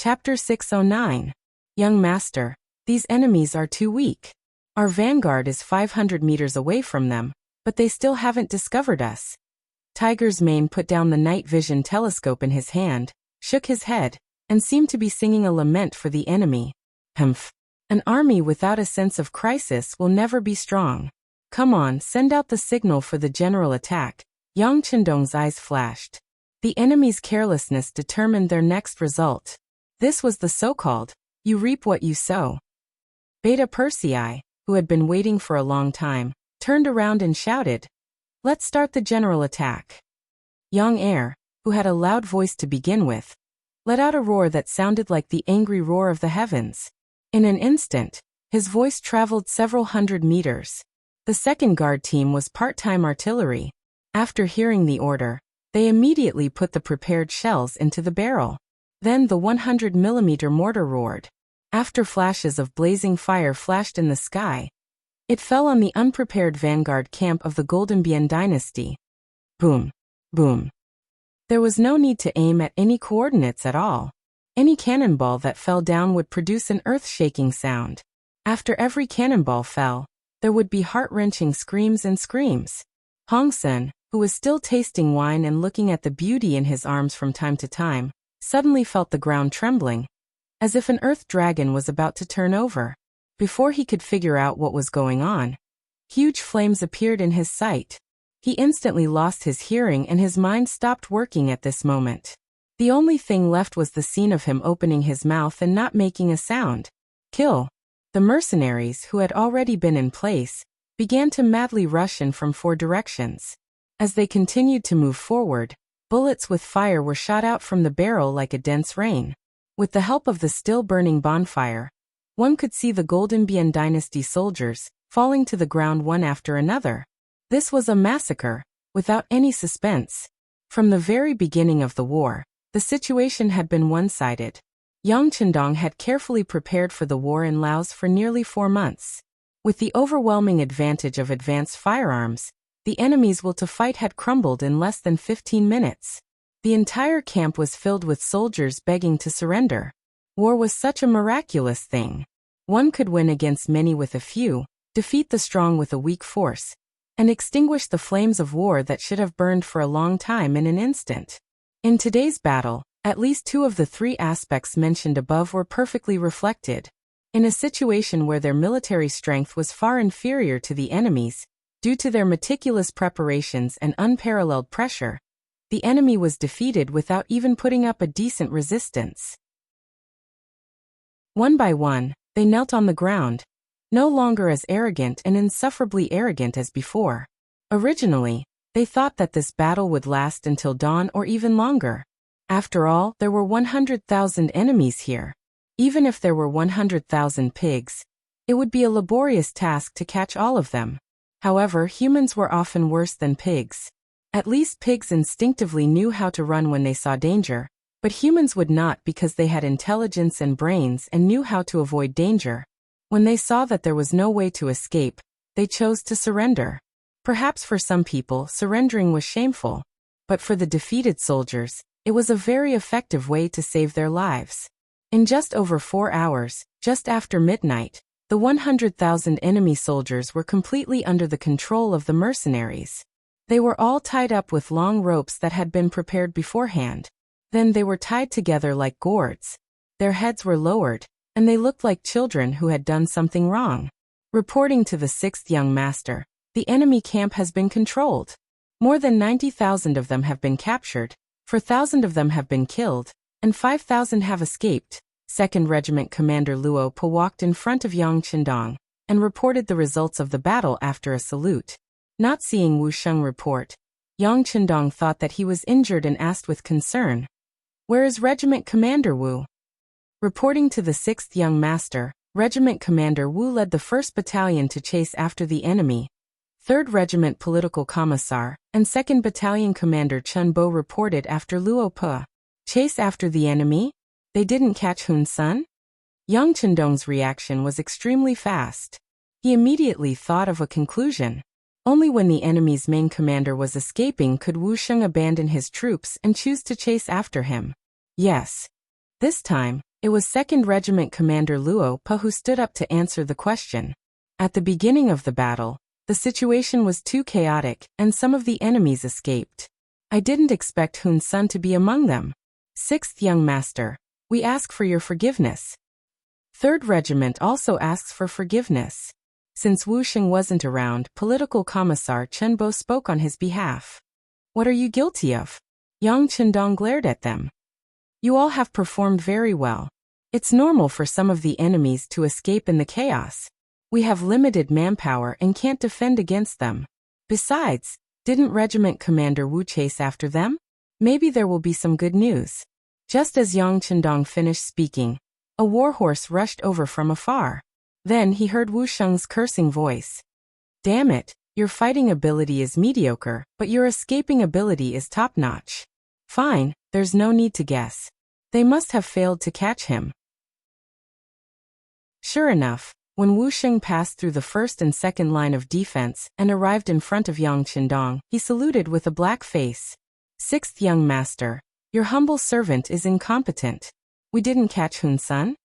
Chapter 609. Young Master, these enemies are too weak. Our vanguard is 500 meters away from them, but they still haven't discovered us. Tiger's Mane put down the night vision telescope in his hand, shook his head, and seemed to be singing a lament for the enemy. Humph. An army without a sense of crisis will never be strong. Come on, send out the signal for the general attack. Yang Chendong's eyes flashed. The enemy's carelessness determined their next result. This was the so-called, you reap what you sow. Beta Persei, who had been waiting for a long time, turned around and shouted, "Let's start the general attack." Young Heir, who had a loud voice to begin with, let out a roar that sounded like the angry roar of the heavens. In an instant, his voice traveled several hundred meters. The second guard team was part-time artillery. After hearing the order, they immediately put the prepared shells into the barrel. Then the 100mm mortar roared. After flashes of blazing fire flashed in the sky, it fell on the unprepared vanguard camp of the Goldenbian dynasty. Boom. Boom. There was no need to aim at any coordinates at all. Any cannonball that fell down would produce an earth-shaking sound. After every cannonball fell, there would be heart-wrenching screams and screams. Hong Sen, who was still tasting wine and looking at the beauty in his arms from time to time, suddenly felt the ground trembling, as if an earth dragon was about to turn over. Before he could figure out what was going on, huge flames appeared in his sight. He instantly lost his hearing and his mind stopped working at this moment. The only thing left was the scene of him opening his mouth and not making a sound. Kill. The mercenaries, who had already been in place, began to madly rush in from 4 directions. As they continued to move forward, bullets with fire were shot out from the barrel like a dense rain. With the help of the still-burning bonfire, one could see the Goldenbian dynasty soldiers falling to the ground one after another. This was a massacre, without any suspense. From the very beginning of the war, the situation had been one-sided. Yang Chendong had carefully prepared for the war in Laos for nearly 4 months. With the overwhelming advantage of advanced firearms, the enemy's will to fight had crumbled in less than 15 minutes. The entire camp was filled with soldiers begging to surrender. War was such a miraculous thing. One could win against many with a few, defeat the strong with a weak force, and extinguish the flames of war that should have burned for a long time in an instant. In today's battle, at least 2 of the 3 aspects mentioned above were perfectly reflected. In a situation where their military strength was far inferior to the enemy's, due to their meticulous preparations and unparalleled pressure, the enemy was defeated without even putting up a decent resistance. One by one, they knelt on the ground, no longer as arrogant and insufferably arrogant as before. Originally, they thought that this battle would last until dawn or even longer. After all, there were 100,000 enemies here. Even if there were 100,000 pigs, it would be a laborious task to catch all of them. However, humans were often worse than pigs. At least pigs instinctively knew how to run when they saw danger, but humans would not because they had intelligence and brains and knew how to avoid danger. When they saw that there was no way to escape, they chose to surrender. Perhaps for some people, surrendering was shameful, but for the defeated soldiers, it was a very effective way to save their lives. In just over 4 hours, just after midnight, the 100,000 enemy soldiers were completely under the control of the mercenaries. They were all tied up with long ropes that had been prepared beforehand. Then they were tied together like gourds. Their heads were lowered, and they looked like children who had done something wrong. Reporting to the 6th young master, the enemy camp has been controlled. More than 90,000 of them have been captured, 4,000 of them have been killed, and 5,000 have escaped. 2nd Regiment Commander Luo Po walked in front of Yang Chendong and reported the results of the battle after a salute. Not seeing Wu Sheng report, Yang Chendong thought that he was injured and asked with concern, "Where is Regiment Commander Wu?" Reporting to the 6th young master, Regiment Commander Wu led the 1st Battalion to chase after the enemy. 3rd Regiment Political Commissar and 2nd Battalion Commander Chun Bo reported after Luo Po. Chase after the enemy? They didn't catch Hun Sun? Yang Chendong's reaction was extremely fast. He immediately thought of a conclusion. Only when the enemy's main commander was escaping could Wu Sheng abandon his troops and choose to chase after him. Yes. This time, It was 2nd Regiment Commander Luo Pa who stood up to answer the question. At the beginning of the battle, the situation was too chaotic, and some of the enemies escaped. I didn't expect Hun Sun to be among them. 6th Young Master, we ask for your forgiveness. 3rd Regiment also asks for forgiveness. Since Wu Sheng wasn't around, Political Commissar Chen Bo spoke on his behalf. What are you guilty of? Yang Chendong glared at them. You all have performed very well. It's normal for some of the enemies to escape in the chaos. We have limited manpower and can't defend against them. Besides, didn't Regiment Commander Wu chase after them? Maybe there will be some good news. Just as Yang Chendong finished speaking, a warhorse rushed over from afar. Then he heard Wu Sheng's cursing voice. Damn it, your fighting ability is mediocre, but your escaping ability is top-notch. Fine, there's no need to guess. They must have failed to catch him. Sure enough, when Wu Sheng passed through the first and second line of defense and arrived in front of Yang Chendong, he saluted with a black face. 6th Young Master, your humble servant is incompetent. We didn't catch Hun Sun?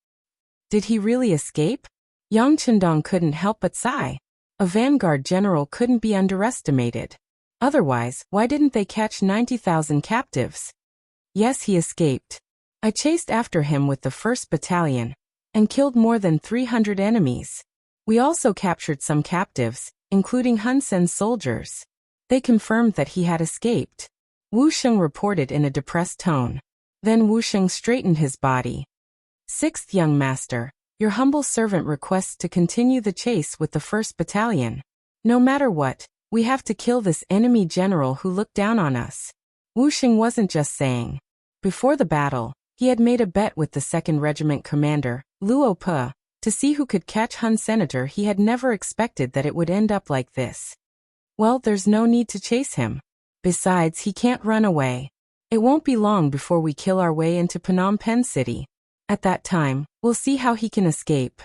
Did he really escape? Yang Chendong couldn't help but sigh. A vanguard general couldn't be underestimated. Otherwise, why didn't they catch 90,000 captives? Yes, he escaped. I chased after him with the 1st Battalion and killed more than 300 enemies. We also captured some captives, including Hun Sen's soldiers. They confirmed that he had escaped. Wu Sheng reported in a depressed tone. Then Wu Sheng straightened his body. 6th Young Master, your humble servant requests to continue the chase with the 1st Battalion. No matter what, we have to kill this enemy general who looked down on us. Wu Sheng wasn't just saying. Before the battle, he had made a bet with the 2nd Regiment Commander, Luo Pa, to see who could catch Hun Senator. He had never expected that it would end up like this. Well, there's no need to chase him. Besides, he can't run away. It won't be long before we kill our way into Phnom Penh City. At that time, we'll see how he can escape.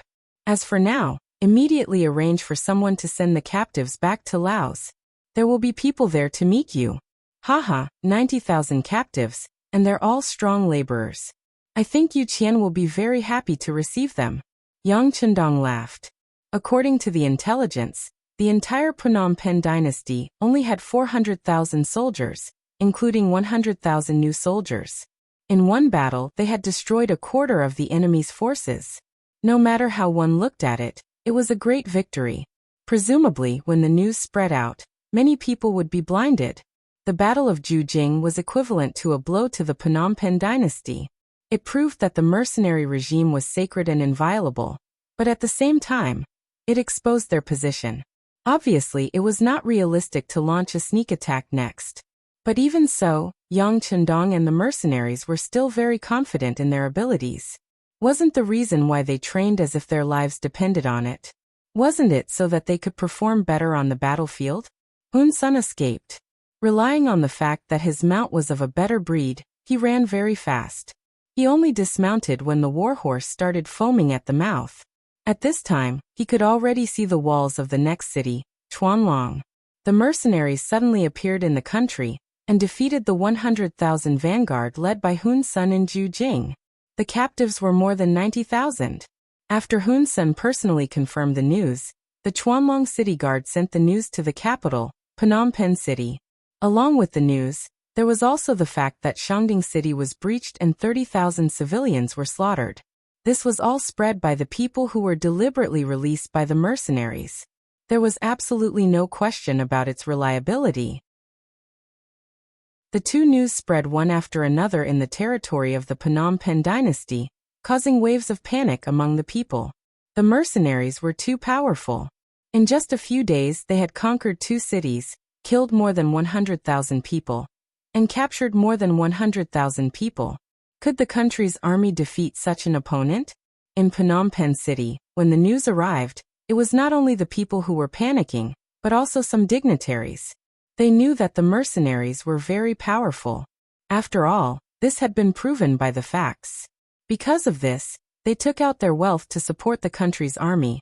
As for now, immediately arrange for someone to send the captives back to Laos. There will be people there to meet you. Haha, 90,000 captives, and they're all strong laborers. I think Yu Qian will be very happy to receive them. Yang Chendong laughed. According to the intelligence, the entire Phnom Penh dynasty only had 400,000 soldiers, including 100,000 new soldiers. In one battle, they had destroyed a quarter of the enemy's forces. No matter how one looked at it, it was a great victory. Presumably, when the news spread out, many people would be blinded. The Battle of Jujing was equivalent to a blow to the Phnom Penh dynasty. It proved that the mercenary regime was sacred and inviolable, but at the same time, it exposed their position. Obviously, it was not realistic to launch a sneak attack next. But even so, Yang Chendong and the mercenaries were still very confident in their abilities. Wasn't the reason why they trained as if their lives depended on it? Wasn't it so that they could perform better on the battlefield? Hun Sun escaped. Relying on the fact that his mount was of a better breed, he ran very fast. He only dismounted when the warhorse started foaming at the mouth. At this time, he could already see the walls of the next city, Chuanlong. The mercenaries suddenly appeared in the country and defeated the 100,000 vanguard led by Hun Sun in Jujing. The captives were more than 90,000. After Hun Sun personally confirmed the news, the Chuanlong city guard sent the news to the capital, Phnom Penh City. Along with the news, there was also the fact that Shandong City was breached and 30,000 civilians were slaughtered. This was all spread by the people who were deliberately released by the mercenaries. There was absolutely no question about its reliability. The two news spread one after another in the territory of the Phnom Penh dynasty, causing waves of panic among the people. The mercenaries were too powerful. In just a few days they had conquered 2 cities, killed more than 100,000 people, and captured more than 100,000 people. Could the country's army defeat such an opponent? In Phnom Penh City, when the news arrived, it was not only the people who were panicking, but also some dignitaries. They knew that the mercenaries were very powerful. After all, this had been proven by the facts. Because of this, they took out their wealth to support the country's army,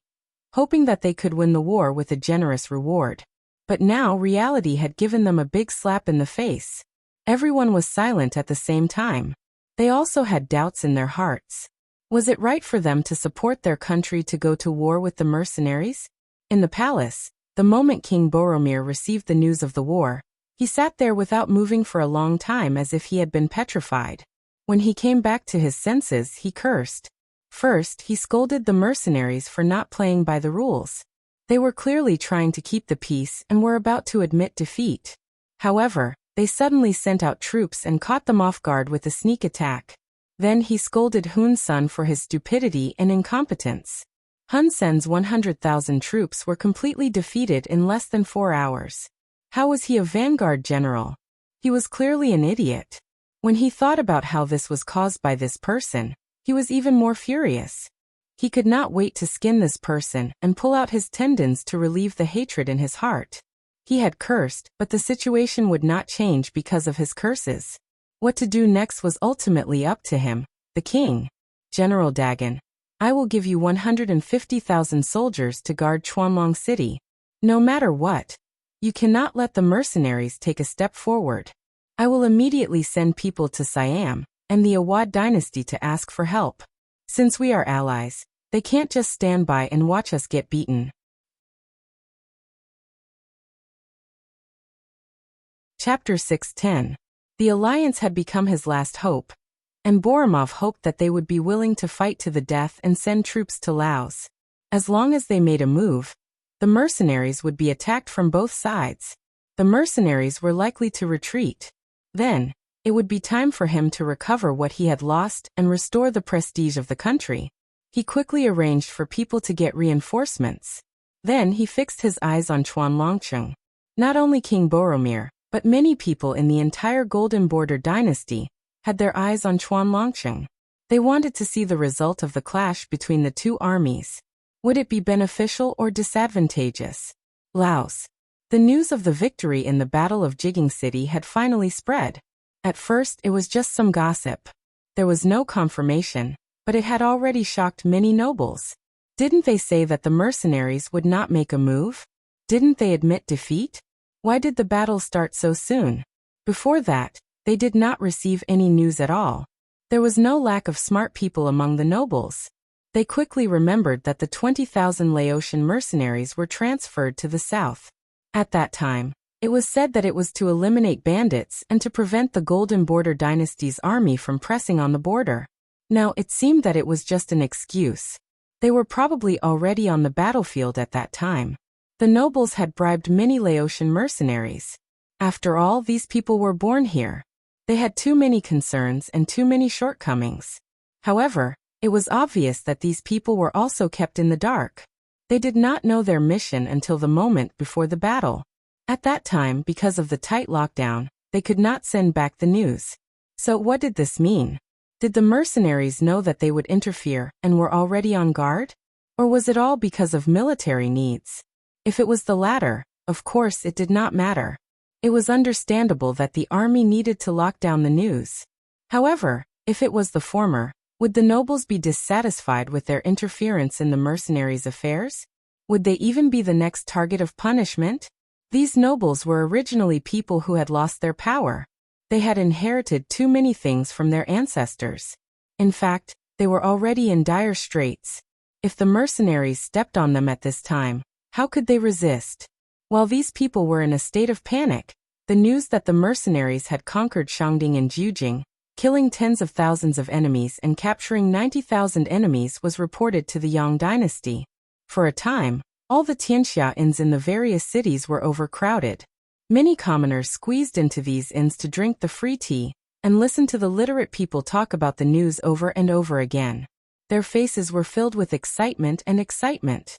hoping that they could win the war with a generous reward. But now reality had given them a big slap in the face. Everyone was silent at the same time. They also had doubts in their hearts. Was it right for them to support their country to go to war with the mercenaries? In the palace, the moment King Boromir received the news of the war, he sat there without moving for a long time as if he had been petrified. When he came back to his senses, he cursed. First, he scolded the mercenaries for not playing by the rules. They were clearly trying to keep the peace and were about to admit defeat. However, they suddenly sent out troops and caught them off guard with a sneak attack. Then he scolded Hun Sen for his stupidity and incompetence. Hun Sen's 100,000 troops were completely defeated in less than 4 hours. How was he a vanguard general? He was clearly an idiot. When he thought about how this was caused by this person, he was even more furious. He could not wait to skin this person and pull out his tendons to relieve the hatred in his heart. He had cursed, but the situation would not change because of his curses. What to do next was ultimately up to him, the king. General Dagon, I will give you 150,000 soldiers to guard Chuanlong City. No matter what, you cannot let the mercenaries take a step forward. I will immediately send people to Siam and the Awad dynasty to ask for help. Since we are allies, they can't just stand by and watch us get beaten. Chapter 6:10. The alliance had become his last hope, and Boromir hoped that they would be willing to fight to the death and send troops to Laos. As long as they made a move, the mercenaries would be attacked from both sides. The mercenaries were likely to retreat. Then, it would be time for him to recover what he had lost and restore the prestige of the country. He quickly arranged for people to get reinforcements. Then he fixed his eyes on Chuanlongcheng. Not only King Boromir, but many people in the entire Golden Border dynasty had their eyes on Chuanlongcheng. They wanted to see the result of the clash between the two armies. Would it be beneficial or disadvantageous? Laos. The news of the victory in the Battle of Jigging City had finally spread. At first, it was just some gossip. There was no confirmation, but it had already shocked many nobles. Didn't they say that the mercenaries would not make a move? Didn't they admit defeat? Why did the battle start so soon? Before that, they did not receive any news at all. There was no lack of smart people among the nobles. They quickly remembered that the 20,000 Laotian mercenaries were transferred to the south. At that time, it was said that it was to eliminate bandits and to prevent the Golden Border dynasty's army from pressing on the border. Now it seemed that it was just an excuse. They were probably already on the battlefield at that time. The nobles had bribed many Laotian mercenaries. After all, these people were born here. They had too many concerns and too many shortcomings. However, it was obvious that these people were also kept in the dark. They did not know their mission until the moment before the battle. At that time, because of the tight lockdown, they could not send back the news. So what did this mean? Did the mercenaries know that they would interfere and were already on guard? Or was it all because of military needs? If it was the latter, of course it did not matter. It was understandable that the army needed to lock down the news. However, if it was the former, would the nobles be dissatisfied with their interference in the mercenaries' affairs? Would they even be the next target of punishment? These nobles were originally people who had lost their power. They had inherited too many things from their ancestors. In fact, they were already in dire straits. If the mercenaries stepped on them at this time, how could they resist? While these people were in a state of panic, the news that the mercenaries had conquered Shangding and Jiujing, killing tens of thousands of enemies and capturing 90,000 enemies was reported to the Yang dynasty. For a time, all the tianxia inns in the various cities were overcrowded. Many commoners squeezed into these inns to drink the free tea and listen to the literate people talk about the news over and over again. Their faces were filled with excitement and excitement.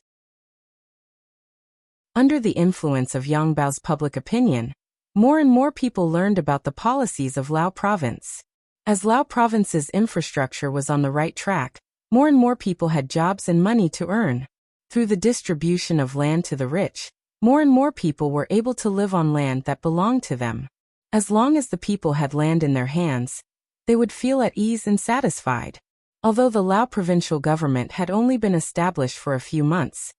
Under the influence of Yang Bao's public opinion, more and more people learned about the policies of Lao Province. As Lao Province's infrastructure was on the right track, more and more people had jobs and money to earn. Through the distribution of land to the rich, more and more people were able to live on land that belonged to them. As long as the people had land in their hands, they would feel at ease and satisfied. Although the Lao provincial government had only been established for a few months,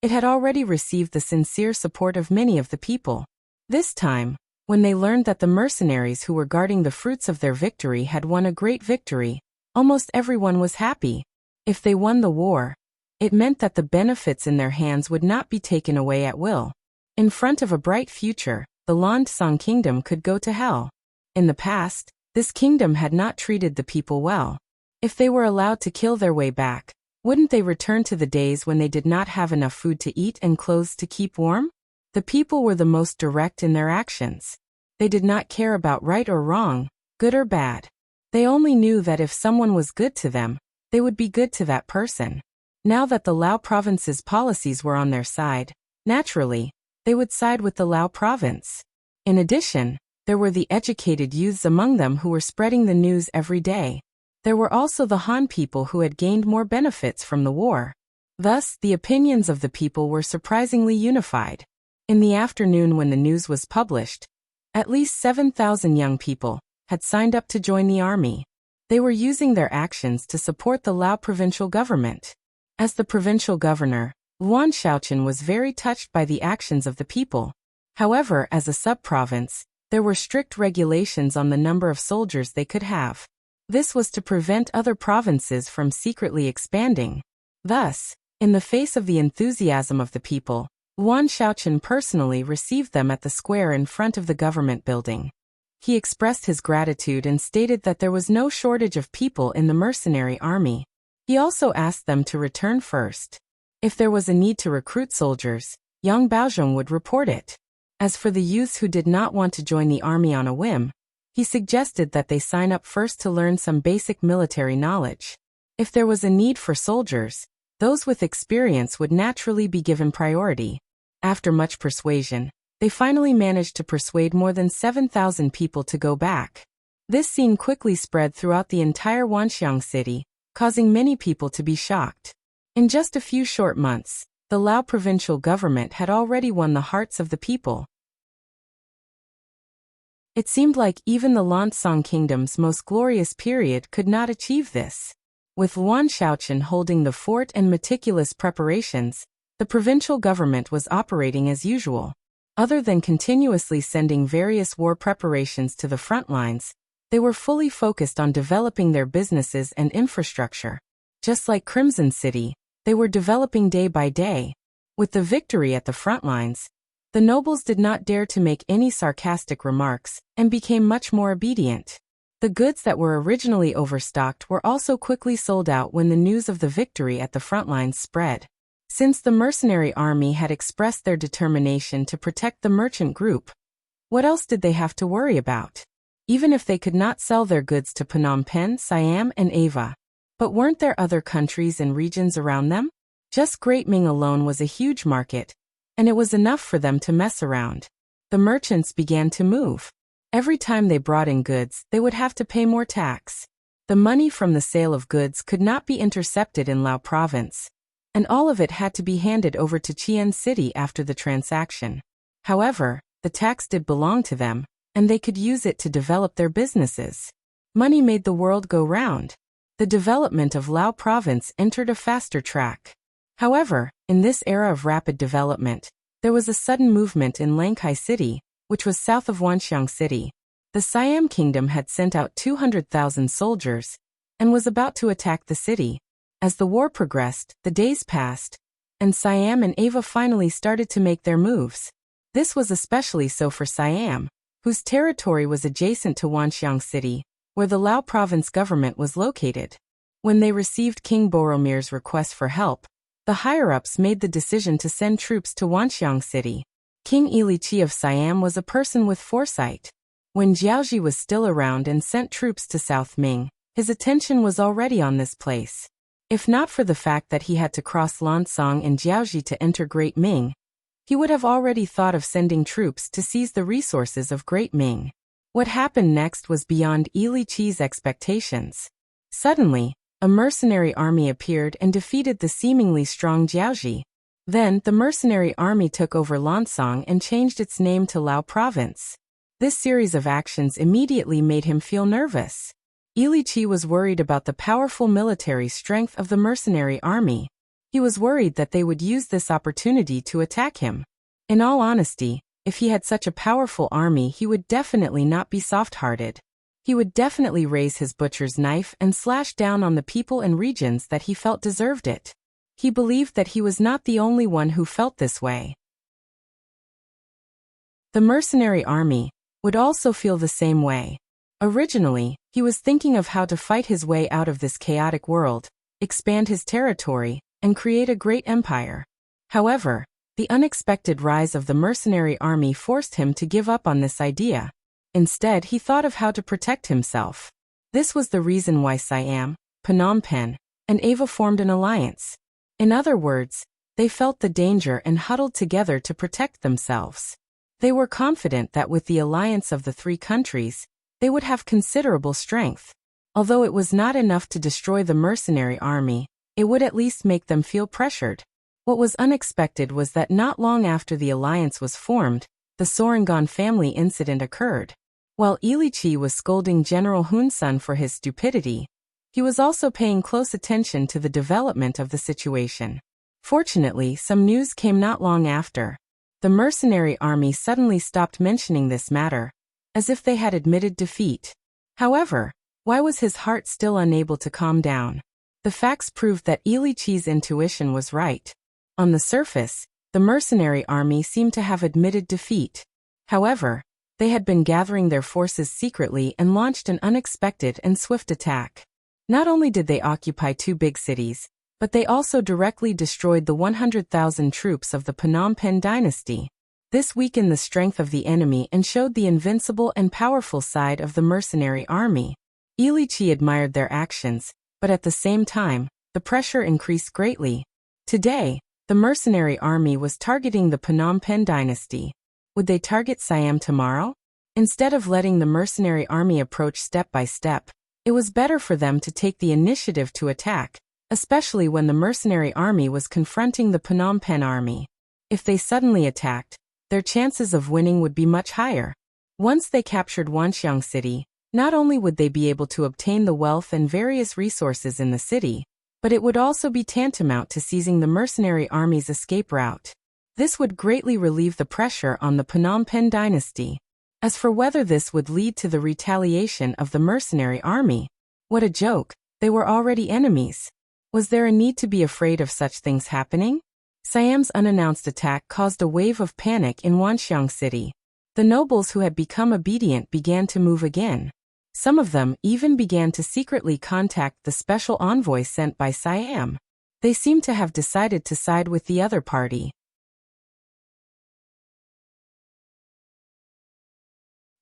it had already received the sincere support of many of the people. This time, when they learned that the mercenaries who were guarding the fruits of their victory had won a great victory, almost everyone was happy. If they won the war, it meant that the benefits in their hands would not be taken away at will. In front of a bright future, the Landsong kingdom could go to hell. In the past, this kingdom had not treated the people well. If they were allowed to kill their way back, wouldn't they return to the days when they did not have enough food to eat and clothes to keep warm? The people were the most direct in their actions. They did not care about right or wrong, good or bad. They only knew that if someone was good to them, they would be good to that person. Now that the Lao province's policies were on their side, naturally, they would side with the Lao province. In addition, there were the educated youths among them who were spreading the news every day. There were also the Han people who had gained more benefits from the war. Thus, the opinions of the people were surprisingly unified. In the afternoon when the news was published, at least 7,000 young people had signed up to join the army. They were using their actions to support the Lao provincial government. As the provincial governor, Luan Shaoqian was very touched by the actions of the people. However, as a sub-province, there were strict regulations on the number of soldiers they could have. This was to prevent other provinces from secretly expanding. Thus, in the face of the enthusiasm of the people, Luan Shaoqian personally received them at the square in front of the government building. He expressed his gratitude and stated that there was no shortage of people in the mercenary army. He also asked them to return first. If there was a need to recruit soldiers, Yang Baozhong would report it. As for the youths who did not want to join the army on a whim, he suggested that they sign up first to learn some basic military knowledge. If there was a need for soldiers, those with experience would naturally be given priority. After much persuasion, they finally managed to persuade more than 7,000 people to go back. This scene quickly spread throughout the entire Wanxiang city, causing many people to be shocked. In just a few short months, the Lao provincial government had already won the hearts of the people. It seemed like even the Landsong kingdom's most glorious period could not achieve this. With Luan Shaoqian holding the fort and meticulous preparations, the provincial government was operating as usual. Other than continuously sending various war preparations to the front lines, they were fully focused on developing their businesses and infrastructure. Just like Crimson City, they were developing day by day. With the victory at the front lines, the nobles did not dare to make any sarcastic remarks and became much more obedient. The goods that were originally overstocked were also quickly sold out when the news of the victory at the front lines spread. Since the mercenary army had expressed their determination to protect the merchant group, what else did they have to worry about? Even if they could not sell their goods to Phnom Penh, Siam, and Ava. But weren't there other countries and regions around them? Just Great Ming alone was a huge market, and it was enough for them to mess around. The merchants began to move. Every time they brought in goods, they would have to pay more tax. The money from the sale of goods could not be intercepted in Lao province, and all of it had to be handed over to Chien City after the transaction. However, the tax did belong to them, and they could use it to develop their businesses. Money made the world go round. The development of Lao province entered a faster track. However, in this era of rapid development, there was a sudden movement in Lankai City, which was south of Wanxiang City. The Siam kingdom had sent out 200,000 soldiers and was about to attack the city. As the war progressed, the days passed, and Siam and Ava finally started to make their moves. This was especially so for Siam, whose territory was adjacent to Wanxiang City, where the Lao province government was located. When they received King Boromir's request for help, the higher-ups made the decision to send troops to Wanxiang City. King Ilichi of Siam was a person with foresight. When Jiaoji was still around and sent troops to South Ming, his attention was already on this place. If not for the fact that he had to cross Lansong and Jiaoji to enter Great Ming, he would have already thought of sending troops to seize the resources of Great Ming. What happened next was beyond Ilichi's expectations. Suddenly, a mercenary army appeared and defeated the seemingly strong Jiaoji. Then, the mercenary army took over Lansong and changed its name to Lao Province. This series of actions immediately made him feel nervous. Ilichi was worried about the powerful military strength of the mercenary army. He was worried that they would use this opportunity to attack him. In all honesty, if he had such a powerful army, he would definitely not be soft-hearted. He would definitely raise his butcher's knife and slash down on the people and regions that he felt deserved it. He believed that he was not the only one who felt this way. The mercenary army would also feel the same way. Originally, he was thinking of how to fight his way out of this chaotic world, expand his territory, and create a great empire. However, the unexpected rise of the mercenary army forced him to give up on this idea. Instead, he thought of how to protect himself. This was the reason why Siam, Phnom Penh, and Ava formed an alliance. In other words, they felt the danger and huddled together to protect themselves. They were confident that with the alliance of the three countries, they would have considerable strength. Although it was not enough to destroy the mercenary army, it would at least make them feel pressured. What was unexpected was that not long after the alliance was formed, the Sorangan family incident occurred. While Ilichi was scolding General Hun Sen for his stupidity, he was also paying close attention to the development of the situation. Fortunately, some news came not long after. The mercenary army suddenly stopped mentioning this matter, as if they had admitted defeat. However, why was his heart still unable to calm down? The facts proved that Ilichi's intuition was right. On the surface, the mercenary army seemed to have admitted defeat. However, they had been gathering their forces secretly and launched an unexpected and swift attack. Not only did they occupy two big cities, but they also directly destroyed the 100,000 troops of the Phnom Penh dynasty. This weakened the strength of the enemy and showed the invincible and powerful side of the mercenary army. Ilichi admired their actions, but at the same time, the pressure increased greatly. Today, the mercenary army was targeting the Phnom Penh dynasty. Would they target Siam tomorrow? Instead of letting the mercenary army approach step by step, it was better for them to take the initiative to attack, especially when the mercenary army was confronting the Phnom Penh army. If they suddenly attacked, their chances of winning would be much higher. Once they captured Wanxiang City, not only would they be able to obtain the wealth and various resources in the city, but it would also be tantamount to seizing the mercenary army's escape route. This would greatly relieve the pressure on the Phnom Penh dynasty. As for whether this would lead to the retaliation of the mercenary army, what a joke, they were already enemies. Was there a need to be afraid of such things happening? Siam's unannounced attack caused a wave of panic in Wanxiang City. The nobles who had become obedient began to move again. Some of them even began to secretly contact the special envoy sent by Siam. They seemed to have decided to side with the other party.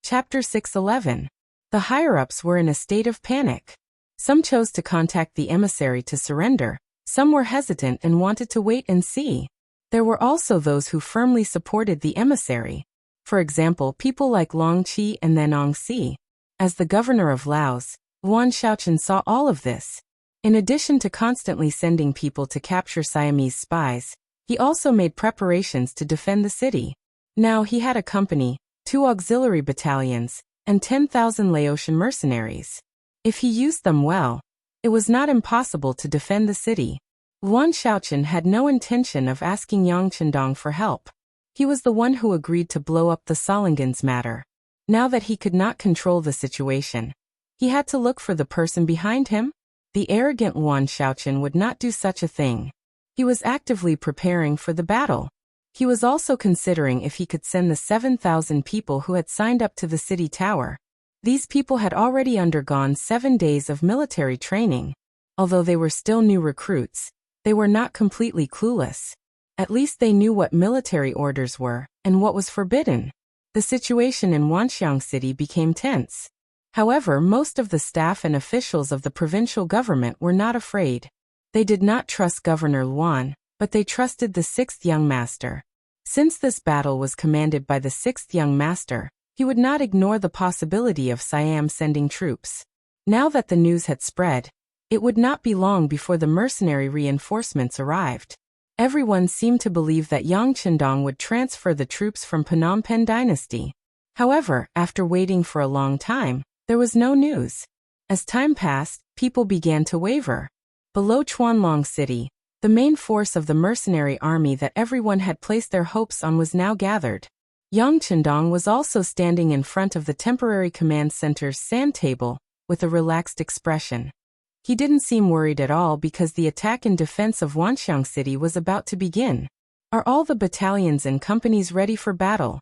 Chapter 611. The higher-ups were in a state of panic. Some chose to contact the emissary to surrender, some were hesitant and wanted to wait and see. There were also those who firmly supported the emissary. For example, people like Long Qi and Thanong Si. As the governor of Laos, Yuan Shaochen saw all of this. In addition to constantly sending people to capture Siamese spies, he also made preparations to defend the city. Now he had a company, 2 auxiliary battalions, and 10,000 Laotian mercenaries. If he used them well, it was not impossible to defend the city. Yuan Shaochen had no intention of asking Yang Chendong for help. He was the one who agreed to blow up the Solingans matter. Now that he could not control the situation, he had to look for the person behind him. The arrogant Yuan Shaochen would not do such a thing. He was actively preparing for the battle. He was also considering if he could send the 7,000 people who had signed up to the city tower. These people had already undergone 7 days of military training. Although they were still new recruits, they were not completely clueless. At least they knew what military orders were and what was forbidden. The situation in Wanxiang City became tense. However, most of the staff and officials of the provincial government were not afraid. They did not trust Governor Luan, but they trusted the 6th young master. Since this battle was commanded by the 6th young master, he would not ignore the possibility of Siam sending troops. Now that the news had spread, it would not be long before the mercenary reinforcements arrived. Everyone seemed to believe that Yang Chendong would transfer the troops from Phnom Penh dynasty. However, after waiting for a long time, there was no news. As time passed, people began to waver. Below Chuanlong City, the main force of the mercenary army that everyone had placed their hopes on was now gathered. Yang Chendong was also standing in front of the temporary command center's sand table, with a relaxed expression. He didn't seem worried at all because the attack in defense of Wanxiang City was about to begin. Are all the battalions and companies ready for battle?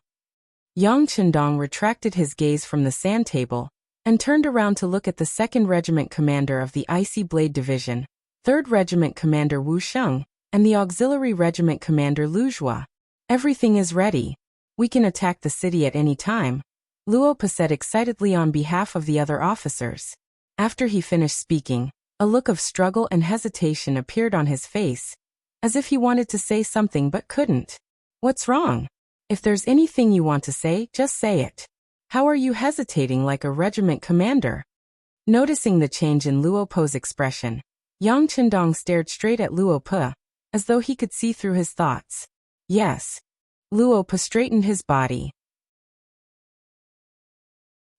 Yang Chendong retracted his gaze from the sand table and turned around to look at the 2nd Regiment commander of the Icy Blade Division, 3rd Regiment commander Wu Sheng, and the Auxiliary Regiment commander Lu Zhua. Everything is ready. We can attack the city at any time, Luo Pa said excitedly on behalf of the other officers. After he finished speaking, a look of struggle and hesitation appeared on his face, as if he wanted to say something but couldn't. What's wrong? If there's anything you want to say, just say it. How are you hesitating like a regiment commander? Noticing the change in Luo Pa's expression, Yang Chendong stared straight at Luo Pa, as though he could see through his thoughts. Yes. Luo Pa straightened his body.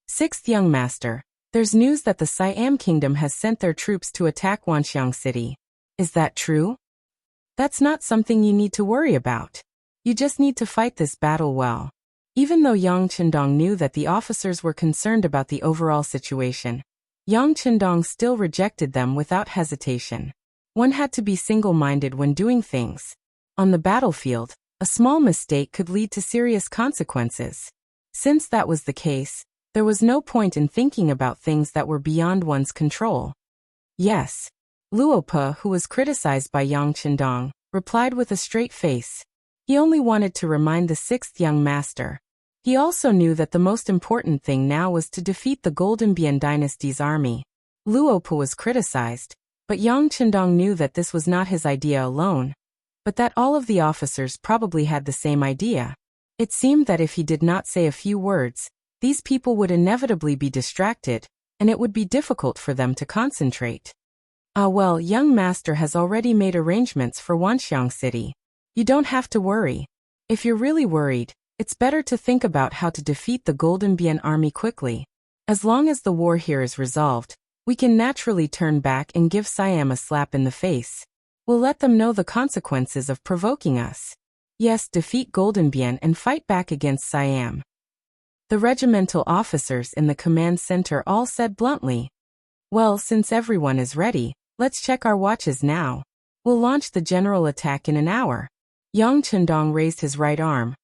6th Young Master, there's news that the Siam Kingdom has sent their troops to attack Wanxiang City. Is that true? That's not something you need to worry about. You just need to fight this battle well. Even though Yang Chendong knew that the officers were concerned about the overall situation, Yang Chendong still rejected them without hesitation. One had to be single-minded when doing things. On the battlefield, a small mistake could lead to serious consequences. Since that was the case, there was no point in thinking about things that were beyond one's control. Yes. Luo Pa, who was criticized by Yang Chendong, replied with a straight face. He only wanted to remind the 6th Young Master. He also knew that the most important thing now was to defeat the Golden Bian Dynasty's army. Luo Pa was criticized, but Yang Chendong knew that this was not his idea alone, but that all of the officers probably had the same idea. It seemed that if he did not say a few words, these people would inevitably be distracted, and it would be difficult for them to concentrate. Ah well, Young Master has already made arrangements for Wanxiang City. You don't have to worry. If you're really worried, it's better to think about how to defeat the Golden Bian army quickly. As long as the war here is resolved, we can naturally turn back and give Siam a slap in the face. We'll let them know the consequences of provoking us. Yes, defeat Golden Bian and fight back against Siam. The regimental officers in the command center all said bluntly. Well, since everyone is ready, let's check our watches now. We'll launch the general attack in an hour. Yang Chendong raised his right arm,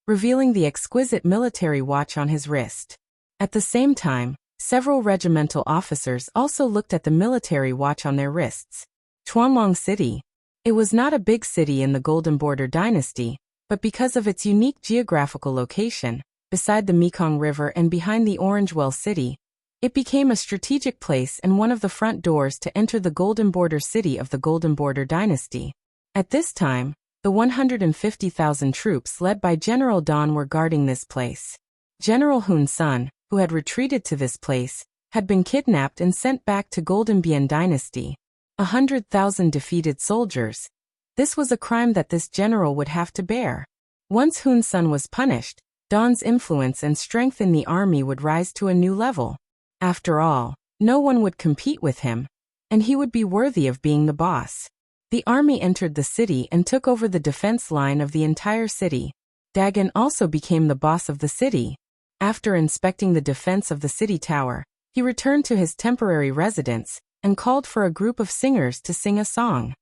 revealing the exquisite military watch on his wrist. At the same time, several regimental officers also looked at the military watch on their wrists. Chuanlong City. It was not a big city in the Golden Border Dynasty, but because of its unique geographical location, beside the Mekong River and behind the Orange Well City, it became a strategic place and one of the front doors to enter the Golden Border City of the Golden Border Dynasty. At this time, the 150,000 troops led by General Dan were guarding this place. General Hun Sun, who had retreated to this place, had been kidnapped and sent back to Golden Bian Dynasty. 100,000 defeated soldiers. This was a crime that this general would have to bear. Once Hun Sun was punished, Dan's influence and strength in the army would rise to a new level. After all, no one would compete with him, and he would be worthy of being the boss. The army entered the city and took over the defense line of the entire city. Dagon also became the boss of the city. After inspecting the defense of the city tower, he returned to his temporary residence and called for a group of singers to sing a song.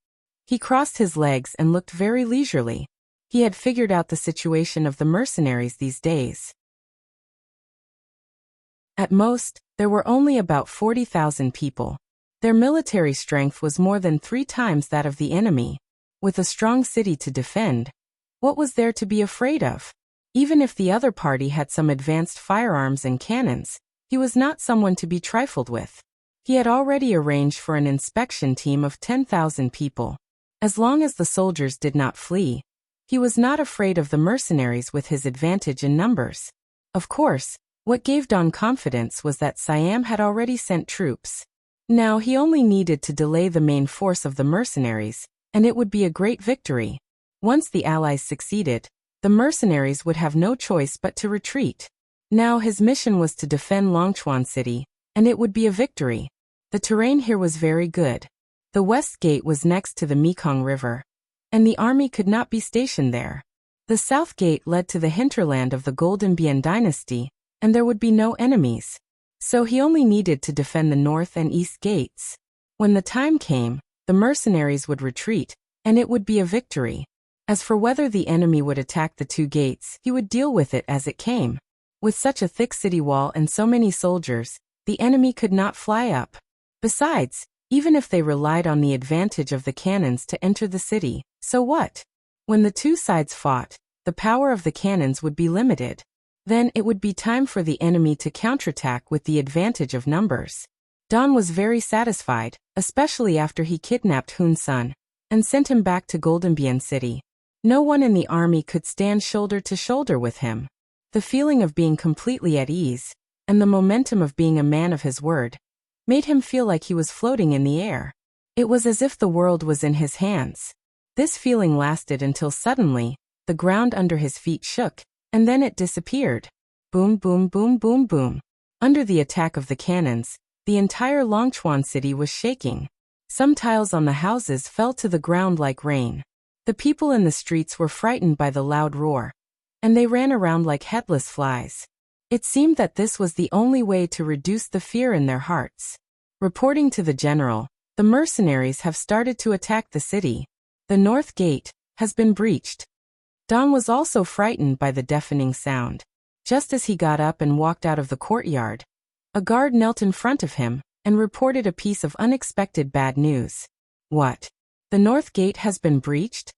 He crossed his legs and looked very leisurely. He had figured out the situation of the mercenaries these days. At most, there were only about 40,000 people. Their military strength was more than 3 times that of the enemy. With a strong city to defend, what was there to be afraid of? Even if the other party had some advanced firearms and cannons, he was not someone to be trifled with. He had already arranged for an inspection team of 10,000 people. As long as the soldiers did not flee, he was not afraid of the mercenaries with his advantage in numbers. Of course, what gave Dan confidence was that Siam had already sent troops. Now he only needed to delay the main force of the mercenaries, and it would be a great victory. Once the Allies succeeded, the mercenaries would have no choice but to retreat. Now his mission was to defend Longchuan City, and it would be a victory. The terrain here was very good. The west gate was next to the Mekong River, and the army could not be stationed there. The south gate led to the hinterland of the Golden Bian dynasty, and there would be no enemies. So he only needed to defend the north and east gates. When the time came, the mercenaries would retreat, and it would be a victory. As for whether the enemy would attack the two gates, he would deal with it as it came. With such a thick city wall and so many soldiers, the enemy could not fly up. Besides, even if they relied on the advantage of the cannons to enter the city, so what? When the two sides fought, the power of the cannons would be limited. Then it would be time for the enemy to counterattack with the advantage of numbers. Don was very satisfied, especially after he kidnapped Hun's son and sent him back to Golden Bian City. No one in the army could stand shoulder to shoulder with him. The feeling of being completely at ease, and the momentum of being a man of his word, made him feel like he was floating in the air. It was as if the world was in his hands. This feeling lasted until suddenly, the ground under his feet shook, and then it disappeared. Boom, boom, boom, boom, boom. Under the attack of the cannons, the entire Longchuan city was shaking. Some tiles on the houses fell to the ground like rain. The people in the streets were frightened by the loud roar, and they ran around like headless flies. It seemed that this was the only way to reduce the fear in their hearts. Reporting to the general, the mercenaries have started to attack the city. The north gate has been breached. Don was also frightened by the deafening sound. Just as he got up and walked out of the courtyard, a guard knelt in front of him and reported a piece of unexpected bad news. What? The north gate has been breached?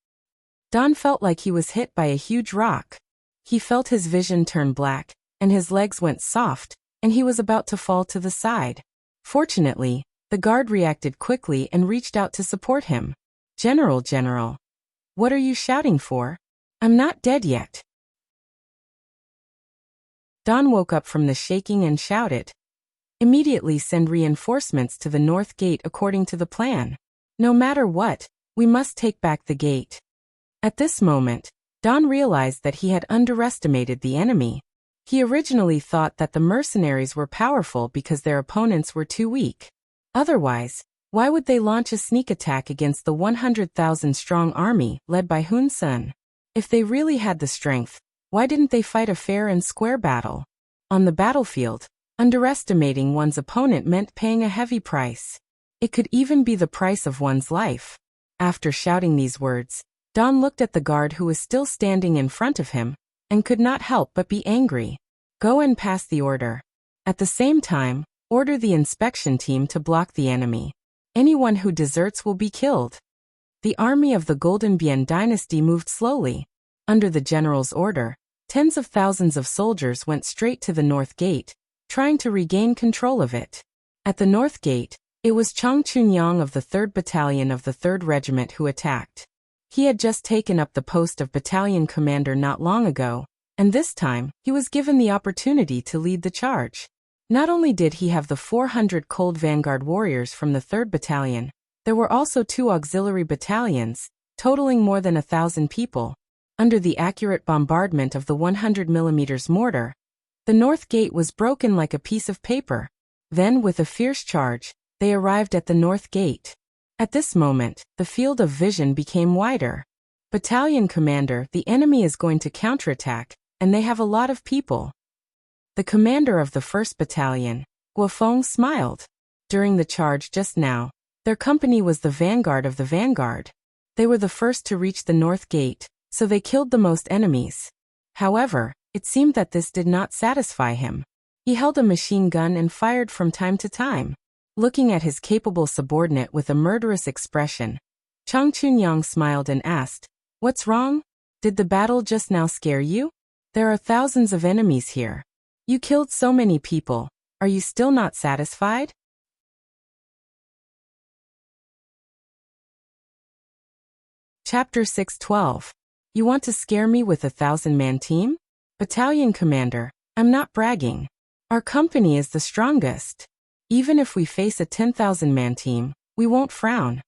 Don felt like he was hit by a huge rock. He felt his vision turn black, and his legs went soft, and he was about to fall to the side. Fortunately, the guard reacted quickly and reached out to support him. General, what are you shouting for? I'm not dead yet. Don woke up from the shaking and shouted, "Immediately send reinforcements to the north gate according to the plan. No matter what, we must take back the gate." At this moment, Don realized that he had underestimated the enemy. He originally thought that the mercenaries were powerful because their opponents were too weak. Otherwise, why would they launch a sneak attack against the 100,000-strong army led by Hun's son? If they really had the strength, why didn't they fight a fair and square battle? On the battlefield, underestimating one's opponent meant paying a heavy price. It could even be the price of one's life. After shouting these words, Don looked at the guard who was still standing in front of him, and could not help but be angry. Go and pass the order. At the same time, order the inspection team to block the enemy. Anyone who deserts will be killed. The army of the Golden Bian dynasty moved slowly. Under the general's order, tens of thousands of soldiers went straight to the north gate, trying to regain control of it. At the north gate, it was Chang Chunyang of the 3rd Battalion of the 3rd Regiment who attacked. He had just taken up the post of battalion commander not long ago, and this time, he was given the opportunity to lead the charge. Not only did he have the 400 cold vanguard warriors from the 3rd Battalion, there were also 2 auxiliary battalions, totaling more than 1,000 people. Under the accurate bombardment of the 100mm mortar, the north gate was broken like a piece of paper. Then, with a fierce charge, they arrived at the north gate. At this moment, the field of vision became wider. Battalion commander, the enemy is going to counterattack, and they have a lot of people. The commander of the 1st Battalion, Guofeng, smiled. During the charge just now, their company was the vanguard of the vanguard. They were the first to reach the north gate, so they killed the most enemies. However, it seemed that this did not satisfy him. He held a machine gun and fired from time to time. Looking at his capable subordinate with a murderous expression, Chang Chunyang smiled and asked, "What's wrong? Did the battle just now scare you? There are thousands of enemies here. You killed so many people. Are you still not satisfied?" Chapter 6:12. You want to scare me with a 1,000-man team? Battalion commander, I'm not bragging. Our company is the strongest. Even if we face a 10,000-man team, we won't frown.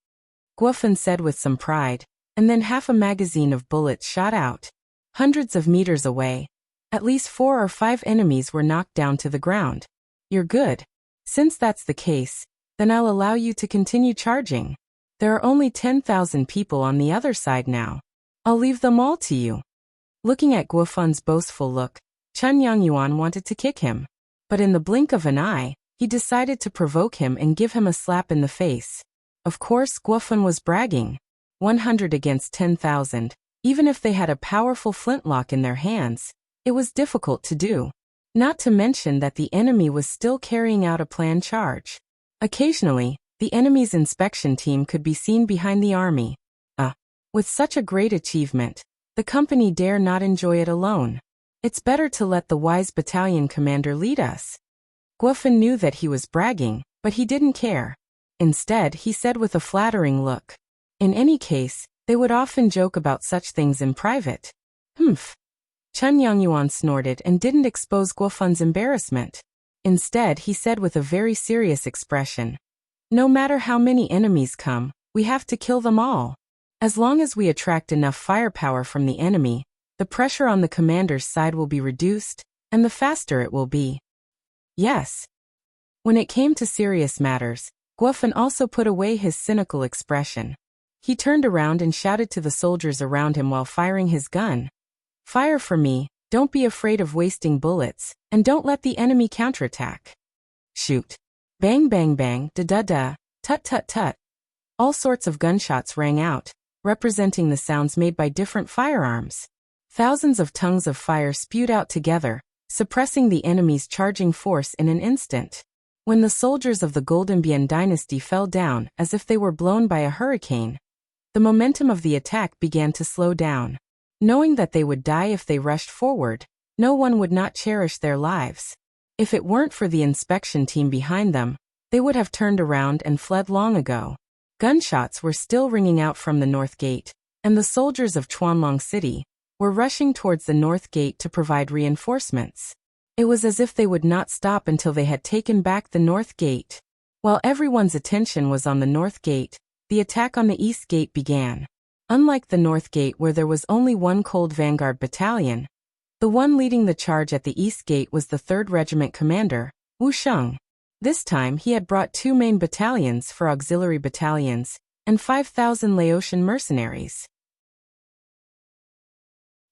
Guofeng said with some pride, and then half a magazine of bullets shot out. Hundreds of meters away, at least 4 or 5 enemies were knocked down to the ground. You're good. Since that's the case, then I'll allow you to continue charging. There are only 10,000 people on the other side now. I'll leave them all to you. Looking at Guofun's boastful look, Chen Yangyuan wanted to kick him. But in the blink of an eye, he decided to provoke him and give him a slap in the face. Of course, Guofun was bragging. 100 against 10,000. Even if they had a powerful flintlock in their hands, it was difficult to do. Not to mention that the enemy was still carrying out a planned charge. Occasionally, the enemy's inspection team could be seen behind the army. With such a great achievement, the company dare not enjoy it alone. It's better to let the wise battalion commander lead us. Guofun knew that he was bragging, but he didn't care. Instead, he said with a flattering look. In any case, they would often joke about such things in private. Humph. Chen Yangyuan snorted and didn't expose Guofun's embarrassment. Instead, he said with a very serious expression. No matter how many enemies come, we have to kill them all. As long as we attract enough firepower from the enemy, the pressure on the commander's side will be reduced, and the faster it will be. Yes. When it came to serious matters, Guofun also put away his cynical expression. He turned around and shouted to the soldiers around him while firing his gun. Fire for me, don't be afraid of wasting bullets, and don't let the enemy counterattack. Shoot. Bang bang bang, da-da-da, tut-tut-tut. All sorts of gunshots rang out, representing the sounds made by different firearms. Thousands of tongues of fire spewed out together, suppressing the enemy's charging force in an instant. When the soldiers of the Golden Bian dynasty fell down as if they were blown by a hurricane, the momentum of the attack began to slow down. Knowing that they would die if they rushed forward, no one would not cherish their lives. If it weren't for the inspection team behind them, they would have turned around and fled long ago. Gunshots were still ringing out from the North Gate, and the soldiers of Chuanlong City were rushing towards the North Gate to provide reinforcements. It was as if they would not stop until they had taken back the North Gate. While everyone's attention was on the North Gate, the attack on the East Gate began. Unlike the North Gate where there was only one cold vanguard battalion, the one leading the charge at the East Gate was the 3rd Regiment commander, Wuxia. This time he had brought 2 main battalions for auxiliary battalions, and 5,000 Laotian mercenaries.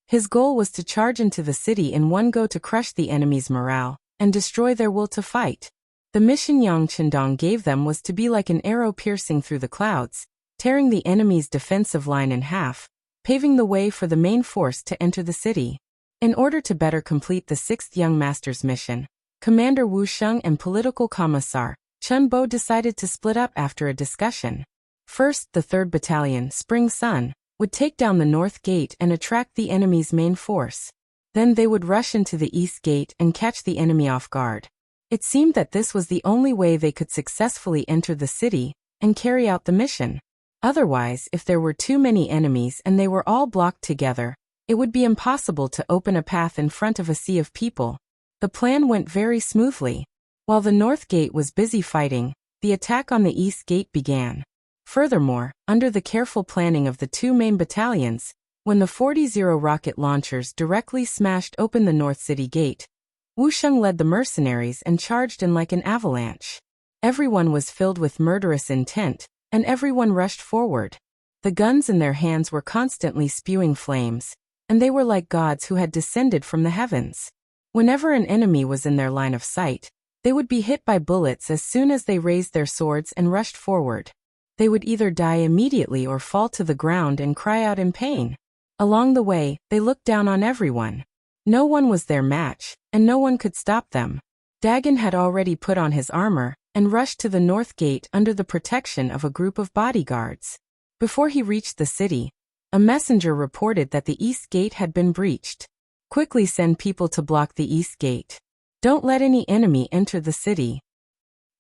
His goal was to charge into the city in one go to crush the enemy's morale, and destroy their will to fight. The mission Yang Chendong gave them was to be like an arrow piercing through the clouds, tearing the enemy's defensive line in half, paving the way for the main force to enter the city. In order to better complete the 6th Young Master's mission, Commander Wu Sheng and Political Commissar Chen Bo decided to split up after a discussion. First, the 3rd Battalion, Spring Sun, would take down the North Gate and attract the enemy's main force. Then they would rush into the East Gate and catch the enemy off guard. It seemed that this was the only way they could successfully enter the city and carry out the mission. Otherwise, if there were too many enemies and they were all blocked together, it would be impossible to open a path in front of a sea of people. The plan went very smoothly. While the North Gate was busy fighting, the attack on the East Gate began. Furthermore, under the careful planning of the 2 main battalions, when the 40 rocket launchers directly smashed open the North City Gate, Wu Sheng led the mercenaries and charged in like an avalanche. Everyone was filled with murderous intent, and everyone rushed forward. The guns in their hands were constantly spewing flames, and they were like gods who had descended from the heavens. Whenever an enemy was in their line of sight, they would be hit by bullets as soon as they raised their swords and rushed forward. They would either die immediately or fall to the ground and cry out in pain. Along the way, they looked down on everyone. No one was their match, and no one could stop them. Dagon had already put on his armor and rushed to the North Gate under the protection of a group of bodyguards. Before he reached the city, a messenger reported that the East Gate had been breached. Quickly send people to block the East Gate. Don't let any enemy enter the city.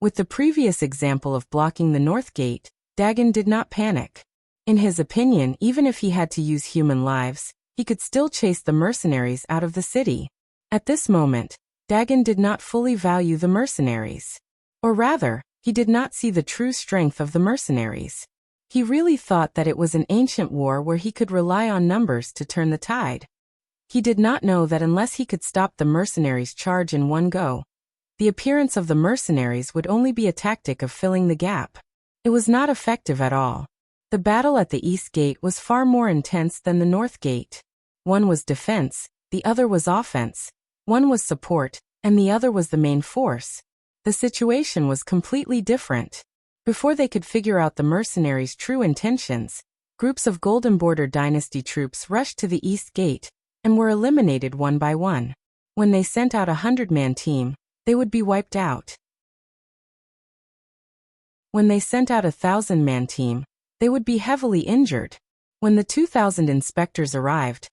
With the previous example of blocking the North Gate, Dagon did not panic. In his opinion, even if he had to use human lives, he could still chase the mercenaries out of the city. At this moment, Dagon did not fully value the mercenaries. Or rather, he did not see the true strength of the mercenaries. He really thought that it was an ancient war where he could rely on numbers to turn the tide. He did not know that unless he could stop the mercenaries' charge in one go, the appearance of the mercenaries would only be a tactic of filling the gap. It was not effective at all. The battle at the East Gate was far more intense than the North Gate. One was defense, the other was offense. One was support, and the other was the main force. The situation was completely different. Before they could figure out the mercenaries' true intentions, groups of Golden Border Dynasty troops rushed to the East Gate and were eliminated one by one. When they sent out a 100-man team, they would be wiped out. When they sent out a 1,000-man team, they would be heavily injured. When the 2,000 inspectors arrived,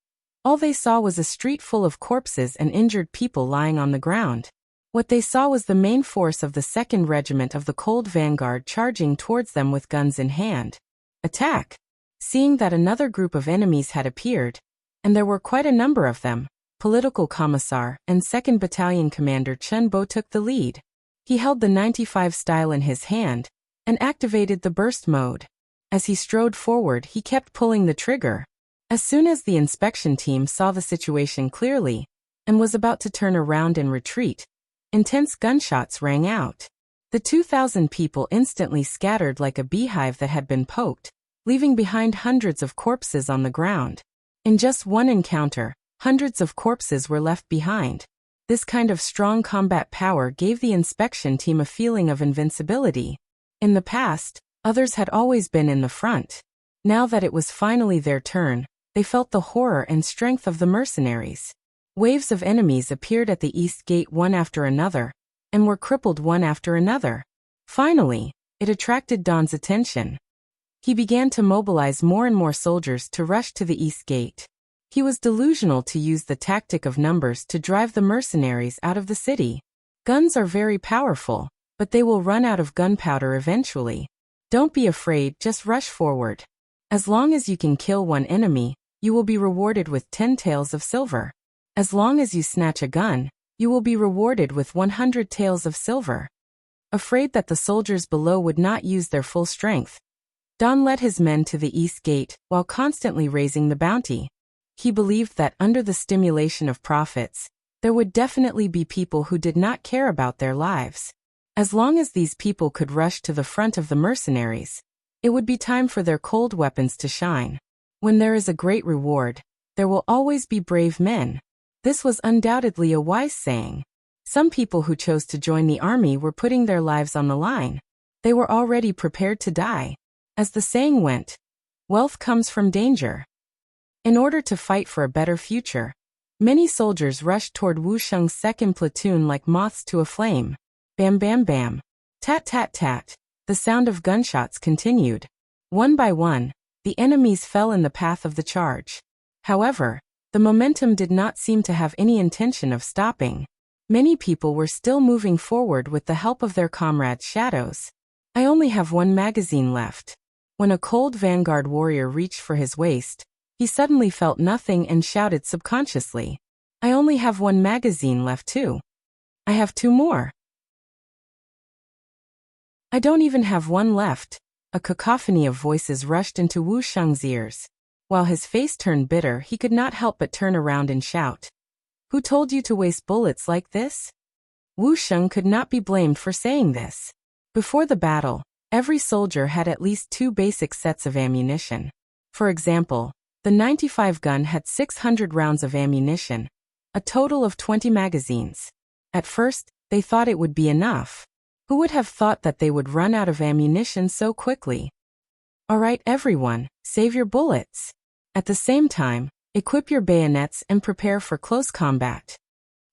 all they saw was a street full of corpses and injured people lying on the ground. What they saw was the main force of the 2nd Regiment of the Cold Vanguard charging towards them with guns in hand. Attack! Seeing that another group of enemies had appeared, and there were quite a number of them, Political Commissar and 2nd Battalion Commander Chen Bo took the lead. He held the 95 style in his hand and activated the burst mode. As he strode forward, he kept pulling the trigger. As soon as the inspection team saw the situation clearly and was about to turn around and retreat, intense gunshots rang out. The 2,000 people instantly scattered like a beehive that had been poked, leaving behind hundreds of corpses on the ground. In just one encounter, hundreds of corpses were left behind. This kind of strong combat power gave the inspection team a feeling of invincibility. In the past, others had always been in the front. Now that it was finally their turn, they felt the horror and strength of the mercenaries. Waves of enemies appeared at the East Gate one after another, and were crippled one after another. Finally, it attracted Don's attention. He began to mobilize more and more soldiers to rush to the East Gate. He was delusional to use the tactic of numbers to drive the mercenaries out of the city. Guns are very powerful, but they will run out of gunpowder eventually. Don't be afraid, just rush forward. As long as you can kill one enemy, you will be rewarded with 10 taels of silver. As long as you snatch a gun, you will be rewarded with 100 taels of silver. Afraid that the soldiers below would not use their full strength, Don led his men to the East Gate while constantly raising the bounty. He believed that under the stimulation of profits, there would definitely be people who did not care about their lives. As long as these people could rush to the front of the mercenaries, it would be time for their cold weapons to shine. When there is a great reward, there will always be brave men. This was undoubtedly a wise saying. Some people who chose to join the army were putting their lives on the line. They were already prepared to die. As the saying went, wealth comes from danger. In order to fight for a better future, many soldiers rushed toward Wuxia's 2nd platoon like moths to a flame. Bam bam bam. Tat tat tat. The sound of gunshots continued. One by one, the enemies fell in the path of the charge. However, the momentum did not seem to have any intention of stopping. Many people were still moving forward with the help of their comrades' shadows. I only have one magazine left. When a cold vanguard warrior reached for his waist, he suddenly felt nothing and shouted subconsciously, I only have one magazine left too. I have 2 more. I don't even have one left. A cacophony of voices rushed into Wu Sheng's ears. While his face turned bitter, he could not help but turn around and shout, Who told you to waste bullets like this? Wu Sheng could not be blamed for saying this. Before the battle, every soldier had at least 2 basic sets of ammunition. For example, the 95 gun had 600 rounds of ammunition, a total of 20 magazines. At first, they thought it would be enough. Who would have thought that they would run out of ammunition so quickly? All right, everyone, save your bullets. At the same time, equip your bayonets and prepare for close combat.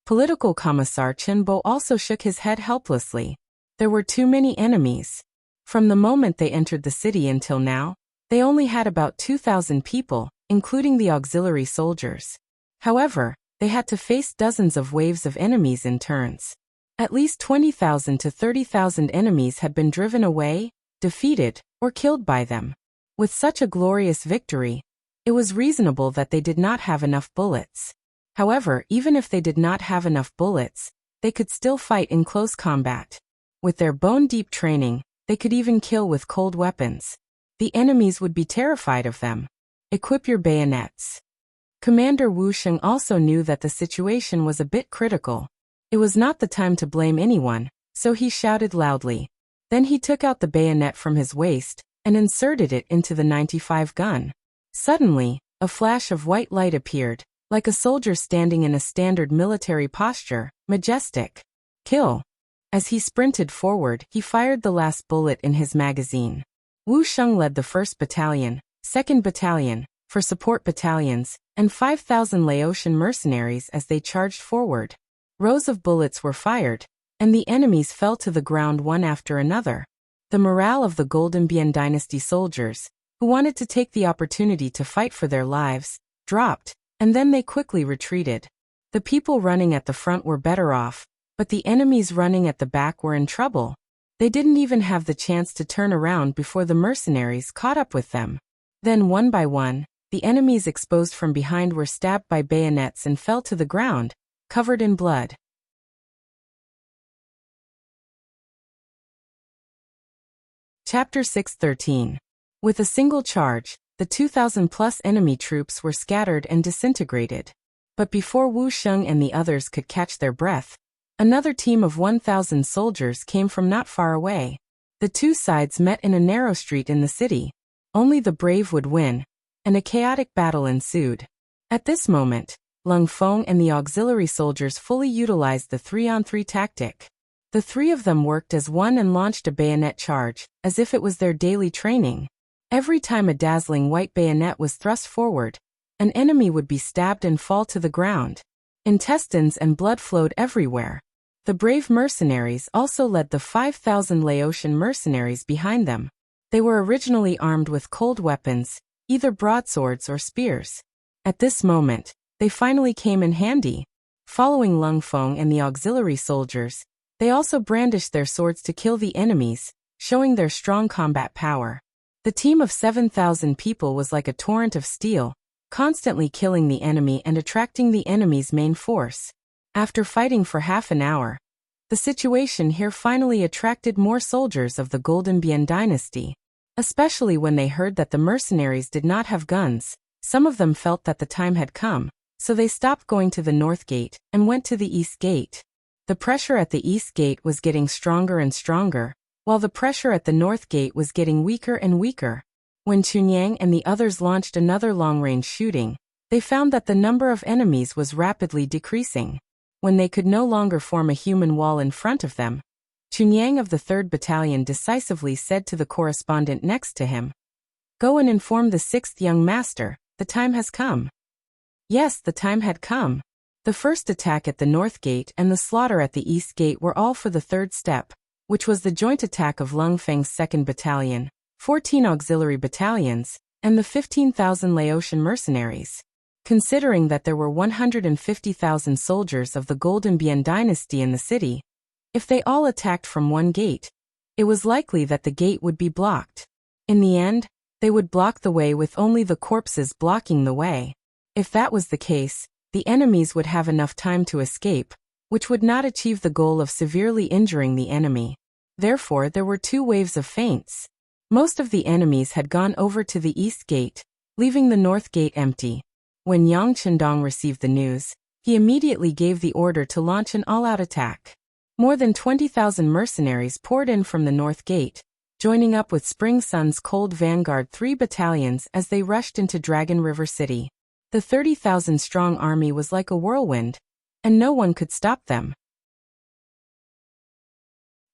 Political Commissar Chen Bo also shook his head helplessly. There were too many enemies. From the moment they entered the city until now, they only had about 2,000 people, including the auxiliary soldiers. However, they had to face dozens of waves of enemies in turns. At least 20,000 to 30,000 enemies had been driven away, defeated, or killed by them. With such a glorious victory, it was reasonable that they did not have enough bullets. However, even if they did not have enough bullets, they could still fight in close combat. With their bone-deep training, they could even kill with cold weapons. The enemies would be terrified of them. Equip your bayonets. Commander Wu Sheng also knew that the situation was a bit critical. It was not the time to blame anyone, so he shouted loudly. Then he took out the bayonet from his waist and inserted it into the 95 gun. Suddenly, a flash of white light appeared, like a soldier standing in a standard military posture, majestic. Kill. As he sprinted forward, he fired the last bullet in his magazine. Wu Sheng led the 1st Battalion, 2nd Battalion, for support battalions, and 5,000 Laotian mercenaries as they charged forward. Rows of bullets were fired, and the enemies fell to the ground one after another. The morale of the Golden Bian Dynasty soldiers, who wanted to take the opportunity to fight for their lives, dropped, and then they quickly retreated. The people running at the front were better off, but the enemies running at the back were in trouble. They didn't even have the chance to turn around before the mercenaries caught up with them. Then one by one, the enemies exposed from behind were stabbed by bayonets and fell to the ground, covered in blood. Chapter 6:13. With a single charge, the 2,000-plus enemy troops were scattered and disintegrated. But before Wu Sheng and the others could catch their breath, another team of 1,000 soldiers came from not far away. The two sides met in a narrow street in the city. Only the brave would win, and a chaotic battle ensued. At this moment, Lung Feng and the auxiliary soldiers fully utilized the 3-on-3 tactic. The three of them worked as one and launched a bayonet charge, as if it was their daily training. Every time a dazzling white bayonet was thrust forward, an enemy would be stabbed and fall to the ground. Intestines and blood flowed everywhere. The brave mercenaries also led the 5,000 Laotian mercenaries behind them. They were originally armed with cold weapons, either broadswords or spears. At this moment, they finally came in handy. Following Lung Feng and the auxiliary soldiers, they also brandished their swords to kill the enemies, showing their strong combat power. The team of 7,000 people was like a torrent of steel, constantly killing the enemy and attracting the enemy's main force. After fighting for half an hour, the situation here finally attracted more soldiers of the Golden Bian Dynasty. Especially when they heard that the mercenaries did not have guns, some of them felt that the time had come, so they stopped going to the North Gate and went to the East Gate. The pressure at the East Gate was getting stronger and stronger, while the pressure at the North Gate was getting weaker and weaker. When Chunyang and the others launched another long-range shooting, they found that the number of enemies was rapidly decreasing. When they could no longer form a human wall in front of them, Chunyang of the 3rd Battalion decisively said to the correspondent next to him, "Go and inform the 6th young master, the time has come." Yes, the time had come. The first attack at the North Gate and the slaughter at the East Gate were all for the third step, which was the joint attack of Lung Feng's 2nd Battalion, 14 auxiliary battalions, and the 15,000 Laotian mercenaries. Considering that there were 150,000 soldiers of the Golden Bian Dynasty in the city, if they all attacked from one gate, it was likely that the gate would be blocked. In the end, they would block the way with only the corpses blocking the way. If that was the case, the enemies would have enough time to escape, which would not achieve the goal of severely injuring the enemy. Therefore, there were two waves of feints. Most of the enemies had gone over to the East Gate, leaving the North Gate empty. When Yang Chendong received the news, he immediately gave the order to launch an all-out attack. More than 20,000 mercenaries poured in from the North Gate, joining up with Spring Sun's Cold Vanguard 3 battalions as they rushed into Dragon River City. The 30,000-strong army was like a whirlwind, and no one could stop them.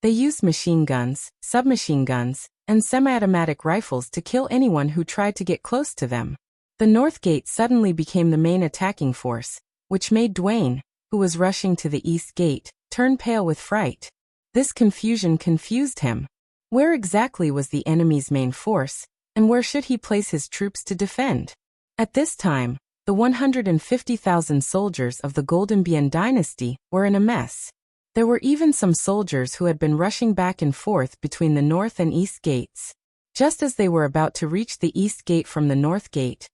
They used machine guns, submachine guns, and semi-automatic rifles to kill anyone who tried to get close to them. The North Gate suddenly became the main attacking force, which made Duane, who was rushing to the East Gate, turn pale with fright. This confusion confused him. Where exactly was the enemy's main force, and where should he place his troops to defend? At this time, the 150,000 soldiers of the Golden Bian Dynasty were in a mess. There were even some soldiers who had been rushing back and forth between the North and East Gates. Just as they were about to reach the East Gate from the North Gate,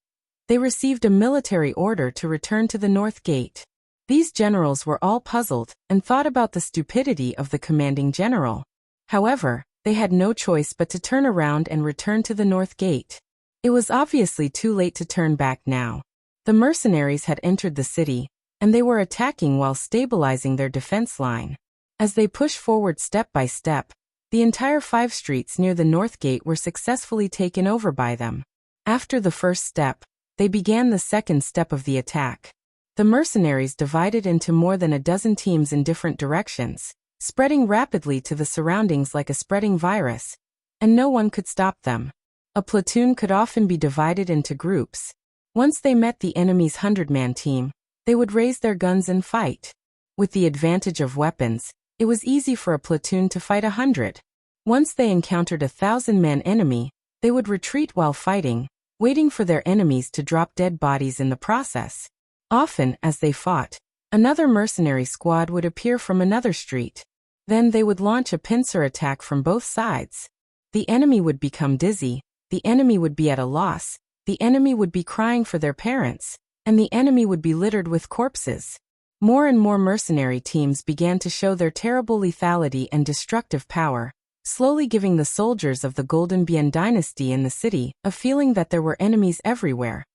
they received a military order to return to the North Gate. These generals were all puzzled and thought about the stupidity of the commanding general. However, they had no choice but to turn around and return to the North Gate. It was obviously too late to turn back now. The mercenaries had entered the city, and they were attacking while stabilizing their defense line. As they pushed forward step by step, the entire 5 streets near the North Gate were successfully taken over by them. After the first step, they began the second step of the attack. The mercenaries divided into more than a dozen teams in different directions, spreading rapidly to the surroundings like a spreading virus, and no one could stop them. A platoon could often be divided into groups. Once they met the enemy's 100-man team, they would raise their guns and fight. With the advantage of weapons, it was easy for a platoon to fight 100. Once they encountered a 1,000-man enemy, they would retreat while fighting, waiting for their enemies to drop dead bodies in the process. Often, as they fought, another mercenary squad would appear from another street. Then they would launch a pincer attack from both sides. The enemy would become dizzy, the enemy would be at a loss, the enemy would be crying for their parents, and the enemy would be littered with corpses. More and more mercenary teams began to show their terrible lethality and destructive power, slowly giving the soldiers of the Golden Bien dynasty in the city a feeling that there were enemies everywhere,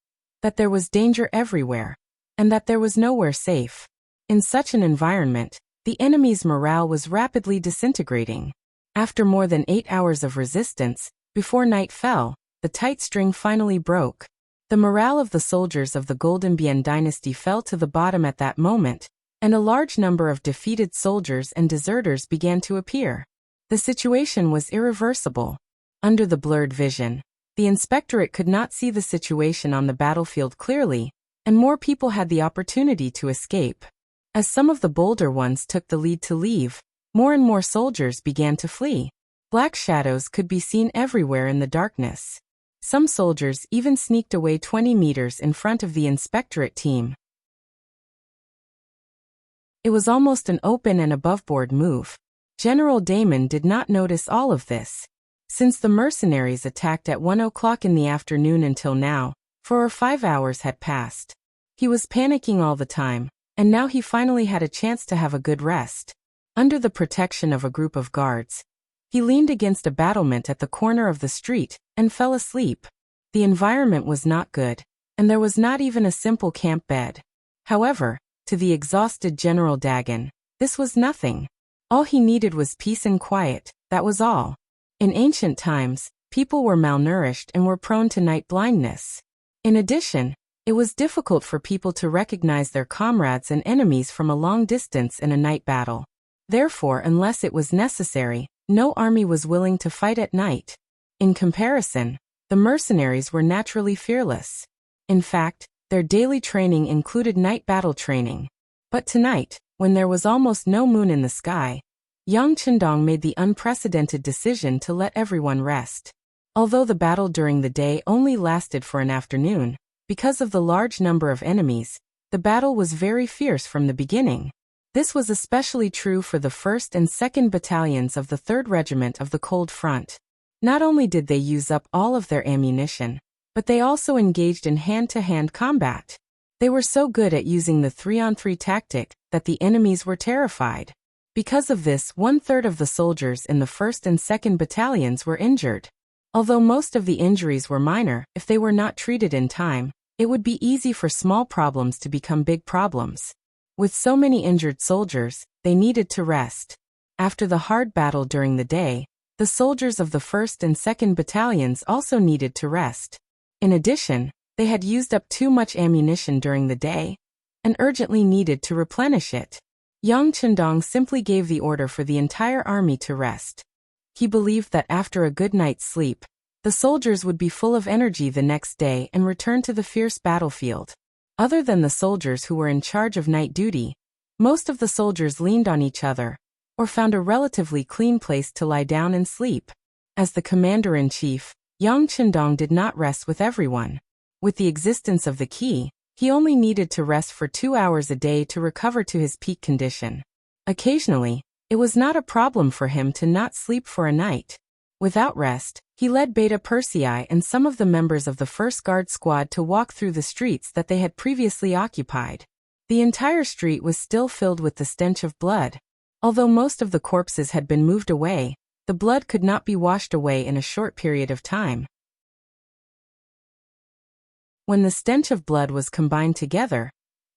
that there was danger everywhere, and that there was nowhere safe. In such an environment, the enemy's morale was rapidly disintegrating. After more than 8 hours of resistance, before night fell, the tight string finally broke. The morale of the soldiers of the Golden Bien dynasty fell to the bottom at that moment, and a large number of defeated soldiers and deserters began to appear. The situation was irreversible. Under the blurred vision, the inspectorate could not see the situation on the battlefield clearly, and more people had the opportunity to escape. As some of the bolder ones took the lead to leave, more and more soldiers began to flee. Black shadows could be seen everywhere in the darkness. Some soldiers even sneaked away 20 meters in front of the inspectorate team. It was almost an open and aboveboard move. General Damon did not notice all of this. Since the mercenaries attacked at 1 o'clock in the afternoon until now, 4 or 5 hours had passed. He was panicking all the time, and now he finally had a chance to have a good rest. Under the protection of a group of guards, he leaned against a battlement at the corner of the street and fell asleep. The environment was not good, and there was not even a simple camp bed. However, to the exhausted General Dagon, this was nothing. All he needed was peace and quiet, that was all. In ancient times, people were malnourished and were prone to night blindness. In addition, it was difficult for people to recognize their comrades and enemies from a long distance in a night battle. Therefore, unless it was necessary, no army was willing to fight at night. In comparison, the mercenaries were naturally fearless. In fact, their daily training included night battle training. But tonight, when there was almost no moon in the sky, Yang Chendong made the unprecedented decision to let everyone rest. Although the battle during the day only lasted for an afternoon, because of the large number of enemies, the battle was very fierce from the beginning. This was especially true for the 1st and 2nd battalions of the 3rd Regiment of the Cold Front. Not only did they use up all of their ammunition, but they also engaged in hand-to-hand combat. They were so good at using the 3-on-3 tactic that the enemies were terrified. Because of this, 1/3 of the soldiers in the 1st and 2nd battalions were injured. Although most of the injuries were minor, if they were not treated in time, it would be easy for small problems to become big problems. With so many injured soldiers, they needed to rest. After the hard battle during the day, the soldiers of the 1st and 2nd battalions also needed to rest. In addition, they had used up too much ammunition during the day and urgently needed to replenish it. Yang Chendong simply gave the order for the entire army to rest. He believed that after a good night's sleep, the soldiers would be full of energy the next day and return to the fierce battlefield. Other than the soldiers who were in charge of night duty, most of the soldiers leaned on each other, or found a relatively clean place to lie down and sleep. As the commander-in-chief, Yang Chendong did not rest with everyone. With the existence of the key, he only needed to rest for 2 hours a day to recover to his peak condition. Occasionally, it was not a problem for him to not sleep for a night. Without rest, he led Beta Persei and some of the members of the 1st Guard Squad to walk through the streets that they had previously occupied. The entire street was still filled with the stench of blood. Although most of the corpses had been moved away, the blood could not be washed away in a short period of time. When the stench of blood was combined together,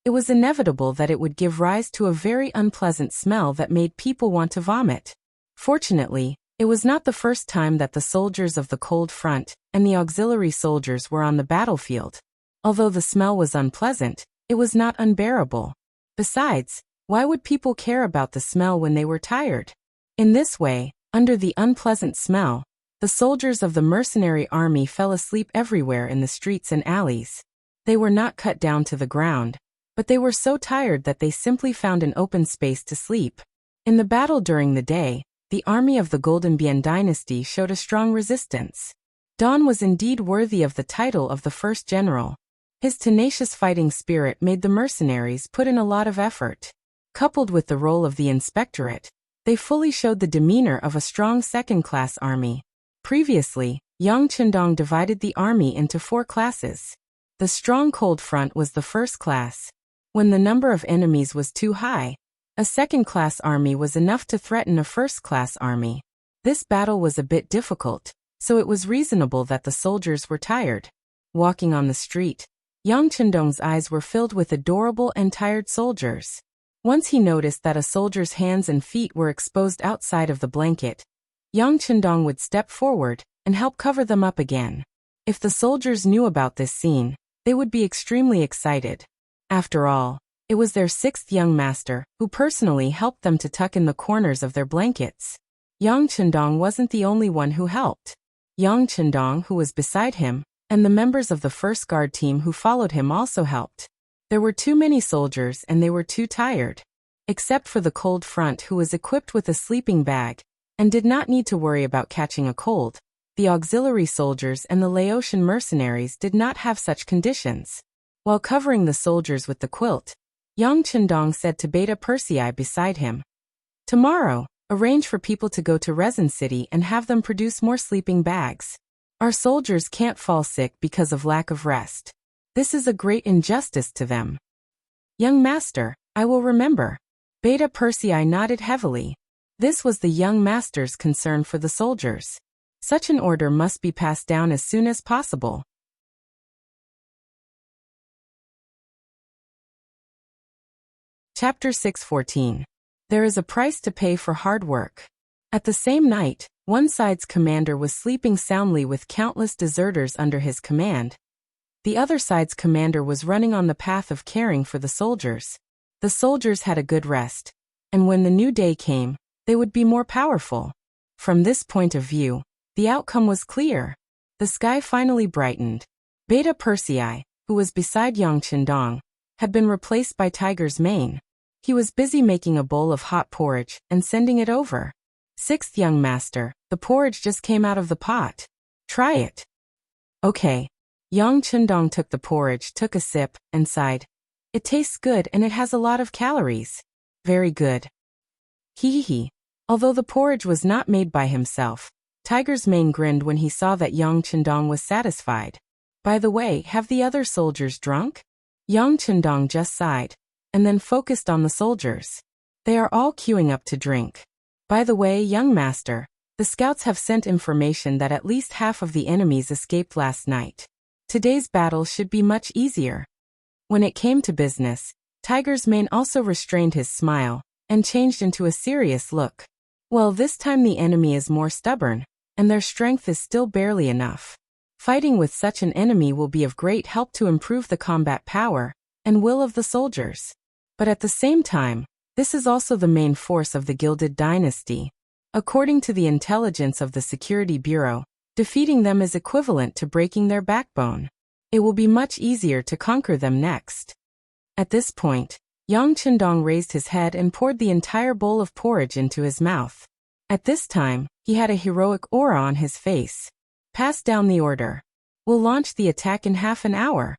it was inevitable that it would give rise to a very unpleasant smell that made people want to vomit. Fortunately, it was not the first time that the soldiers of the Cold Front and the auxiliary soldiers were on the battlefield. Although the smell was unpleasant, it was not unbearable. Besides, why would people care about the smell when they were tired? In this way, under the unpleasant smell, the soldiers of the mercenary army fell asleep everywhere in the streets and alleys. They were not cut down to the ground, but they were so tired that they simply found an open space to sleep. In the battle during the day, the army of the Golden Bian dynasty showed a strong resistance. Don was indeed worthy of the title of the first general. His tenacious fighting spirit made the mercenaries put in a lot of effort. Coupled with the role of the inspectorate, they fully showed the demeanor of a strong second-class army. Previously, Yang Chendong divided the army into 4 classes. The strong cold front was the first class. When the number of enemies was too high, a second-class army was enough to threaten a first-class army. This battle was a bit difficult, so it was reasonable that the soldiers were tired. Walking on the street, Yang Chendong's eyes were filled with adorable and tired soldiers. Once he noticed that a soldier's hands and feet were exposed outside of the blanket, Yang Chendong would step forward and help cover them up again. If the soldiers knew about this scene, they would be extremely excited. After all, it was their 6th young master who personally helped them to tuck in the corners of their blankets. Yang Chendong wasn't the only one who helped. Yang Chendong, who was beside him, and the members of the first guard team who followed him also helped. There were too many soldiers and they were too tired. Except for the cold front, who was equipped with a sleeping bag and did not need to worry about catching a cold, the auxiliary soldiers and the Laotian mercenaries did not have such conditions. While covering the soldiers with the quilt, Yang Chendong said to Beta Persei beside him, "Tomorrow, arrange for people to go to Resin City and have them produce more sleeping bags. Our soldiers can't fall sick because of lack of rest. This is a great injustice to them." "Young master, I will remember." Beta Persei nodded heavily. This was the young master's concern for the soldiers. Such an order must be passed down as soon as possible. Chapter 6:14. There is a price to pay for hard work. At the same night, one side's commander was sleeping soundly with countless deserters under his command. The other side's commander was running on the path of caring for the soldiers. The soldiers had a good rest, and when the new day came, they would be more powerful. From this point of view, the outcome was clear. The sky finally brightened. Beta Persei, who was beside Yang Chendong, had been replaced by Tiger's Mane. He was busy making a bowl of hot porridge and sending it over. "6th young master, the porridge just came out of the pot. Try it." "Okay." Yang Chendong took the porridge, took a sip, and sighed. "It tastes good and it has a lot of calories." "Very good." Hee. Although the porridge was not made by himself, Tiger's Mane grinned when he saw that Yang Chendong was satisfied. "By the way, have the other soldiers drunk?" Yang Chendong just sighed, and then focused on the soldiers. "They are all queuing up to drink. By the way, young master, the scouts have sent information that at least half of the enemies escaped last night. Today's battle should be much easier." When it came to business, Tiger's Mane also restrained his smile and changed into a serious look. "Well, this time the enemy is more stubborn, and their strength is still barely enough. Fighting with such an enemy will be of great help to improve the combat power and will of the soldiers. But at the same time, this is also the main force of the Gilded Dynasty. According to the intelligence of the Security Bureau, defeating them is equivalent to breaking their backbone. It will be much easier to conquer them next." At this point, Yang Chendong raised his head and poured the entire bowl of porridge into his mouth. At this time, he had a heroic aura on his face. "Pass down the order. We'll launch the attack in half an hour."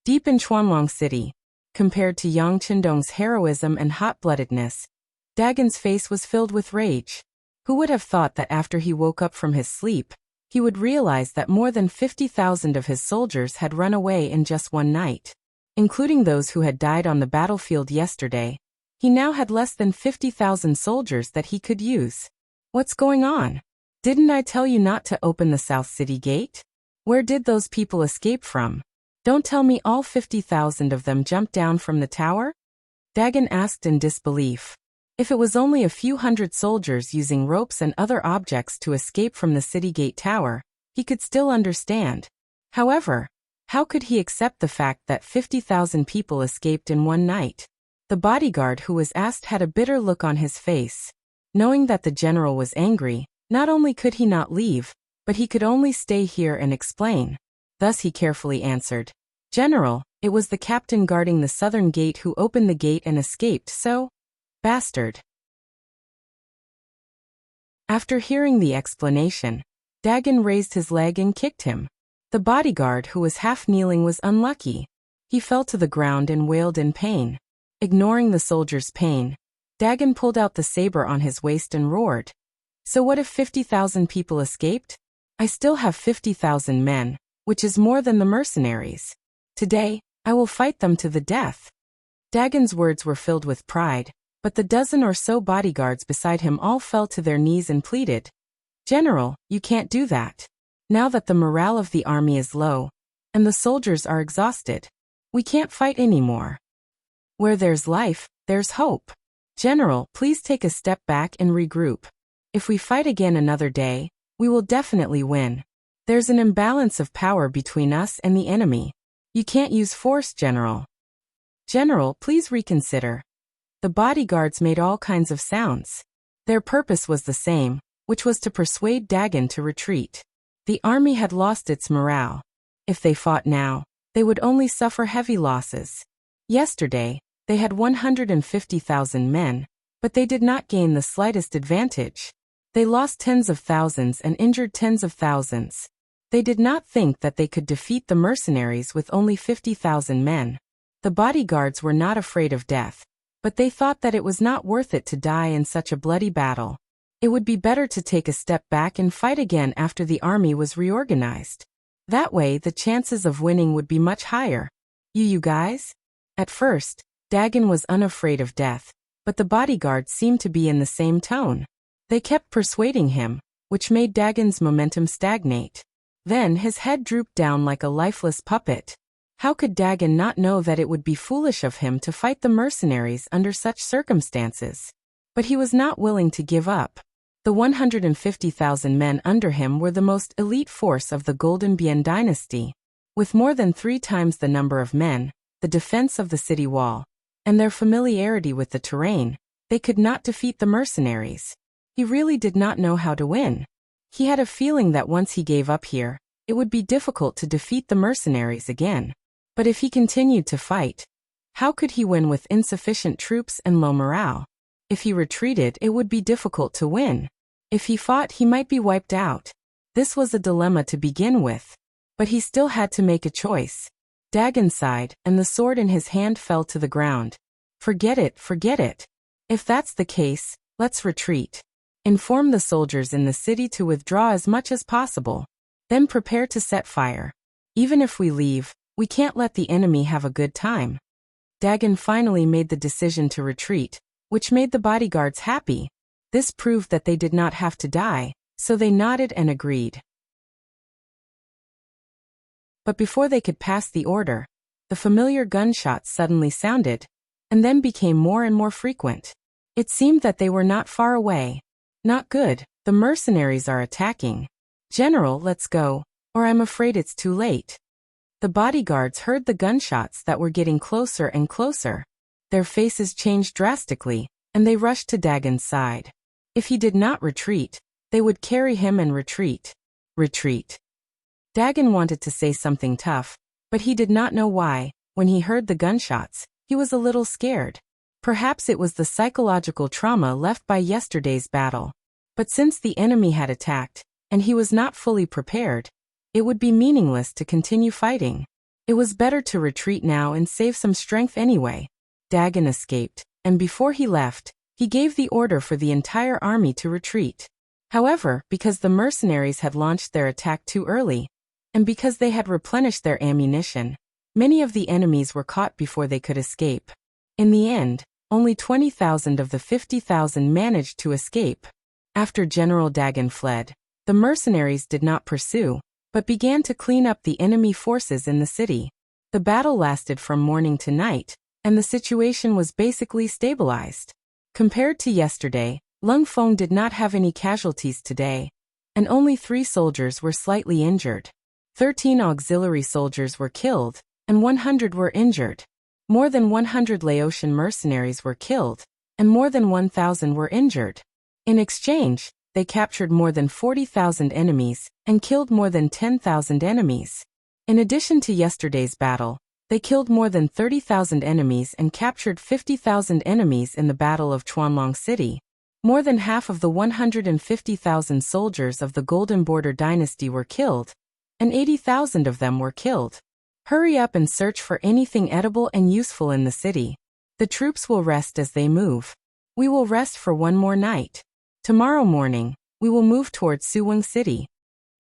Deep in Chuanlong City, compared to Yang Chendong's heroism and hot-bloodedness, Dagon's face was filled with rage. Who would have thought that after he woke up from his sleep, he would realize that more than 50,000 of his soldiers had run away in just one night? Including those who had died on the battlefield yesterday, he now had less than 50,000 soldiers that he could use. What's going on? Didn't I tell you not to open the South City Gate? Where did those people escape from? Don't tell me all 50,000 of them jumped down from the tower? Dagon asked in disbelief. If it was only a few hundred soldiers using ropes and other objects to escape from the city gate tower, he could still understand. However, How could he accept the fact that 50,000 people escaped in one night? The bodyguard who was asked had a bitter look on his face. Knowing that the general was angry, not only could he not leave, but he could only stay here and explain. Thus he carefully answered, "General, it was the captain guarding the southern gate who opened the gate and escaped, so? Bastard." After hearing the explanation, Dagon raised his leg and kicked him. The bodyguard who was half kneeling was unlucky. He fell to the ground and wailed in pain. Ignoring the soldier's pain, Dagon pulled out the saber on his waist and roared, "So what if 50,000 people escaped? I still have 50,000 men, which is more than the mercenaries. Today, I will fight them to the death." Dagon's words were filled with pride, but the dozen or so bodyguards beside him all fell to their knees and pleaded, "General, you can't do that. Now that the morale of the army is low, and the soldiers are exhausted, we can't fight anymore. Where there's life, there's hope. General, please take a step back and regroup. If we fight again another day, we will definitely win. There's an imbalance of power between us and the enemy. You can't use force, General. General, please reconsider." The bodyguards made all kinds of sounds. Their purpose was the same, which was to persuade Dagon to retreat. The army had lost its morale. If they fought now, they would only suffer heavy losses. Yesterday, they had 150,000 men, but they did not gain the slightest advantage. They lost tens of thousands and injured tens of thousands. They did not think that they could defeat the mercenaries with only 50,000 men. The bodyguards were not afraid of death, but they thought that it was not worth it to die in such a bloody battle. It would be better to take a step back and fight again after the army was reorganized. That way, the chances of winning would be much higher. You guys? At first, Dagon was unafraid of death, but the bodyguards seemed to be in the same tone. They kept persuading him, which made Dagon's momentum stagnate. Then his head drooped down like a lifeless puppet. How could Dagon not know that it would be foolish of him to fight the mercenaries under such circumstances? But he was not willing to give up. The 150,000 men under him were the most elite force of the Golden Bien dynasty. With more than 3 times the number of men, the defense of the city wall, and their familiarity with the terrain, they could not defeat the mercenaries. He really did not know how to win. He had a feeling that once he gave up here, it would be difficult to defeat the mercenaries again. But if he continued to fight, how could he win with insufficient troops and low morale? If he retreated, it would be difficult to win. If he fought, he might be wiped out. This was a dilemma to begin with. But he still had to make a choice. Dagon sighed, and the sword in his hand fell to the ground. Forget it, forget it. If that's the case, let's retreat. Inform the soldiers in the city to withdraw as much as possible. Then prepare to set fire. Even if we leave, we can't let the enemy have a good time. Dagon finally made the decision to retreat, which made the bodyguards happy. This proved that they did not have to die, so they nodded and agreed. But before they could pass the order, the familiar gunshots suddenly sounded, and then became more and more frequent. It seemed that they were not far away. Not good, the mercenaries are attacking. General, let's go, or I'm afraid it's too late. The bodyguards heard the gunshots that were getting closer and closer. Their faces changed drastically, and they rushed to Dagon's side. If he did not retreat, they would carry him and retreat. Retreat. Dagon wanted to say something tough, but he did not know why. When he heard the gunshots, he was a little scared. Perhaps it was the psychological trauma left by yesterday's battle. But since the enemy had attacked, and he was not fully prepared, it would be meaningless to continue fighting. It was better to retreat now and save some strength anyway. Dagon escaped, and before he left, he gave the order for the entire army to retreat. However, because the mercenaries had launched their attack too early, and because they had replenished their ammunition, many of the enemies were caught before they could escape. In the end, only 20,000 of the 50,000 managed to escape. After General Dagon fled, the mercenaries did not pursue, but began to clean up the enemy forces in the city. The battle lasted from morning to night, and the situation was basically stabilized. Compared to yesterday, Lung Feng did not have any casualties today, and only 3 soldiers were slightly injured. 13 auxiliary soldiers were killed, and 100 were injured. More than 100 Laotian mercenaries were killed, and more than 1,000 were injured. In exchange, they captured more than 40,000 enemies and killed more than 10,000 enemies. In addition to yesterday's battle, they killed more than 30,000 enemies and captured 50,000 enemies in the Battle of Chuanlong City. More than half of the 150,000 soldiers of the Golden Border dynasty were killed, and 80,000 of them were killed. Hurry up and search for anything edible and useful in the city. The troops will rest as they move. We will rest for one more night. Tomorrow morning, we will move towards Suwon City.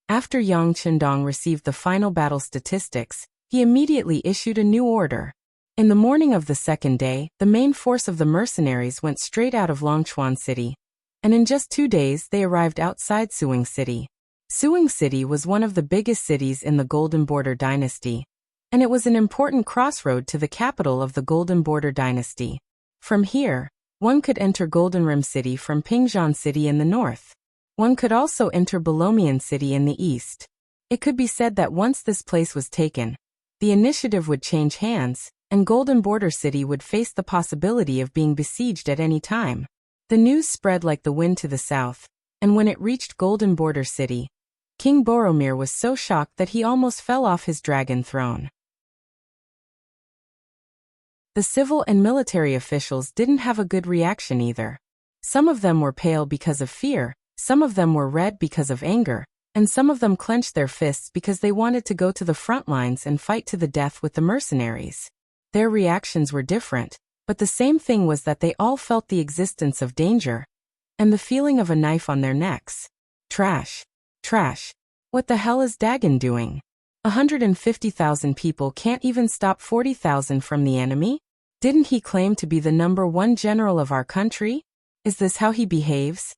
After Yang Chendong received the final battle statistics, he immediately issued a new order. In the morning of the second day, the main force of the mercenaries went straight out of Longchuan City, and in just 2 days they arrived outside Suwon City. Suwon City was one of the biggest cities in the Golden Border dynasty, and it was an important crossroad to the capital of the Golden Border dynasty. From here, one could enter Goldenrim City from Pingzhan City in the north. One could also enter Bolomian City in the east. It could be said that once this place was taken, the initiative would change hands, and Golden Border City would face the possibility of being besieged at any time. The news spread like the wind to the south, and when it reached Golden Border City, King Boromir was so shocked that he almost fell off his dragon throne. The civil and military officials didn't have a good reaction either. Some of them were pale because of fear, some of them were red because of anger, and some of them clenched their fists because they wanted to go to the front lines and fight to the death with the mercenaries. Their reactions were different, but the same thing was that they all felt the existence of danger, and the feeling of a knife on their necks. Trash. Trash. What the hell is Dagon doing? 150,000 people can't even stop 40,000 from the enemy? Didn't he claim to be the #1 general of our country? Is this how he behaves?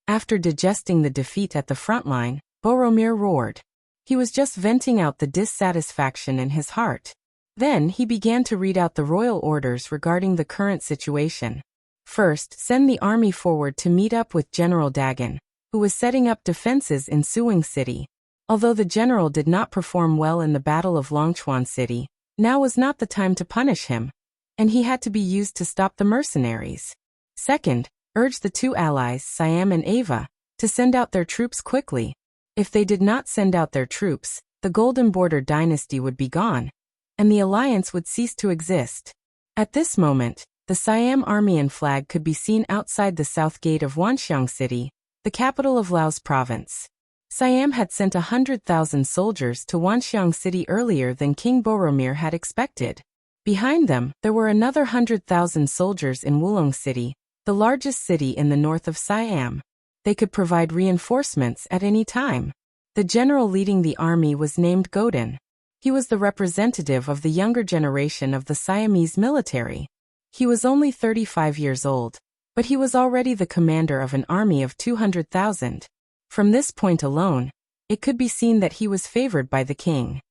After digesting the defeat at the front line, Boromir roared. He was just venting out the dissatisfaction in his heart. Then he began to read out the royal orders regarding the current situation. First, send the army forward to meet up with General Dagon, who was setting up defenses in Suwon City. Although the general did not perform well in the Battle of Longchuan City, now was not the time to punish him, and he had to be used to stop the mercenaries. Second, urge the two allies, Siam and Ava, to send out their troops quickly. If they did not send out their troops, the Golden Border dynasty would be gone, and the alliance would cease to exist. At this moment, the Siam army and flag could be seen outside the south gate of Wanxiang City, the capital of Laos province. Siam had sent 100,000 soldiers to Wanxiang City earlier than King Boromir had expected. Behind them, there were another 100,000 soldiers in Wulong City, the largest city in the north of Siam. They could provide reinforcements at any time. The general leading the army was named Godin. He was the representative of the younger generation of the Siamese military. He was only 35 years old, but he was already the commander of an army of 200,000. From this point alone, it could be seen that he was favored by the king.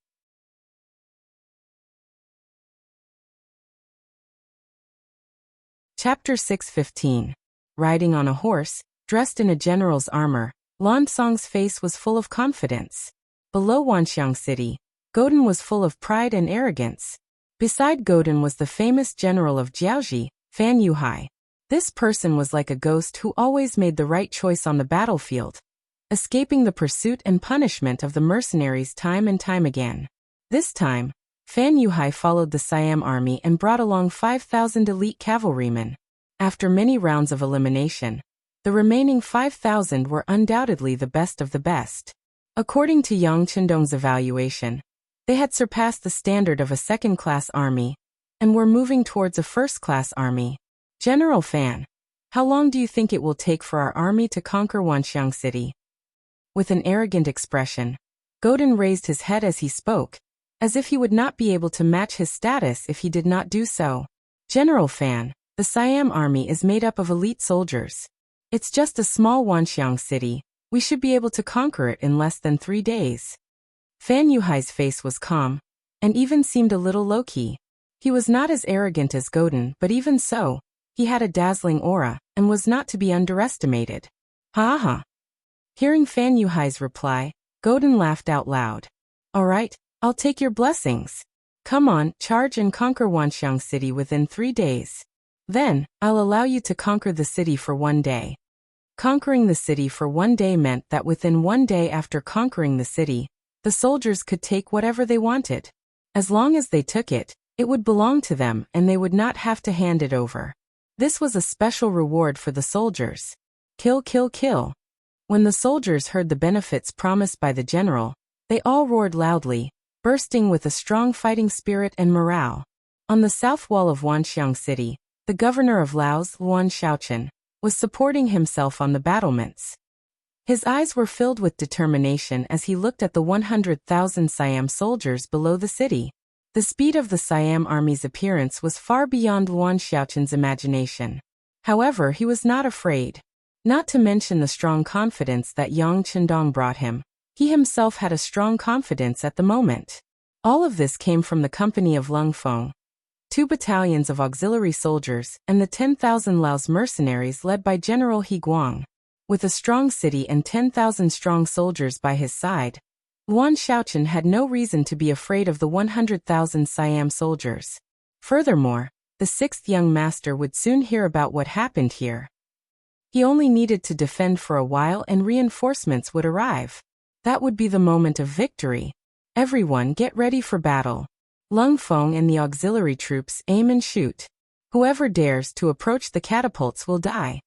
Chapter 6:15. Riding on a horse, dressed in a general's armor, Lan Song's face was full of confidence. Below Wanxiang City, Godin was full of pride and arrogance. Beside Godin was the famous general of Jiaoji, Fan Yuhai. This person was like a ghost who always made the right choice on the battlefield, escaping the pursuit and punishment of the mercenaries time and time again. This time, Fan Yuhai followed the Siam army and brought along 5,000 elite cavalrymen. After many rounds of elimination, the remaining 5,000 were undoubtedly the best of the best. According to Yang Chendong's evaluation, they had surpassed the standard of a second-class army, and were moving towards a first-class army. General Fan, how long do you think it will take for our army to conquer Wanxiang City? With an arrogant expression, Godin raised his head as he spoke, as if he would not be able to match his status if he did not do so. General Fan, the Siam army is made up of elite soldiers. It's just a small Wanxiang City. We should be able to conquer it in less than 3 days. Fan Yuhai's face was calm, and even seemed a little low-key. He was not as arrogant as Godin, but even so, he had a dazzling aura, and was not to be underestimated. Ha ha. Hearing Fan Yuhai's reply, Godin laughed out loud. All right, I'll take your blessings. Come on, charge and conquer Wanxiang City within 3 days. Then, I'll allow you to conquer the city for 1 day. Conquering the city for 1 day meant that within 1 day after conquering the city, the soldiers could take whatever they wanted. As long as they took it, it would belong to them and they would not have to hand it over. This was a special reward for the soldiers. Kill, kill, kill. When the soldiers heard the benefits promised by the general, they all roared loudly, bursting with a strong fighting spirit and morale. On the south wall of Wanxiang City, the governor of Laos, Luan Shaochen, was supporting himself on the battlements. His eyes were filled with determination as he looked at the 100,000 Siam soldiers below the city. The speed of the Siam army's appearance was far beyond Luan Shaochen's imagination. However, he was not afraid. Not to mention the strong confidence that Yang Chendong brought him. He himself had a strong confidence at the moment. All of this came from the company of Lung Feng. 2 battalions of auxiliary soldiers and the 10,000 Laos mercenaries led by General He Guang. With a strong city and 10,000 strong soldiers by his side, Luan Shaochen had no reason to be afraid of the 100,000 Siam soldiers. Furthermore, the 6th young master would soon hear about what happened here. He only needed to defend for a while and reinforcements would arrive. That would be the moment of victory. Everyone get ready for battle. Lung Feng and the auxiliary troops aim and shoot. Whoever dares to approach the catapults will die.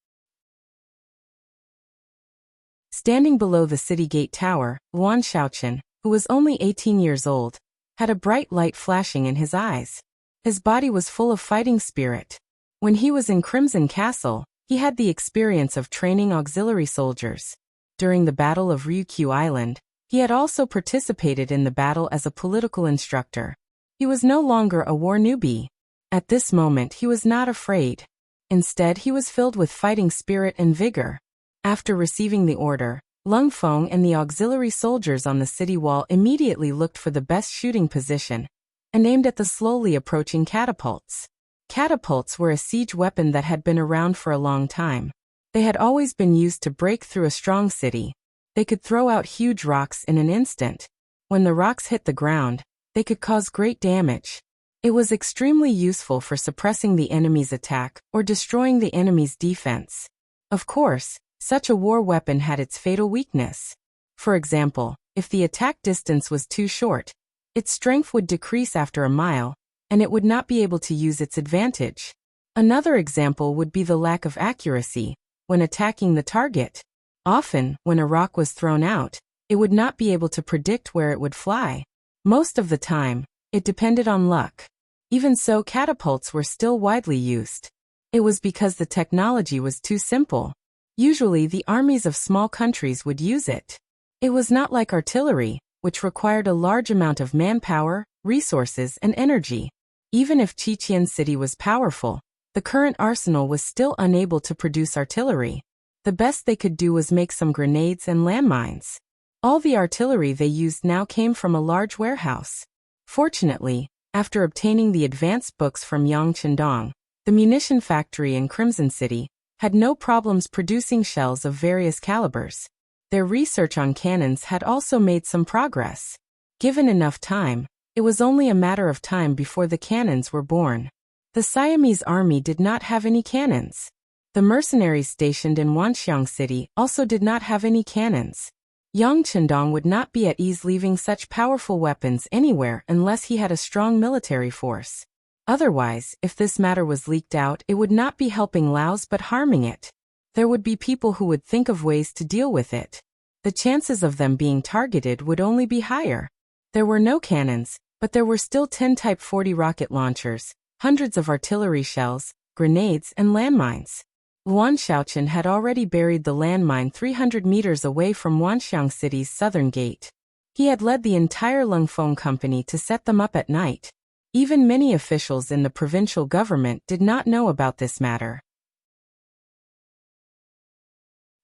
Standing below the city gate tower, Luan Shaochen, who was only 18 years old, had a bright light flashing in his eyes. His body was full of fighting spirit. When he was in Crimson Castle, he had the experience of training auxiliary soldiers. During the Battle of Ryukyu Island, he had also participated in the battle as a political instructor. He was no longer a war newbie. At this moment he was not afraid. Instead, he was filled with fighting spirit and vigor. After receiving the order, Lung Feng and the auxiliary soldiers on the city wall immediately looked for the best shooting position and aimed at the slowly approaching catapults. Catapults were a siege weapon that had been around for a long time. They had always been used to break through a strong city. They could throw out huge rocks in an instant. When the rocks hit the ground, they could cause great damage. It was extremely useful for suppressing the enemy's attack or destroying the enemy's defense. Of course, such a war weapon had its fatal weakness. For example, if the attack distance was too short, its strength would decrease after a mile, and it would not be able to use its advantage. Another example would be the lack of accuracy when attacking the target. Often, when a rock was thrown out, it would not be able to predict where it would fly. Most of the time, it depended on luck. Even so, catapults were still widely used. It was because the technology was too simple. Usually, the armies of small countries would use it. It was not like artillery, which required a large amount of manpower, resources, and energy. Even if Qiqian City was powerful, the current arsenal was still unable to produce artillery. The best they could do was make some grenades and landmines. All the artillery they used now came from a large warehouse. Fortunately, after obtaining the advanced books from Yang Chendong, the munition factory in Crimson City had no problems producing shells of various calibers. Their research on cannons had also made some progress. Given enough time, it was only a matter of time before the cannons were born. The Siamese army did not have any cannons. The mercenaries stationed in Wanxiang City also did not have any cannons. Yang Chendong would not be at ease leaving such powerful weapons anywhere unless he had a strong military force. Otherwise, if this matter was leaked out, it would not be helping Laos but harming it. There would be people who would think of ways to deal with it. The chances of them being targeted would only be higher. There were no cannons, but there were still 10 Type 40 rocket launchers, hundreds of artillery shells, grenades, and landmines. Luan Shaochen had already buried the landmine 300 meters away from Wanxiang City's southern gate. He had led the entire Lung Feng company to set them up at night. Even many officials in the provincial government did not know about this matter.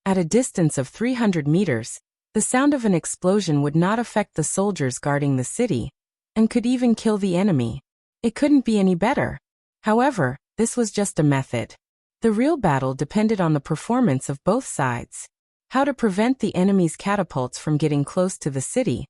At a distance of 300 meters, the sound of an explosion would not affect the soldiers guarding the city, and could even kill the enemy. It couldn't be any better. However, this was just a method. The real battle depended on the performance of both sides. How to prevent the enemy's catapults from getting close to the city.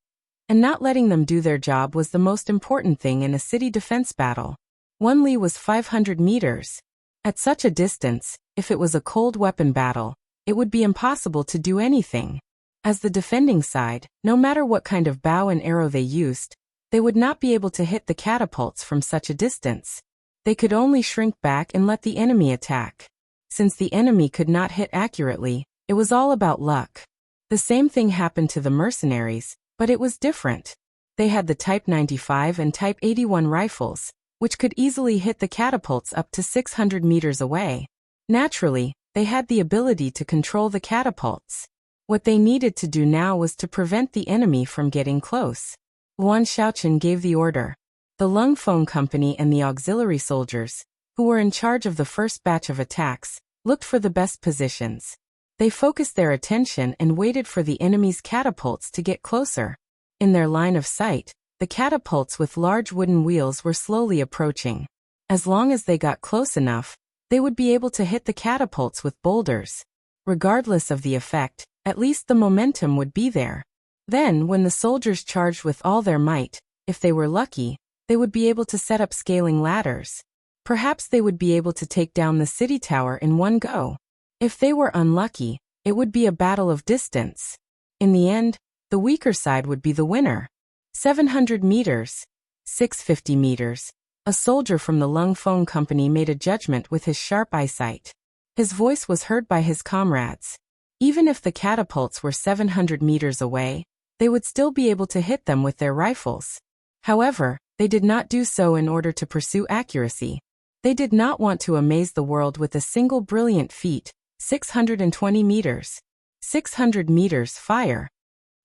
and not letting them do their job was the most important thing in a city defense battle. 1 li was 500 meters. At such a distance, if it was a cold weapon battle, it would be impossible to do anything. As the defending side, no matter what kind of bow and arrow they used, they would not be able to hit the catapults from such a distance. They could only shrink back and let the enemy attack. Since the enemy could not hit accurately, it was all about luck. The same thing happened to the mercenaries, but it was different. They had the Type 95 and Type 81 rifles, which could easily hit the catapults up to 600 meters away. Naturally, they had the ability to control the catapults. What they needed to do now was to prevent the enemy from getting close. Yuan Shaoqian gave the order. The Lung Feng Company and the auxiliary soldiers, who were in charge of the first batch of attacks, looked for the best positions. They focused their attention and waited for the enemy's catapults to get closer. In their line of sight, the catapults with large wooden wheels were slowly approaching. As long as they got close enough, they would be able to hit the catapults with boulders. Regardless of the effect, at least the momentum would be there. Then, when the soldiers charged with all their might, if they were lucky, they would be able to set up scaling ladders. Perhaps they would be able to take down the city tower in one go. If they were unlucky, it would be a battle of distance. In the end, the weaker side would be the winner. 700 meters. 650 meters. A soldier from the Lung Feng Company made a judgment with his sharp eyesight. His voice was heard by his comrades. Even if the catapults were 700 meters away, they would still be able to hit them with their rifles. However, they did not do so in order to pursue accuracy. They did not want to amaze the world with a single brilliant feat. 620 meters. 600 meters fire.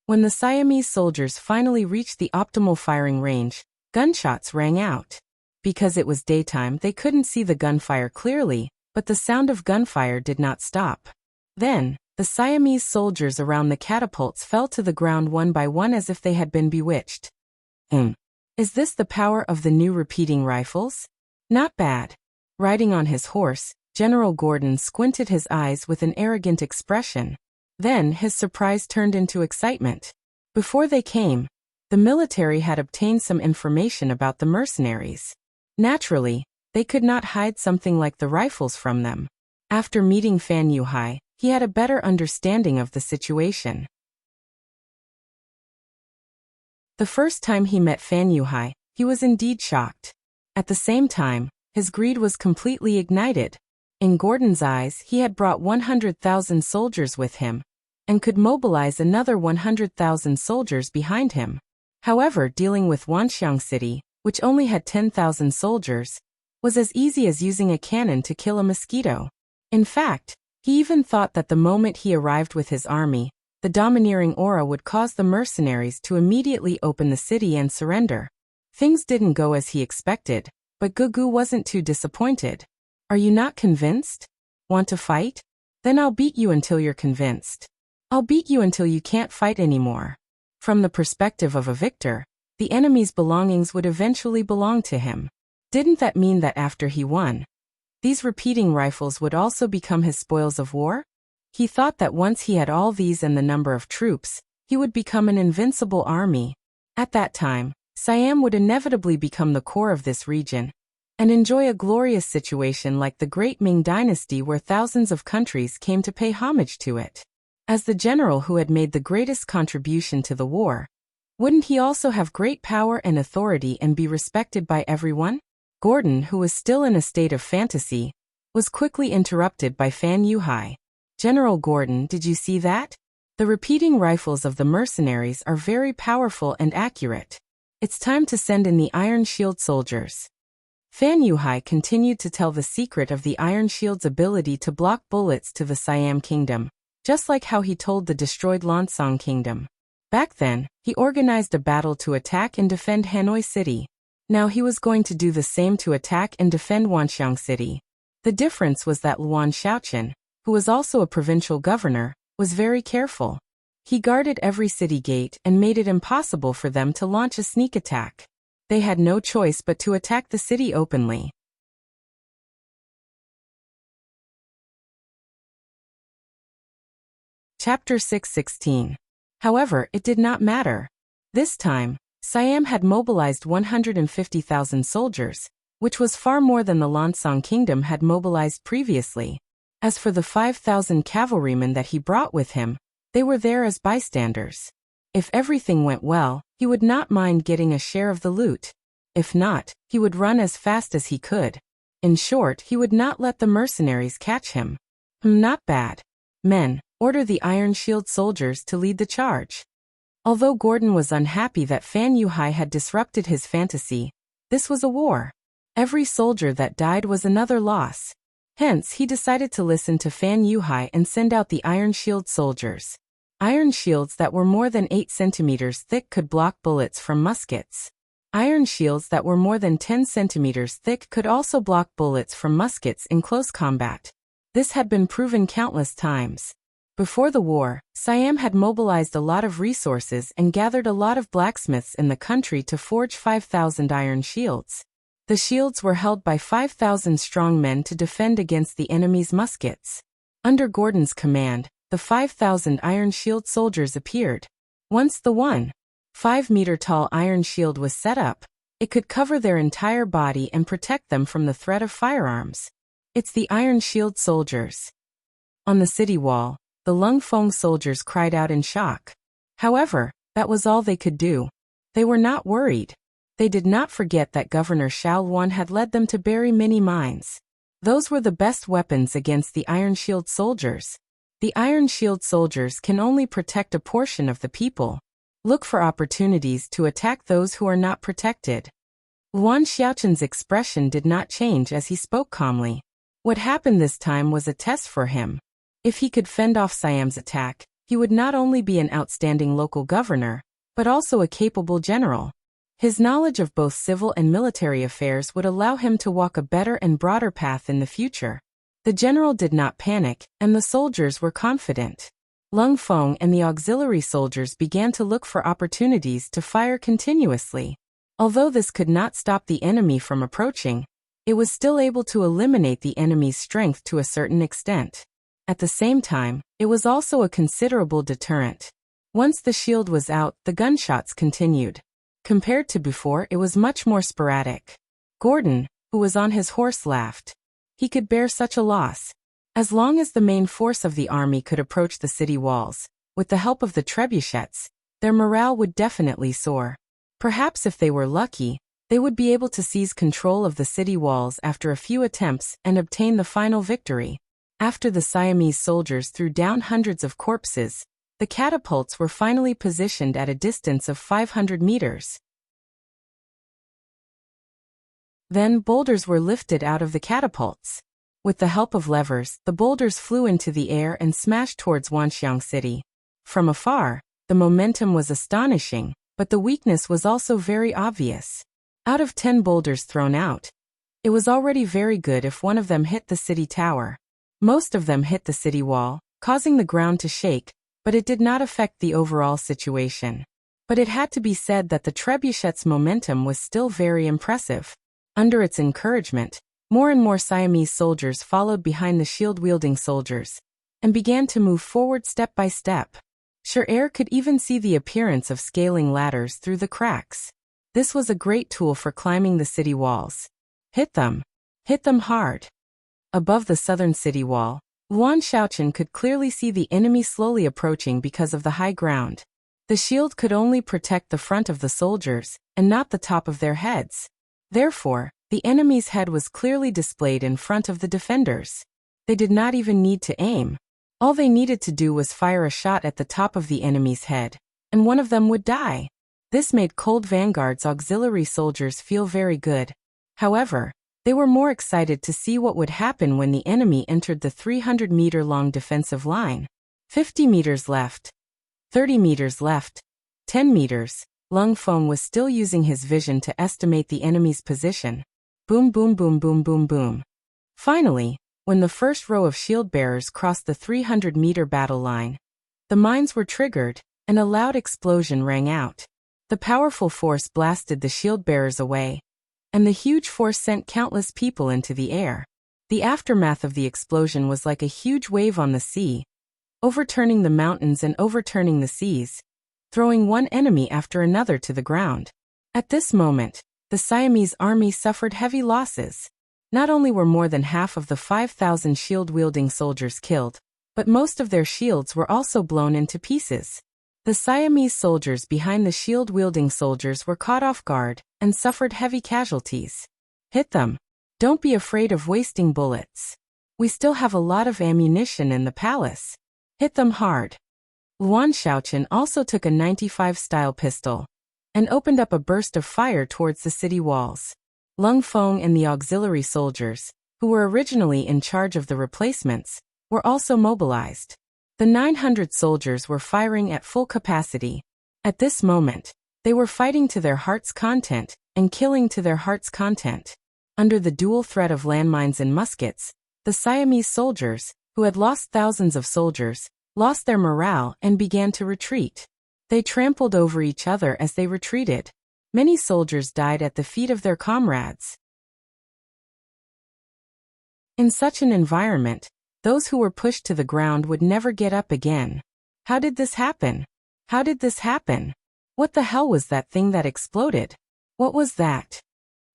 When the Siamese soldiers finally reached the optimal firing range, gunshots rang out. Because it was daytime, they couldn't see the gunfire clearly, but the sound of gunfire did not stop. Then, the Siamese soldiers around the catapults fell to the ground one by one as if they had been bewitched. Is this the power of the new repeating rifles? Not bad. Riding on his horse, General Gordon squinted his eyes with an arrogant expression. Then his surprise turned into excitement. Before they came, the military had obtained some information about the mercenaries. Naturally, they could not hide something like the rifles from them. After meeting Fan Yuhai, he had a better understanding of the situation. The first time he met Fan Yuhai, he was indeed shocked. At the same time, his greed was completely ignited. In Gordon's eyes, he had brought 100,000 soldiers with him, and could mobilize another 100,000 soldiers behind him. However, dealing with Wanxiang City, which only had 10,000 soldiers, was as easy as using a cannon to kill a mosquito. In fact, he even thought that the moment he arrived with his army, the domineering aura would cause the mercenaries to immediately open the city and surrender. Things didn't go as he expected, but Gugu wasn't too disappointed. Are you not convinced? Want to fight? Then I'll beat you until you're convinced. I'll beat you until you can't fight anymore. From the perspective of a victor, the enemy's belongings would eventually belong to him. Didn't that mean that after he won, these repeating rifles would also become his spoils of war? He thought that once he had all these and the number of troops, he would become an invincible army. At that time, Siam would inevitably become the core of this region, and enjoy a glorious situation like the Great Ming Dynasty where thousands of countries came to pay homage to it. As the general who had made the greatest contribution to the war, wouldn't he also have great power and authority and be respected by everyone? Gordon, who was still in a state of fantasy, was quickly interrupted by Fan Yuhai. General Gordon, did you see that? The repeating rifles of the mercenaries are very powerful and accurate. It's time to send in the Iron Shield soldiers. Fan Yuhai continued to tell the secret of the Iron Shield's ability to block bullets to the Siam Kingdom, just like how he told the destroyed Lansong Kingdom. Back then, he organized a battle to attack and defend Hanoi City. Now he was going to do the same to attack and defend Wanxiang City. The difference was that Yuan Shaoqian, who was also a provincial governor, was very careful. He guarded every city gate and made it impossible for them to launch a sneak attack. They had no choice but to attack the city openly. Chapter 6:16. However, it did not matter. This time, Siam had mobilized 150,000 soldiers, which was far more than the Lansang kingdom had mobilized previously. As for the 5,000 cavalrymen that he brought with him, they were there as bystanders. If everything went well, he would not mind getting a share of the loot. If not, he would run as fast as he could. In short, he would not let the mercenaries catch him. Not bad. Men, order the Iron Shield soldiers to lead the charge. Although Gordon was unhappy that Fan Yuhai had disrupted his fantasy, this was a war. Every soldier that died was another loss. Hence, he decided to listen to Fan Yuhai and send out the Iron Shield soldiers. Iron shields that were more than 8 centimeters thick could block bullets from muskets. Iron shields that were more than 10 centimeters thick could also block bullets from muskets in close combat. This had been proven countless times. Before the war, Siam had mobilized a lot of resources and gathered a lot of blacksmiths in the country to forge 5,000 iron shields. The shields were held by 5,000 strong men to defend against the enemy's muskets. Under Gordon's command, the 5,000 iron shield soldiers appeared. Once the 1.5-meter-tall iron shield was set up, it could cover their entire body and protect them from the threat of firearms. It's the Iron Shield soldiers. On the city wall, the Lung Feng soldiers cried out in shock. However, that was all they could do. They were not worried. They did not forget that Governor Xiao Luan had led them to bury many mines. Those were the best weapons against the Iron Shield soldiers. The Iron Shield soldiers can only protect a portion of the people. Look for opportunities to attack those who are not protected. Luan Xiaochen's expression did not change as he spoke calmly. What happened this time was a test for him. If he could fend off Siam's attack, he would not only be an outstanding local governor, but also a capable general. His knowledge of both civil and military affairs would allow him to walk a better and broader path in the future. The general did not panic, and the soldiers were confident. Lung Feng and the auxiliary soldiers began to look for opportunities to fire continuously. Although this could not stop the enemy from approaching, it was still able to eliminate the enemy's strength to a certain extent. At the same time, it was also a considerable deterrent. Once the shield was out, the gunshots continued. Compared to before, it was much more sporadic. Gordon, who was on his horse, laughed. He could bear such a loss. As long as the main force of the army could approach the city walls, with the help of the trebuchets, their morale would definitely soar. Perhaps if they were lucky, they would be able to seize control of the city walls after a few attempts and obtain the final victory. After the Siamese soldiers threw down hundreds of corpses, the catapults were finally positioned at a distance of 500 meters. Then boulders were lifted out of the catapults. With the help of levers, the boulders flew into the air and smashed towards Wanxiang City. From afar, the momentum was astonishing, but the weakness was also very obvious. Out of 10 boulders thrown out, it was already very good if one of them hit the city tower. Most of them hit the city wall, causing the ground to shake, but it did not affect the overall situation. But it had to be said that the trebuchet's momentum was still very impressive. Under its encouragement, more and more Siamese soldiers followed behind the shield-wielding soldiers, and began to move forward step by step. Sher could even see the appearance of scaling ladders through the cracks. This was a great tool for climbing the city walls. Hit them. Hit them hard. Above the southern city wall, Luan Xiaochen could clearly see the enemy slowly approaching because of the high ground. The shield could only protect the front of the soldiers, and not the top of their heads. Therefore, the enemy's head was clearly displayed in front of the defenders. They did not even need to aim. All they needed to do was fire a shot at the top of the enemy's head, and one of them would die. This made Cold Vanguard's auxiliary soldiers feel very good. However, they were more excited to see what would happen when the enemy entered the 300-meter-long defensive line. 50 meters left. 30 meters left. 10 meters. Lung Feng was still using his vision to estimate the enemy's position. Boom, boom, boom, boom, boom, boom. Finally, when the first row of shield bearers crossed the 300-meter battle line, the mines were triggered, and a loud explosion rang out. The powerful force blasted the shield bearers away, and the huge force sent countless people into the air. The aftermath of the explosion was like a huge wave on the sea, overturning the mountains and overturning the seas. throwing one enemy after another to the ground. At this moment, the Siamese army suffered heavy losses. Not only were more than half of the 5,000 shield-wielding soldiers killed, but most of their shields were also blown into pieces. The Siamese soldiers behind the shield-wielding soldiers were caught off guard and suffered heavy casualties. Hit them. Don't be afraid of wasting bullets. We still have a lot of ammunition in the palace. Hit them hard. Luan Shaoqian also took a 95-style pistol and opened up a burst of fire towards the city walls. Lung Feng and the auxiliary soldiers, who were originally in charge of the replacements, were also mobilized. The 900 soldiers were firing at full capacity. At this moment, they were fighting to their heart's content and killing to their heart's content. Under the dual threat of landmines and muskets, the Siamese soldiers, who had lost thousands of soldiers, lost their morale and began to retreat. They trampled over each other as they retreated. Many soldiers died at the feet of their comrades. In such an environment, those who were pushed to the ground would never get up again. How did this happen? How did this happen? What the hell was that thing that exploded? What was that?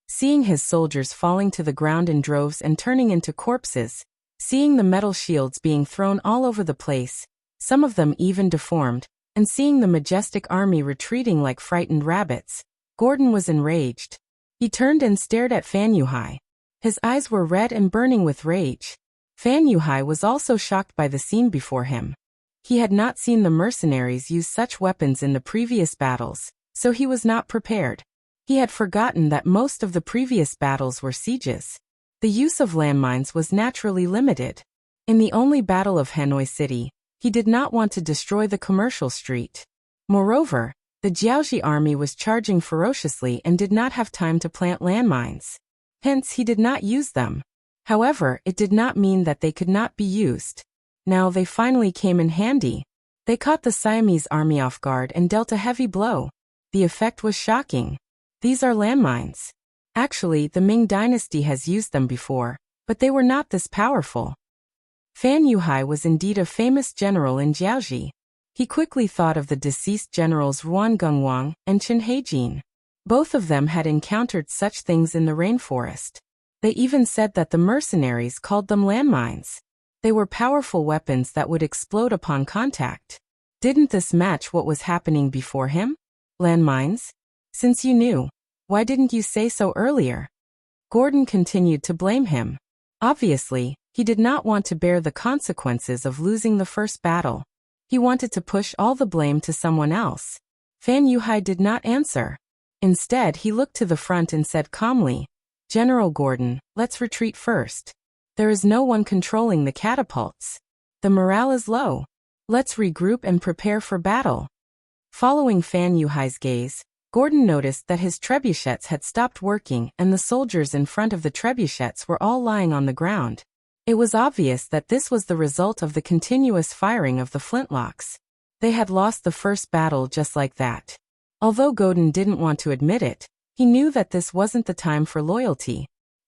Seeing his soldiers falling to the ground in droves and turning into corpses, seeing the metal shields being thrown all over the place, some of them even deformed, and seeing the majestic army retreating like frightened rabbits, Gordon was enraged. He turned and stared at Fan Yuhai. His eyes were red and burning with rage. Fan Yuhai was also shocked by the scene before him. He had not seen the mercenaries use such weapons in the previous battles, so he was not prepared. He had forgotten that most of the previous battles were sieges. The use of landmines was naturally limited. In the only battle of Hanoi City, he did not want to destroy the commercial street. Moreover, the Jiaoji army was charging ferociously and did not have time to plant landmines. Hence, he did not use them. However, it did not mean that they could not be used. Now they finally came in handy. They caught the Siamese army off guard and dealt a heavy blow. The effect was shocking. These are landmines. Actually, the Ming dynasty has used them before, but they were not this powerful. Fan Yuhai was indeed a famous general in Jiaoji. He quickly thought of the deceased generals Ruan Gengwang and Chen Heijin. Both of them had encountered such things in the rainforest. They even said that the mercenaries called them landmines. They were powerful weapons that would explode upon contact. Didn't this match what was happening before him? Landmines? Since you knew, why didn't you say so earlier? Gordon continued to blame him. Obviously, he did not want to bear the consequences of losing the first battle. He wanted to push all the blame to someone else. Fan Yuhai did not answer. Instead, he looked to the front and said calmly, "General Gordon, let's retreat first. There is no one controlling the catapults. The morale is low. Let's regroup and prepare for battle." Following Fan Yuhai's gaze, Gordon noticed that his trebuchets had stopped working and the soldiers in front of the trebuchets were all lying on the ground. It was obvious that this was the result of the continuous firing of the flintlocks. They had lost the first battle just like that. Although Gordon didn't want to admit it, he knew that this wasn't the time for loyalty.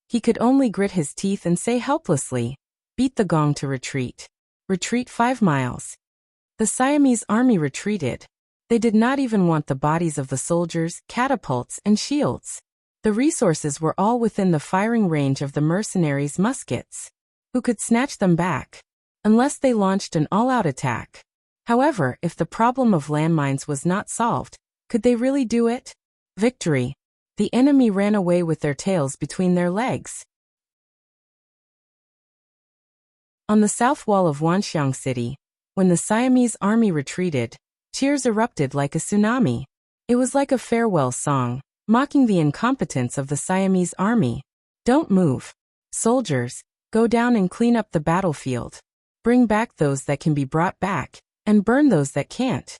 He could only grit his teeth and say helplessly, "Beat the gong to retreat. Retreat 5 miles." The Siamese army retreated. They did not even want the bodies of the soldiers, catapults, and shields. The resources were all within the firing range of the mercenaries' muskets. Who could snatch them back? Unless they launched an all-out attack. However, if the problem of landmines was not solved, could they really do it? Victory. The enemy ran away with their tails between their legs. On the south wall of Wanxiang City, when the Siamese army retreated, cheers erupted like a tsunami. It was like a farewell song, mocking the incompetence of the Siamese army. Don't move. Soldiers, go down and clean up the battlefield. Bring back those that can be brought back, and burn those that can't.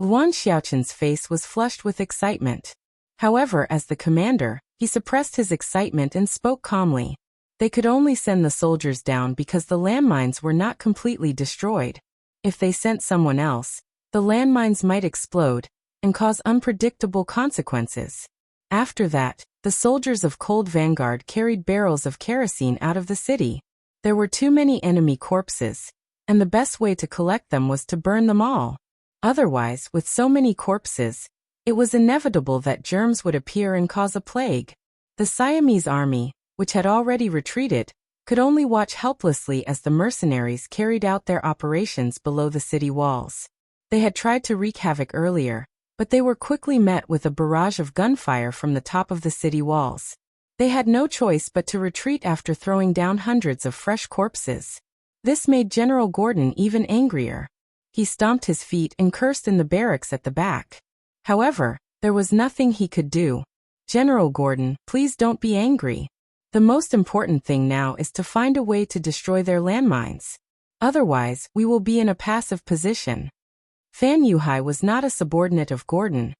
Luan Xiaoqian's face was flushed with excitement. However, as the commander, he suppressed his excitement and spoke calmly. They could only send the soldiers down because the landmines were not completely destroyed. If they sent someone else, the landmines might explode and cause unpredictable consequences. After that, the soldiers of Cold Vanguard carried barrels of kerosene out of the city. There were too many enemy corpses, and the best way to collect them was to burn them all. Otherwise, with so many corpses, it was inevitable that germs would appear and cause a plague. The Siamese army, which had already retreated, could only watch helplessly as the mercenaries carried out their operations below the city walls. They had tried to wreak havoc earlier, but they were quickly met with a barrage of gunfire from the top of the city walls. They had no choice but to retreat after throwing down hundreds of fresh corpses. This made General Gordon even angrier. He stomped his feet and cursed in the barracks at the back. However, there was nothing he could do. General Gordon, please don't be angry. The most important thing now is to find a way to destroy their landmines. Otherwise, we will be in a passive position. Fan Yuhai was not a subordinate of Gordon,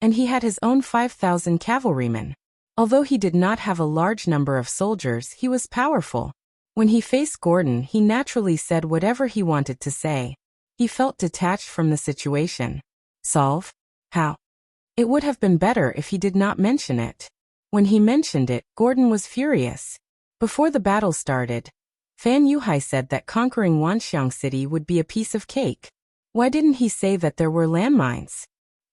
and he had his own 5,000 cavalrymen. Although he did not have a large number of soldiers, he was powerful. When he faced Gordon, he naturally said whatever he wanted to say. He felt detached from the situation. Solve? How? It would have been better if he did not mention it. When he mentioned it, Gordon was furious. Before the battle started, Fan Yuhai said that conquering Wanxiang City would be a piece of cake. Why didn't he say that there were landmines?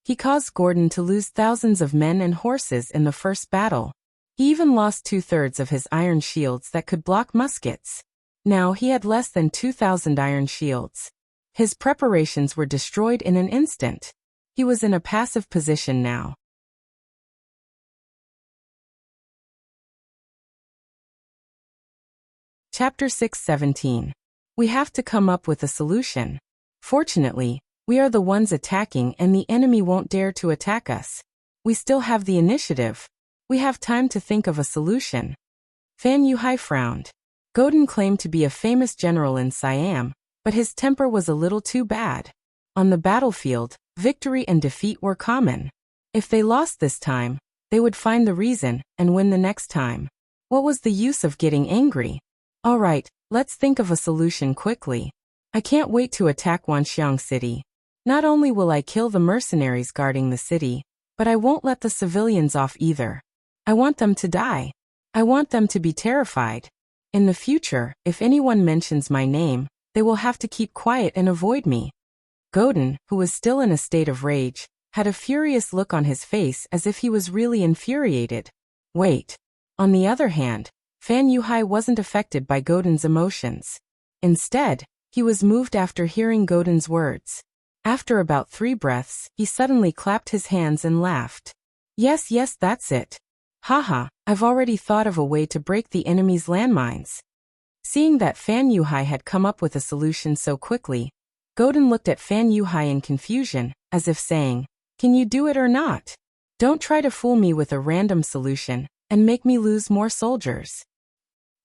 He caused Gordon to lose thousands of men and horses in the first battle. He even lost 2/3 of his iron shields that could block muskets. Now he had less than 2,000 iron shields. His preparations were destroyed in an instant. He was in a passive position now. Chapter 6:17. We have to come up with a solution. Fortunately, we are the ones attacking and the enemy won't dare to attack us. We still have the initiative. We have time to think of a solution. Fan Yuhai frowned. Gordon claimed to be a famous general in Siam, but his temper was a little too bad. On the battlefield, victory and defeat were common. If they lost this time, they would find the reason and win the next time. What was the use of getting angry? All right, let's think of a solution quickly. I can't wait to attack Wanxiang City. Not only will I kill the mercenaries guarding the city, but I won't let the civilians off either. I want them to die. I want them to be terrified. In the future, if anyone mentions my name, they will have to keep quiet and avoid me. Gordon, who was still in a state of rage, had a furious look on his face as if he was really infuriated. Wait. On the other hand, Fan Yuhai wasn't affected by Gordon's emotions. Instead, he was moved after hearing Gordon's words. After about 3 breaths, he suddenly clapped his hands and laughed. Yes, that's it. Haha, I've already thought of a way to break the enemy's landmines. Seeing that Fan Yuhai had come up with a solution so quickly, Gordon looked at Fan Yuhai in confusion, as if saying, "Can you do it or not? Don't try to fool me with a random solution, and make me lose more soldiers."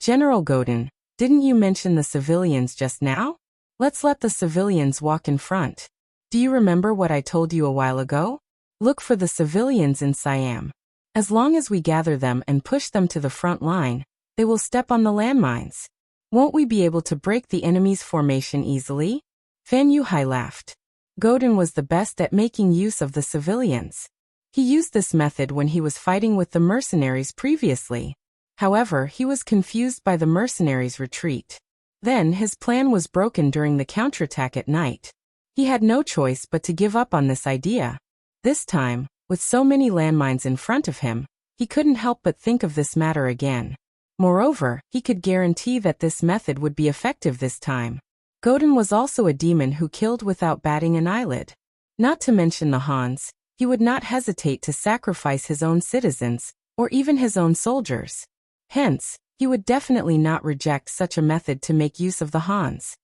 General Gordon, didn't you mention the civilians just now? Let's let the civilians walk in front. Do you remember what I told you a while ago? Look for the civilians in Siam. As long as we gather them and push them to the front line, they will step on the landmines. Won't we be able to break the enemy's formation easily? Fan Yuhai laughed. Gordon was the best at making use of the civilians. He used this method when he was fighting with the mercenaries previously. However, he was confused by the mercenaries' retreat. Then his plan was broken during the counterattack at night. He had no choice but to give up on this idea. This time, with so many landmines in front of him, he couldn't help but think of this matter again. Moreover, he could guarantee that this method would be effective this time. Gordon was also a demon who killed without batting an eyelid. Not to mention the Hans, he would not hesitate to sacrifice his own citizens, or even his own soldiers. Hence, he would definitely not reject such a method to make use of the Hans.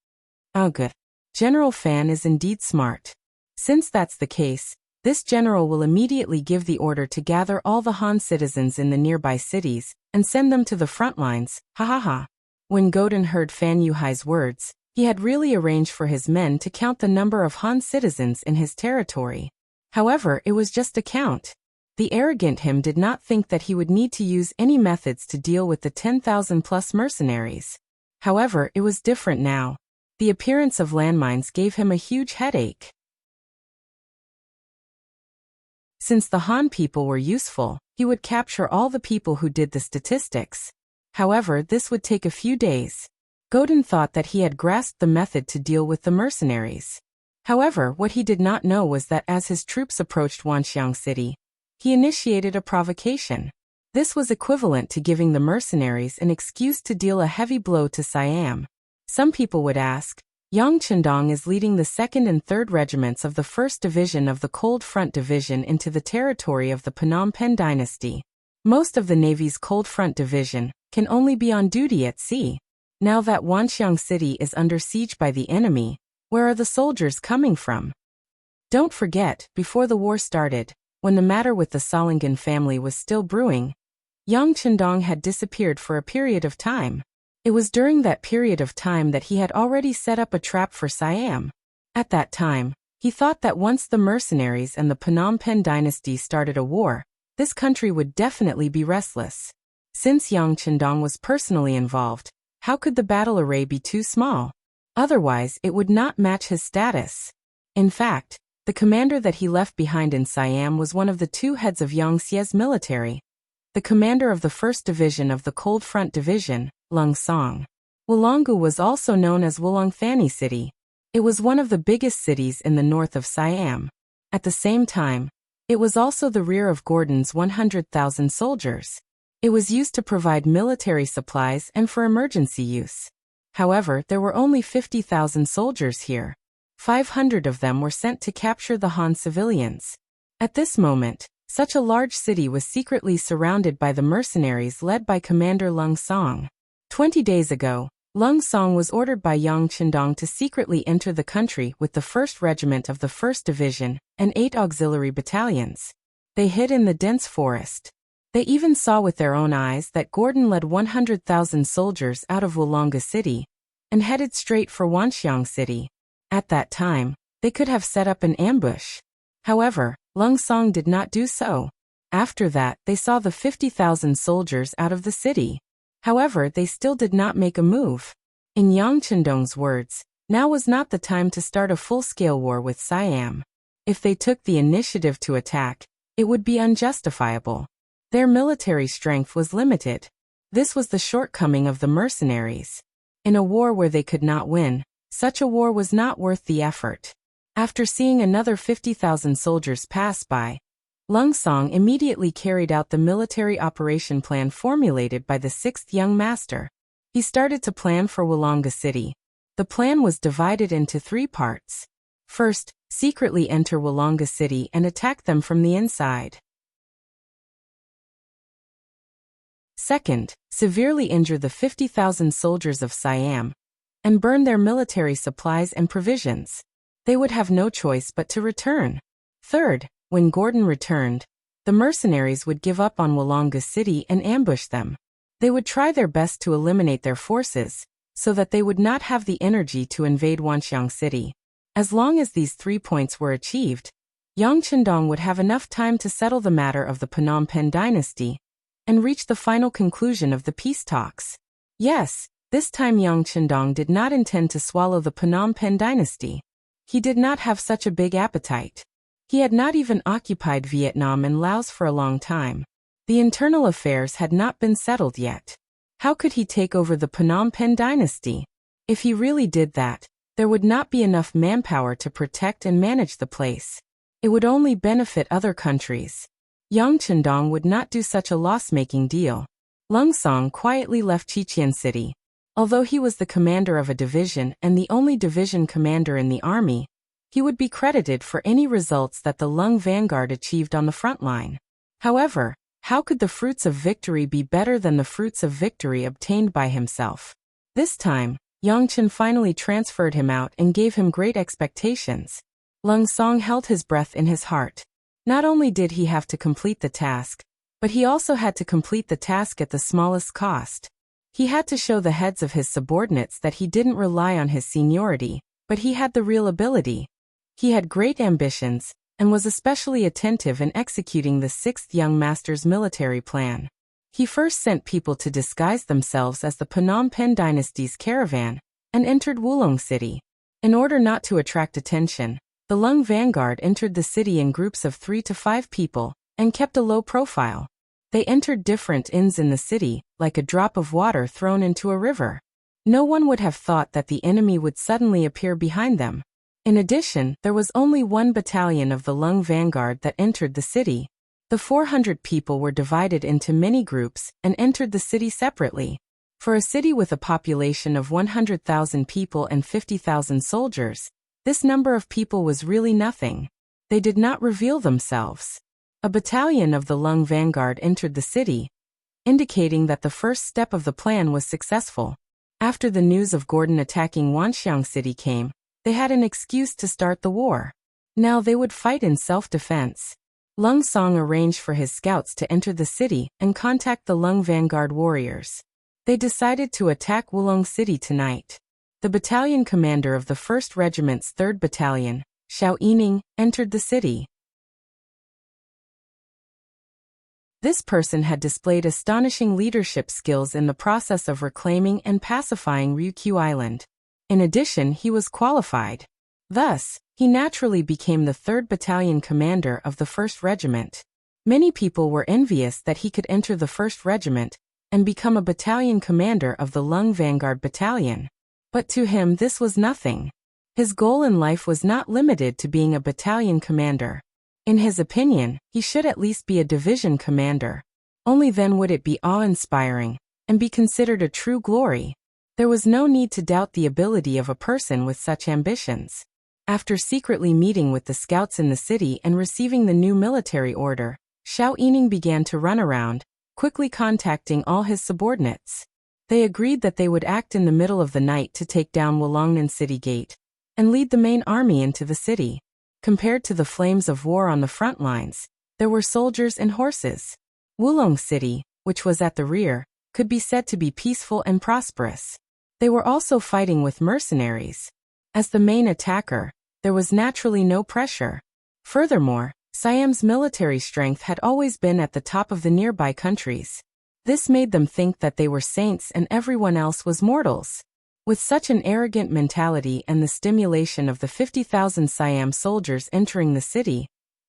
Oh good. General Fan is indeed smart. Since that's the case, this general will immediately give the order to gather all the Han citizens in the nearby cities, and send them to the front lines, ha ha ha. When Gordon heard Fan Yuhai's words, he had really arranged for his men to count the number of Han citizens in his territory. However, it was just a count. The arrogant him did not think that he would need to use any methods to deal with the 10,000+ mercenaries. However, it was different now. The appearance of landmines gave him a huge headache. Since the Han people were useful, he would capture all the people who did the statistics. However, this would take a few days. Gordon thought that he had grasped the method to deal with the mercenaries. However, what he did not know was that as his troops approached Wanxiang City, he initiated a provocation. This was equivalent to giving the mercenaries an excuse to deal a heavy blow to Siam. Some people would ask, Yang Chendong is leading the 2nd and 3rd regiments of the 1st Division of the Cold Front Division into the territory of the Phnom Penh dynasty. Most of the Navy's Cold Front Division can only be on duty at sea. Now that Wanxiang City is under siege by the enemy, where are the soldiers coming from? Don't forget, before the war started, when the matter with the Solingen family was still brewing, Yang Chendong had disappeared for a period of time. It was during that period of time that he had already set up a trap for Siam. At that time, he thought that once the mercenaries and the Phnom Penh dynasty started a war, this country would definitely be restless. Since Yang Chendong was personally involved, how could the battle array be too small? Otherwise, it would not match his status. In fact, the commander that he left behind in Siam was one of the 2 heads of Yang Xie's military, the commander of the 1st Division of the Cold Front Division, Lung Song. Wollongu was also known as Wulong Thani City. It was one of the biggest cities in the north of Siam. At the same time, it was also the rear of Gordon's 100,000 soldiers. It was used to provide military supplies and for emergency use. However, there were only 50,000 soldiers here. 500 of them were sent to capture the Han civilians. At this moment, such a large city was secretly surrounded by the mercenaries led by Commander Lung Song. 20 days ago, Lung Song was ordered by Yang Chendong to secretly enter the country with the 1st Regiment of the 1st Division and 8 auxiliary battalions. They hid in the dense forest. They even saw with their own eyes that Gordon led 100,000 soldiers out of Wollonga City and headed straight for Wanxiang City. At that time, they could have set up an ambush. However, Lung Song did not do so. After that, they saw the 50,000 soldiers out of the city. However, they still did not make a move. In Yang Chendong's words, now was not the time to start a full-scale war with Siam. If they took the initiative to attack, it would be unjustifiable. Their military strength was limited. This was the shortcoming of the mercenaries. In a war where they could not win, such a war was not worth the effort. After seeing another 50,000 soldiers pass by, Lung Song immediately carried out the military operation plan formulated by the 6th Young Master. He started to plan for Wollonga City. The plan was divided into 3 parts. First, secretly enter Wollonga City and attack them from the inside. Second, severely injure the 50,000 soldiers of Siam and burn their military supplies and provisions. They would have no choice but to return. Third, when Gordon returned, the mercenaries would give up on Wollonga City and ambush them. They would try their best to eliminate their forces, so that they would not have the energy to invade Wanxiang City. As long as these 3 points were achieved, Yang Chendong would have enough time to settle the matter of the Phnom Penh dynasty and reach the final conclusion of the peace talks. Yes, this time Yang Chendong did not intend to swallow the Phnom Penh dynasty. He did not have such a big appetite. He had not even occupied Vietnam and Laos for a long time. The internal affairs had not been settled yet. How could he take over the Phnom Penh dynasty? If he really did that, there would not be enough manpower to protect and manage the place. It would only benefit other countries. Yang Chendong would not do such a loss-making deal. Lung Song quietly left Chichen City. Although he was the commander of a division and the only division commander in the army, he would be credited for any results that the Lung vanguard achieved on the front line. However, how could the fruits of victory be better than the fruits of victory obtained by himself? This time, Yang Chen finally transferred him out and gave him great expectations. Lung Song held his breath in his heart. Not only did he have to complete the task, but he also had to complete the task at the smallest cost. He had to show the heads of his subordinates that he didn't rely on his seniority, but he had the real ability. He had great ambitions, and was especially attentive in executing the 6th Young Master's military plan. He first sent people to disguise themselves as the Phnom Penh dynasty's caravan, and entered Wulong City. In order not to attract attention, the Lung vanguard entered the city in groups of 3 to 5 people, and kept a low profile. They entered different inns in the city, like a drop of water thrown into a river. No one would have thought that the enemy would suddenly appear behind them. In addition, there was only one battalion of the Lung vanguard that entered the city. The 400 people were divided into many groups and entered the city separately. For a city with a population of 100,000 people and 50,000 soldiers, this number of people was really nothing. They did not reveal themselves. A battalion of the Lung vanguard entered the city, indicating that the first step of the plan was successful. After the news of Gordon attacking Wanxiang City came, they had an excuse to start the war. Now they would fight in self-defense. Lung Song arranged for his scouts to enter the city and contact the Lung vanguard warriors. They decided to attack Wulong City tonight. The battalion commander of the 1st Regiment's 3rd Battalion, Xiao Yining, entered the city. This person had displayed astonishing leadership skills in the process of reclaiming and pacifying Ryukyu Island. In addition, he was qualified. Thus, he naturally became the 3rd Battalion commander of the 1st Regiment. Many people were envious that he could enter the 1st Regiment and become a battalion commander of the Lung Vanguard Battalion. But to him this was nothing. His goal in life was not limited to being a battalion commander. In his opinion, he should at least be a division commander. Only then would it be awe-inspiring and be considered a true glory. There was no need to doubt the ability of a person with such ambitions. After secretly meeting with the scouts in the city and receiving the new military order, Xiao Yining began to run around, quickly contacting all his subordinates. They agreed that they would act in the middle of the night to take down Wulongnan City Gate and lead the main army into the city. Compared to the flames of war on the front lines, there were soldiers and horses. Wulong City, which was at the rear, could be said to be peaceful and prosperous. They were also fighting with mercenaries. As the main attacker, there was naturally no pressure. Furthermore, Siam's military strength had always been at the top of the nearby countries. This made them think that they were saints and everyone else was mortals. With such an arrogant mentality and the stimulation of the 50,000 Siam soldiers entering the city,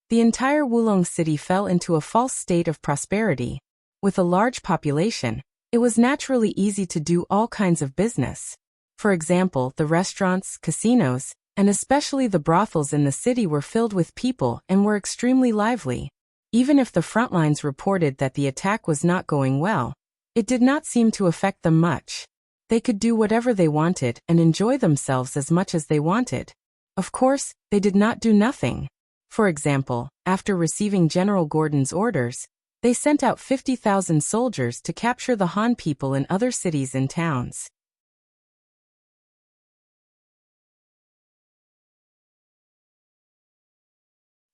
the entire Wulong City fell into a false state of prosperity. With a large population, it was naturally easy to do all kinds of business. For example, the restaurants, casinos, and especially the brothels in the city were filled with people and were extremely lively. Even if the front lines reported that the attack was not going well, it did not seem to affect them much. They could do whatever they wanted and enjoy themselves as much as they wanted. Of course, they did not do nothing. For example, after receiving General Gordon's orders, they sent out 50,000 soldiers to capture the Han people in other cities and towns.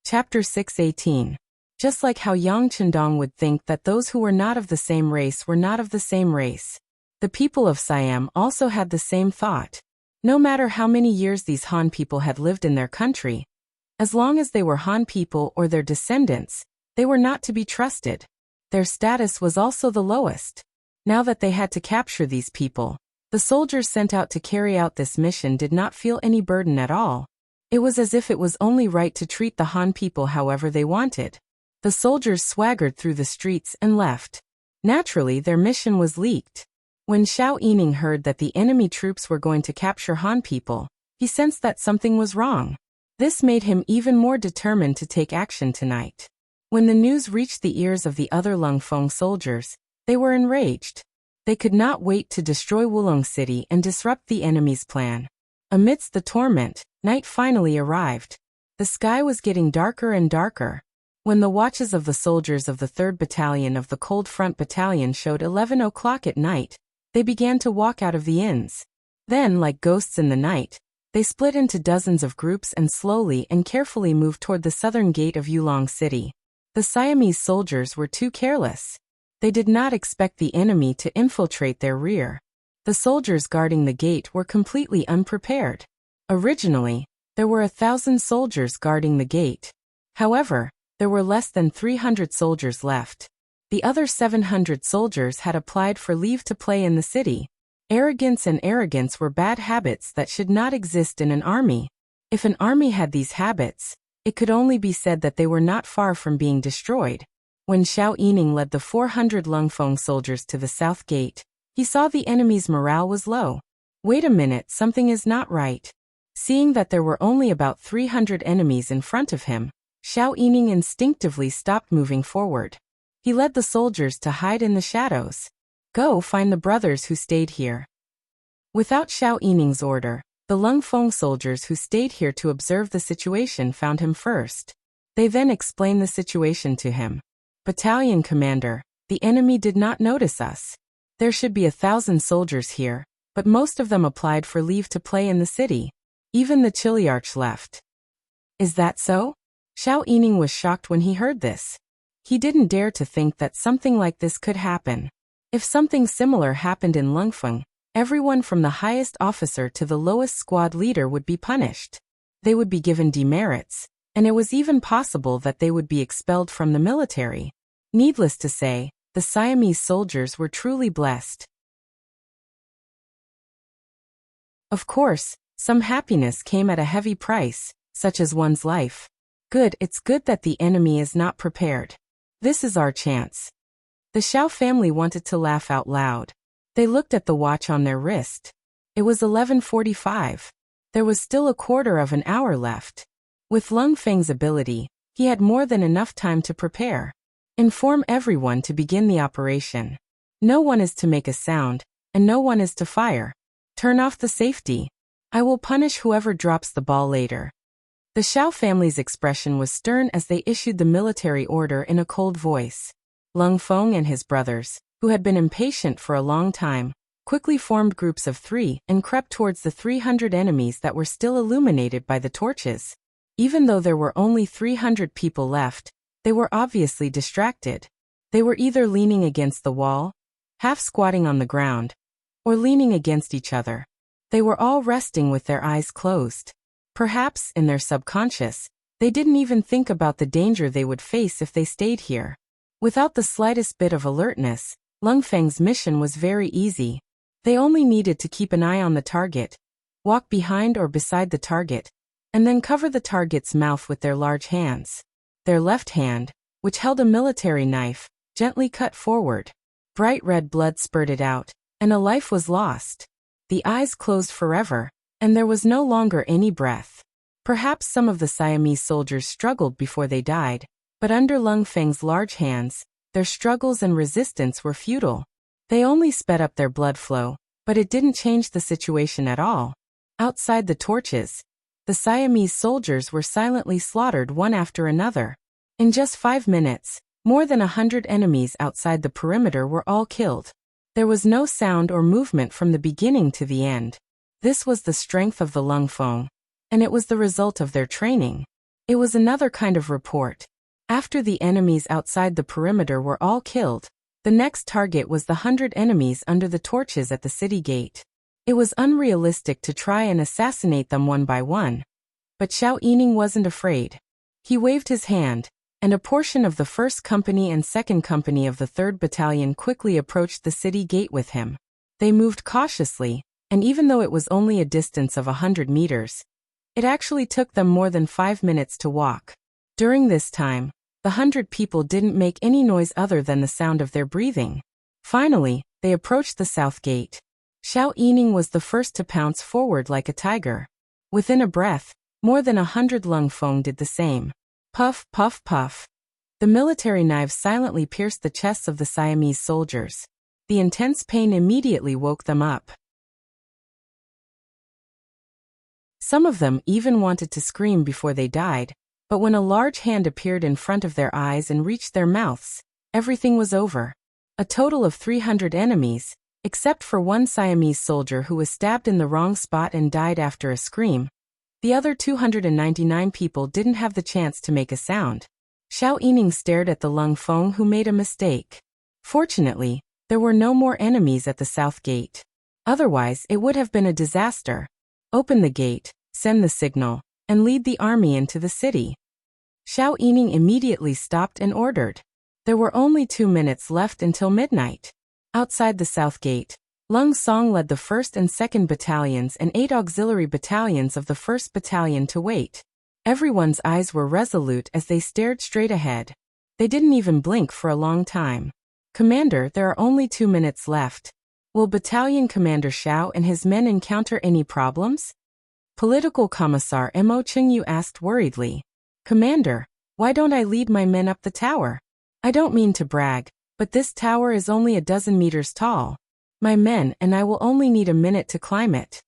Chapter 6:18. Just like how Yang Chendong would think that those who were not of the same race were not of the same race, the people of Siam also had the same thought. No matter how many years these Han people had lived in their country, as long as they were Han people or their descendants, they were not to be trusted. Their status was also the lowest. Now that they had to capture these people, the soldiers sent out to carry out this mission did not feel any burden at all. It was as if it was only right to treat the Han people however they wanted. The soldiers swaggered through the streets and left. Naturally, their mission was leaked. When Xiao Yining heard that the enemy troops were going to capture Han people, he sensed that something was wrong. This made him even more determined to take action tonight. When the news reached the ears of the other Lungfeng soldiers, they were enraged. They could not wait to destroy Wulong City and disrupt the enemy's plan. Amidst the torment, night finally arrived. The sky was getting darker and darker. When the watches of the soldiers of the 3rd Battalion of the Cold Front Battalion showed 11 o'clock at night, they began to walk out of the inns. Then, like ghosts in the night, they split into dozens of groups and slowly and carefully moved toward the southern gate of Wulong City. The Siamese soldiers were too careless. They did not expect the enemy to infiltrate their rear. The soldiers guarding the gate were completely unprepared. Originally, there were 1,000 soldiers guarding the gate. However, there were less than 300 soldiers left. The other 700 soldiers had applied for leave to play in the city. Arrogance and arrogance were bad habits that should not exist in an army. If an army had these habits, it could only be said that they were not far from being destroyed. When Xiao Yining led the 400 Lungfeng soldiers to the south gate, he saw the enemy's morale was low. Wait a minute, something is not right. Seeing that there were only about 300 enemies in front of him, Xiao Yining instinctively stopped moving forward. He led the soldiers to hide in the shadows. Go find the brothers who stayed here. Without Xiao Yining's order, the Lungfeng soldiers who stayed here to observe the situation found him first. They then explained the situation to him. Battalion commander, the enemy did not notice us. There should be 1,000 soldiers here, but most of them applied for leave to play in the city. Even the Chiliarch left. Is that so? Xiao Yining was shocked when he heard this. He didn't dare to think that something like this could happen. If something similar happened in Lungfeng, everyone from the highest officer to the lowest squad leader would be punished. They would be given demerits, and it was even possible that they would be expelled from the military. Needless to say, the Siamese soldiers were truly blessed. Of course, some happiness came at a heavy price, such as one's life. Good, it's good that the enemy is not prepared. This is our chance. The Xiao family wanted to laugh out loud. They looked at the watch on their wrist. It was 11:45. There was still a quarter of an hour left. With Lung Feng's ability, he had more than enough time to prepare. Inform everyone to begin the operation. No one is to make a sound, and no one is to fire. Turn off the safety. I will punish whoever drops the ball later. The Xiao family's expression was stern as they issued the military order in a cold voice. Lung Feng and his brothers, who had been impatient for a long time, quickly formed groups of 3 and crept towards the 300 enemies that were still illuminated by the torches. Even though there were only 300 people left, they were obviously distracted. They were either leaning against the wall, half squatting on the ground, or leaning against each other. They were all resting with their eyes closed. Perhaps, in their subconscious, they didn't even think about the danger they would face if they stayed here. Without the slightest bit of alertness, Lung Feng's mission was very easy. They only needed to keep an eye on the target, walk behind or beside the target, and then cover the target's mouth with their large hands. Their left hand, which held a military knife, gently cut forward. Bright red blood spurted out, and a life was lost. The eyes closed forever, and there was no longer any breath. Perhaps some of the Siamese soldiers struggled before they died, but under Lung Feng's large hands, their struggles and resistance were futile. They only sped up their blood flow, but it didn't change the situation at all. Outside the torches, the Siamese soldiers were silently slaughtered one after another. In just 5 minutes, more than 100 enemies outside the perimeter were all killed. There was no sound or movement from the beginning to the end. This was the strength of the Lung Feng, and it was the result of their training. It was another kind of report. After the enemies outside the perimeter were all killed, the next target was the 100 enemies under the torches at the city gate. It was unrealistic to try and assassinate them one by one. But Xiao Yining wasn't afraid. He waved his hand, and a portion of the 1st Company and 2nd Company of the 3rd Battalion quickly approached the city gate with him. They moved cautiously, and even though it was only a distance of 100 meters, it actually took them more than 5 minutes to walk. During this time, the 100 people didn't make any noise other than the sound of their breathing. Finally, they approached the south gate. Xiao Yining was the first to pounce forward like a tiger. Within a breath, more than 100 Lung Feng did the same. Puff, puff, puff. The military knives silently pierced the chests of the Siamese soldiers. The intense pain immediately woke them up. Some of them even wanted to scream before they died, but when a large hand appeared in front of their eyes and reached their mouths, everything was over. A total of 300 enemies, except for one Siamese soldier who was stabbed in the wrong spot and died after a scream. The other 299 people didn't have the chance to make a sound. Xiao Yining stared at the Lung Feng who made a mistake. Fortunately, there were no more enemies at the south gate. Otherwise, it would have been a disaster. Open the gate, send the signal, and lead the army into the city. Xiao Yining immediately stopped and ordered. There were only 2 minutes left until midnight. Outside the south gate, Lung Song led the 1st and 2nd battalions and 8 auxiliary battalions of the 1st battalion to wait. Everyone's eyes were resolute as they stared straight ahead. They didn't even blink for a long time. Commander, there are only 2 minutes left. Will Battalion Commander Xiao and his men encounter any problems? Political Commissar Mo Chengyu asked worriedly. Commander, why don't I lead my men up the tower? I don't mean to brag, but this tower is only a dozen meters tall. My men and I will only need a minute to climb it.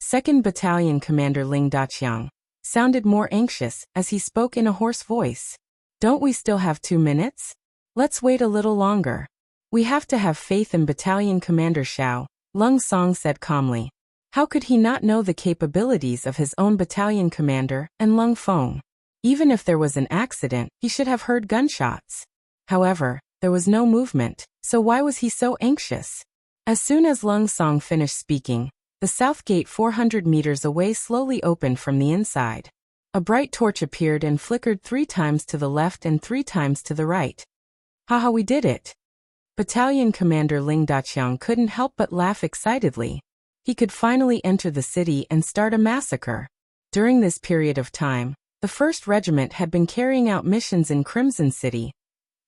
2nd Battalion Commander Ling Daqiang sounded more anxious as he spoke in a hoarse voice. Don't we still have 2 minutes? Let's wait a little longer. We have to have faith in Battalion Commander Xiao, Lung Song said calmly. How could he not know the capabilities of his own battalion commander and Lung Feng? Even if there was an accident, he should have heard gunshots. However, there was no movement, so why was he so anxious? As soon as Lung Song finished speaking, the south gate 400 meters away slowly opened from the inside. A bright torch appeared and flickered 3 times to the left and 3 times to the right. Haha, we did it! Battalion Commander Ling Daqiang couldn't help but laugh excitedly. He could finally enter the city and start a massacre. During this period of time, the 1st Regiment had been carrying out missions in Crimson City,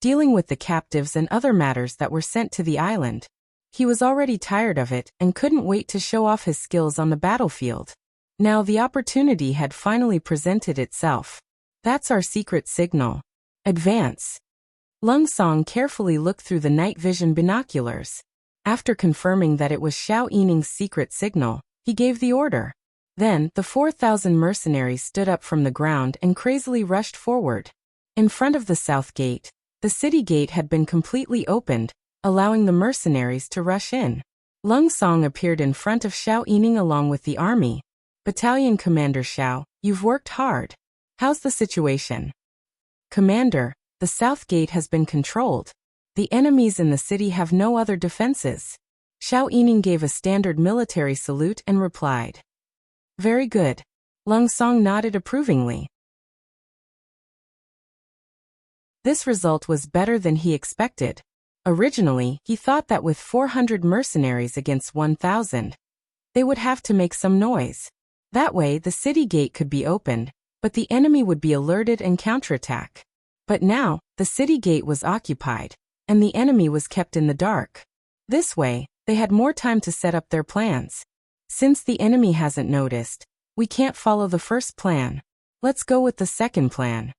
dealing with the captives and other matters that were sent to the island. He was already tired of it and couldn't wait to show off his skills on the battlefield. Now the opportunity had finally presented itself. That's our secret signal. Advance. Lung Song carefully looked through the night vision binoculars. After confirming that it was Xiao Yining's secret signal, he gave the order. Then, the 4,000 mercenaries stood up from the ground and crazily rushed forward. In front of the south gate, the city gate had been completely opened, allowing the mercenaries to rush in. Lung Song appeared in front of Xiao Yining along with the army. Battalion Commander Xiao, you've worked hard. How's the situation? Commander, the south gate has been controlled. The enemies in the city have no other defenses. Xiao Yining gave a standard military salute and replied. Very good. Lung Song nodded approvingly. This result was better than he expected. Originally, he thought that with 400 mercenaries against 1,000, they would have to make some noise. That way the city gate could be opened, but the enemy would be alerted and counterattack. But now, the city gate was occupied, and the enemy was kept in the dark. This way, they had more time to set up their plans. Since the enemy hasn't noticed, we can't follow the first plan. Let's go with the second plan.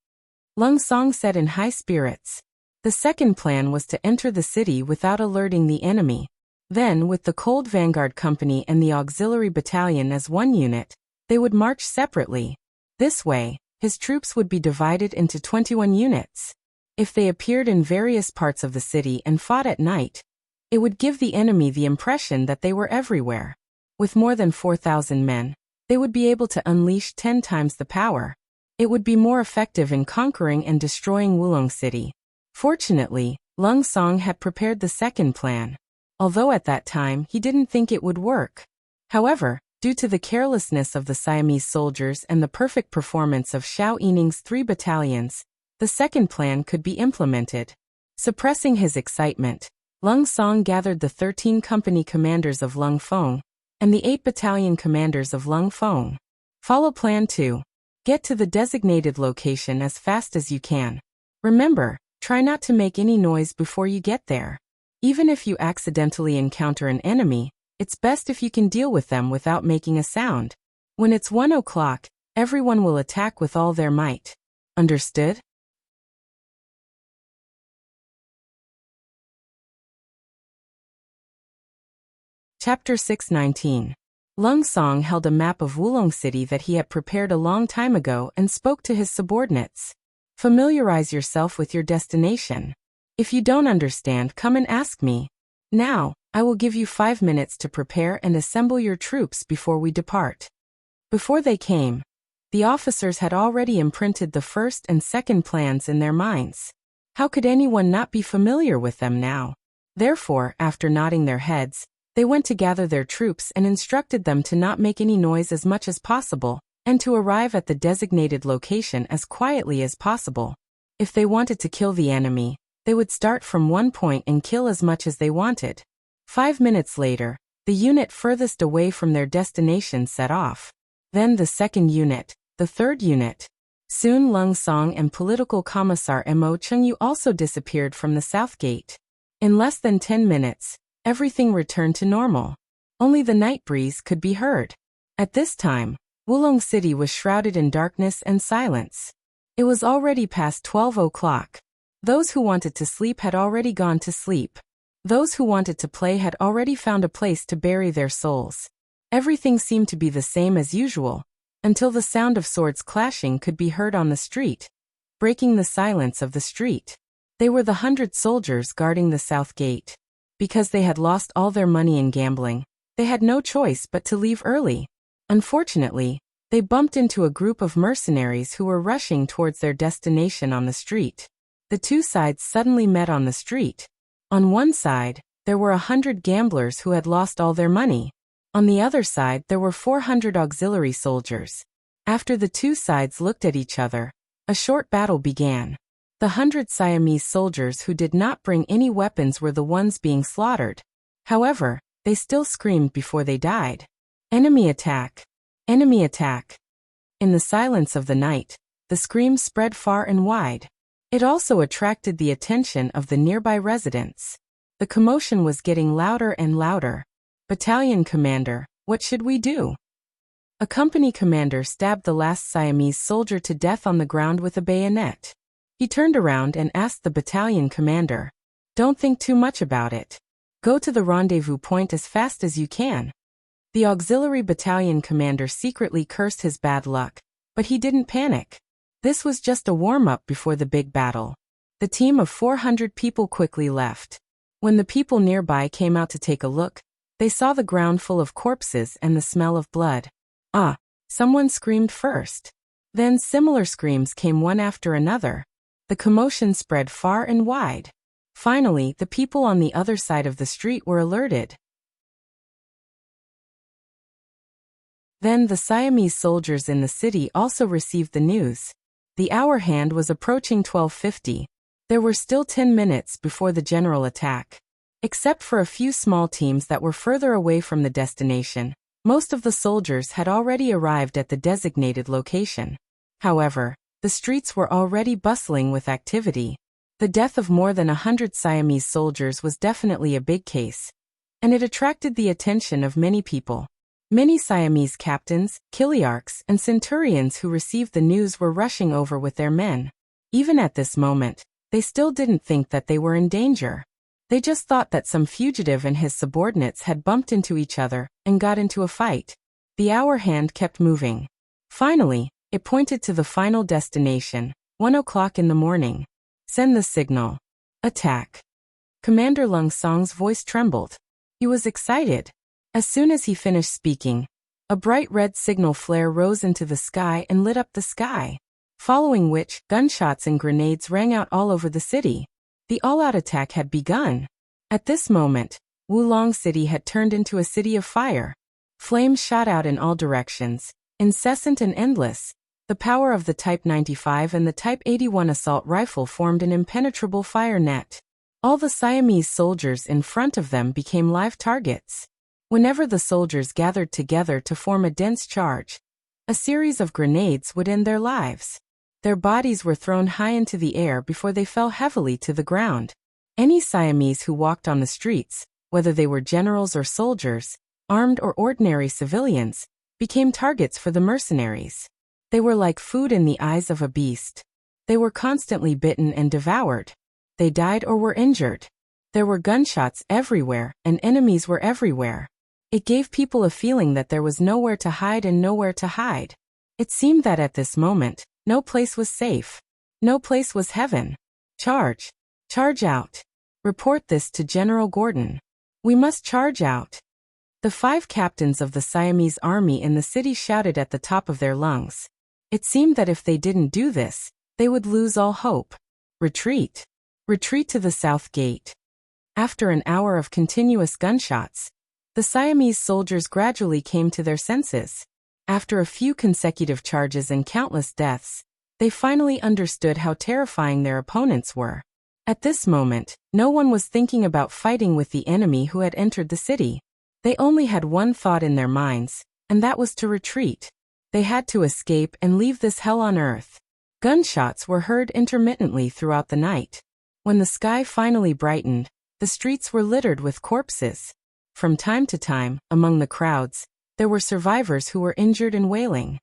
Lung Song said in high spirits. The second plan was to enter the city without alerting the enemy. Then, with the Cold Vanguard Company and the Auxiliary Battalion as one unit, they would march separately. This way, his troops would be divided into 21 units. If they appeared in various parts of the city and fought at night, it would give the enemy the impression that they were everywhere. With more than 4,000 men, they would be able to unleash 10 times the power. It would be more effective in conquering and destroying Wulong City. Fortunately, Lung Song had prepared the second plan, although at that time he didn't think it would work. However, due to the carelessness of the Siamese soldiers and the perfect performance of Xiao Yining's 3 battalions, the second plan could be implemented. Suppressing his excitement, Lung Song gathered the 13 company commanders of Lung Feng and the 8 battalion commanders of Lung Feng. Follow Plan 2. Get to the designated location as fast as you can. Remember, try not to make any noise before you get there. Even if you accidentally encounter an enemy, it's best if you can deal with them without making a sound. When it's 1 o'clock, everyone will attack with all their might. Understood? Chapter 619. Lung Song held a map of Wulong City that he had prepared a long time ago and spoke to his subordinates. Familiarize yourself with your destination. If you don't understand, come and ask me. Now, I will give you 5 minutes to prepare and assemble your troops before we depart. Before they came, the officers had already imprinted the first and second plans in their minds. How could anyone not be familiar with them now? Therefore, after nodding their heads, they went to gather their troops and instructed them to not make any noise as much as possible, and to arrive at the designated location as quietly as possible. If they wanted to kill the enemy, they would start from one point and kill as much as they wanted. 5 minutes later, the unit furthest away from their destination set off. Then the second unit, the third unit. Soon Lung Song and Political Commissar Mo Chengyu also disappeared from the south gate. In less than 10 minutes, everything returned to normal. Only the night breeze could be heard. At this time, Wulong City was shrouded in darkness and silence. It was already past 12 o'clock. Those who wanted to sleep had already gone to sleep. Those who wanted to play had already found a place to bury their souls. Everything seemed to be the same as usual, until the sound of swords clashing could be heard on the street, breaking the silence of the street. They were the 100 soldiers guarding the south gate. Because they had lost all their money in gambling, they had no choice but to leave early. Unfortunately, they bumped into a group of mercenaries who were rushing towards their destination on the street. The two sides suddenly met on the street. On one side, there were 100 gamblers who had lost all their money. On the other side, there were 400 auxiliary soldiers. After the two sides looked at each other, a short battle began. The 100 Siamese soldiers who did not bring any weapons were the ones being slaughtered. However, they still screamed before they died. Enemy attack! Enemy attack! In the silence of the night, the screams spread far and wide. It also attracted the attention of the nearby residents. The commotion was getting louder and louder. Battalion commander, what should we do? A company commander stabbed the last Siamese soldier to death on the ground with a bayonet. He turned around and asked the battalion commander, "Don't think too much about it. Go to the rendezvous point as fast as you can." The auxiliary battalion commander secretly cursed his bad luck, but he didn't panic. This was just a warm-up before the big battle. The team of 400 people quickly left. When the people nearby came out to take a look, they saw the ground full of corpses and the smell of blood. Ah! Someone screamed first. Then similar screams came one after another. The commotion spread far and wide. Finally, the people on the other side of the street were alerted. Then the Siamese soldiers in the city also received the news. The hour hand was approaching 12:50. There were still 10 minutes before the general attack. Except for a few small teams that were further away from the destination, most of the soldiers had already arrived at the designated location. However, the streets were already bustling with activity. The death of more than 100 Siamese soldiers was definitely a big case, and it attracted the attention of many people. Many Siamese captains, chiliarchs, and centurions who received the news were rushing over with their men. Even at this moment, they still didn't think that they were in danger. They just thought that some fugitive and his subordinates had bumped into each other and got into a fight. The hour hand kept moving. Finally, it pointed to the final destination, 1 o'clock in the morning. Send the signal. Attack. Commander Lung Song's voice trembled. He was excited. As soon as he finished speaking, a bright red signal flare rose into the sky and lit up the sky, following which, gunshots and grenades rang out all over the city. The all-out attack had begun. At this moment, Wulong City had turned into a city of fire. Flames shot out in all directions, incessant and endless. The power of the Type 95 and the Type 81 assault rifle formed an impenetrable fire net. All the Siamese soldiers in front of them became live targets. Whenever the soldiers gathered together to form a dense charge, a series of grenades would end their lives. Their bodies were thrown high into the air before they fell heavily to the ground. Any Siamese who walked on the streets, whether they were generals or soldiers, armed or ordinary civilians, became targets for the mercenaries. They were like food in the eyes of a beast. They were constantly bitten and devoured. They died or were injured. There were gunshots everywhere, and enemies were everywhere. It gave people a feeling that there was nowhere to hide and nowhere to hide. It seemed that at this moment, no place was safe. No place was heaven. Charge. Charge out. Report this to General Gordon. We must charge out. The 5 captains of the Siamese army in the city shouted at the top of their lungs. It seemed that if they didn't do this, they would lose all hope. Retreat. Retreat to the south gate. After an hour of continuous gunshots, the Siamese soldiers gradually came to their senses. After a few consecutive charges and countless deaths, they finally understood how terrifying their opponents were. At this moment, no one was thinking about fighting with the enemy who had entered the city. They only had one thought in their minds, and that was to retreat. They had to escape and leave this hell on earth. Gunshots were heard intermittently throughout the night. When the sky finally brightened, the streets were littered with corpses. From time to time, among the crowds, there were survivors who were injured and wailing.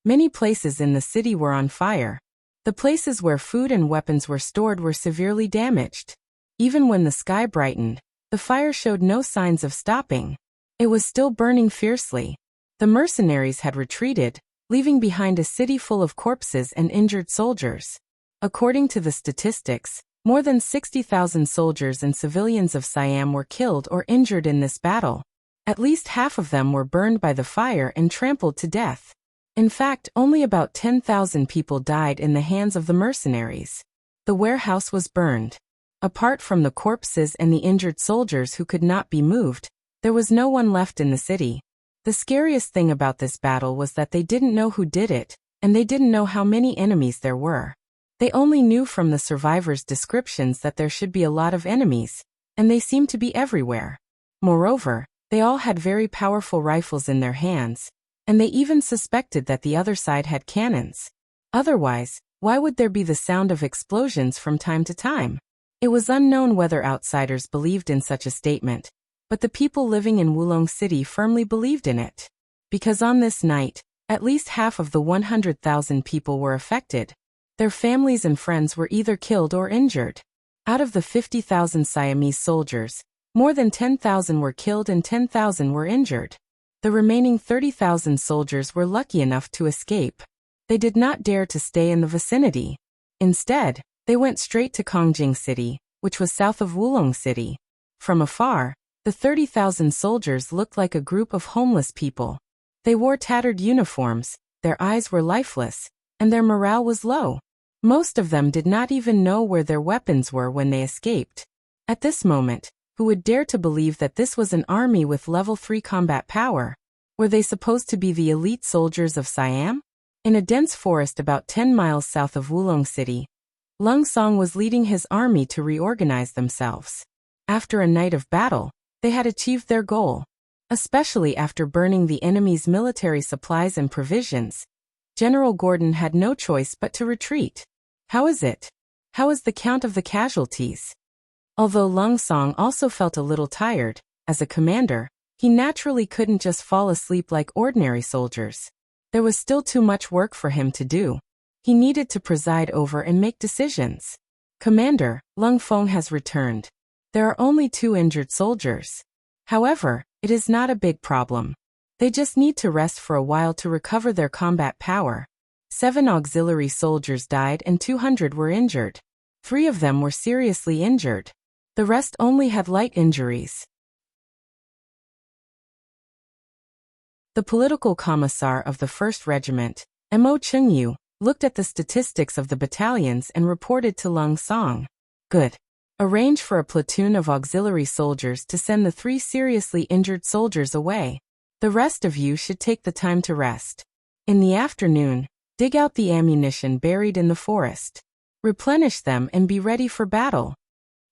Many places in the city were on fire. The places where food and weapons were stored were severely damaged. Even when the sky brightened, the fire showed no signs of stopping. It was still burning fiercely. The mercenaries had retreated, leaving behind a city full of corpses and injured soldiers. According to the statistics, more than 60,000 soldiers and civilians of Siam were killed or injured in this battle. At least half of them were burned by the fire and trampled to death. In fact, only about 10,000 people died in the hands of the mercenaries. The warehouse was burned. Apart from the corpses and the injured soldiers who could not be moved, there was no one left in the city. The scariest thing about this battle was that they didn't know who did it, and they didn't know how many enemies there were. They only knew from the survivors' descriptions that there should be a lot of enemies, and they seemed to be everywhere. Moreover, they all had very powerful rifles in their hands, and they even suspected that the other side had cannons. Otherwise, why would there be the sound of explosions from time to time? It was unknown whether outsiders believed in such a statement, but the people living in Wulong City firmly believed in it. Because on this night, at least half of the 100,000 people were affected. Their families and friends were either killed or injured. Out of the 50,000 Siamese soldiers, more than 10,000 were killed and 10,000 were injured. The remaining 30,000 soldiers were lucky enough to escape. They did not dare to stay in the vicinity. Instead, they went straight to Kongjing City, which was south of Wulong City. From afar, the 30,000 soldiers looked like a group of homeless people. They wore tattered uniforms, their eyes were lifeless, and their morale was low. Most of them did not even know where their weapons were when they escaped. At this moment, who would dare to believe that this was an army with level 3 combat power? Were they supposed to be the elite soldiers of Siam? In a dense forest about 10 miles south of Wulong City, Lung Song was leading his army to reorganize themselves. After a night of battle, they had achieved their goal. Especially after burning the enemy's military supplies and provisions, General Gordon had no choice but to retreat. How is it? How is the count of the casualties? Although Lung Song also felt a little tired, as a commander, he naturally couldn't just fall asleep like ordinary soldiers. There was still too much work for him to do. He needed to preside over and make decisions. Commander, Lung Feng has returned. There are only 2 injured soldiers. However, it is not a big problem. They just need to rest for a while to recover their combat power. 7 auxiliary soldiers died and 200 were injured. 3 of them were seriously injured. The rest only had light injuries. The political commissar of the 1st Regiment, Mo Chengyu, looked at the statistics of the battalions and reported to Lung Song. Good. Arrange for a platoon of auxiliary soldiers to send the 3 seriously injured soldiers away. The rest of you should take the time to rest. In the afternoon, dig out the ammunition buried in the forest. Replenish them and be ready for battle.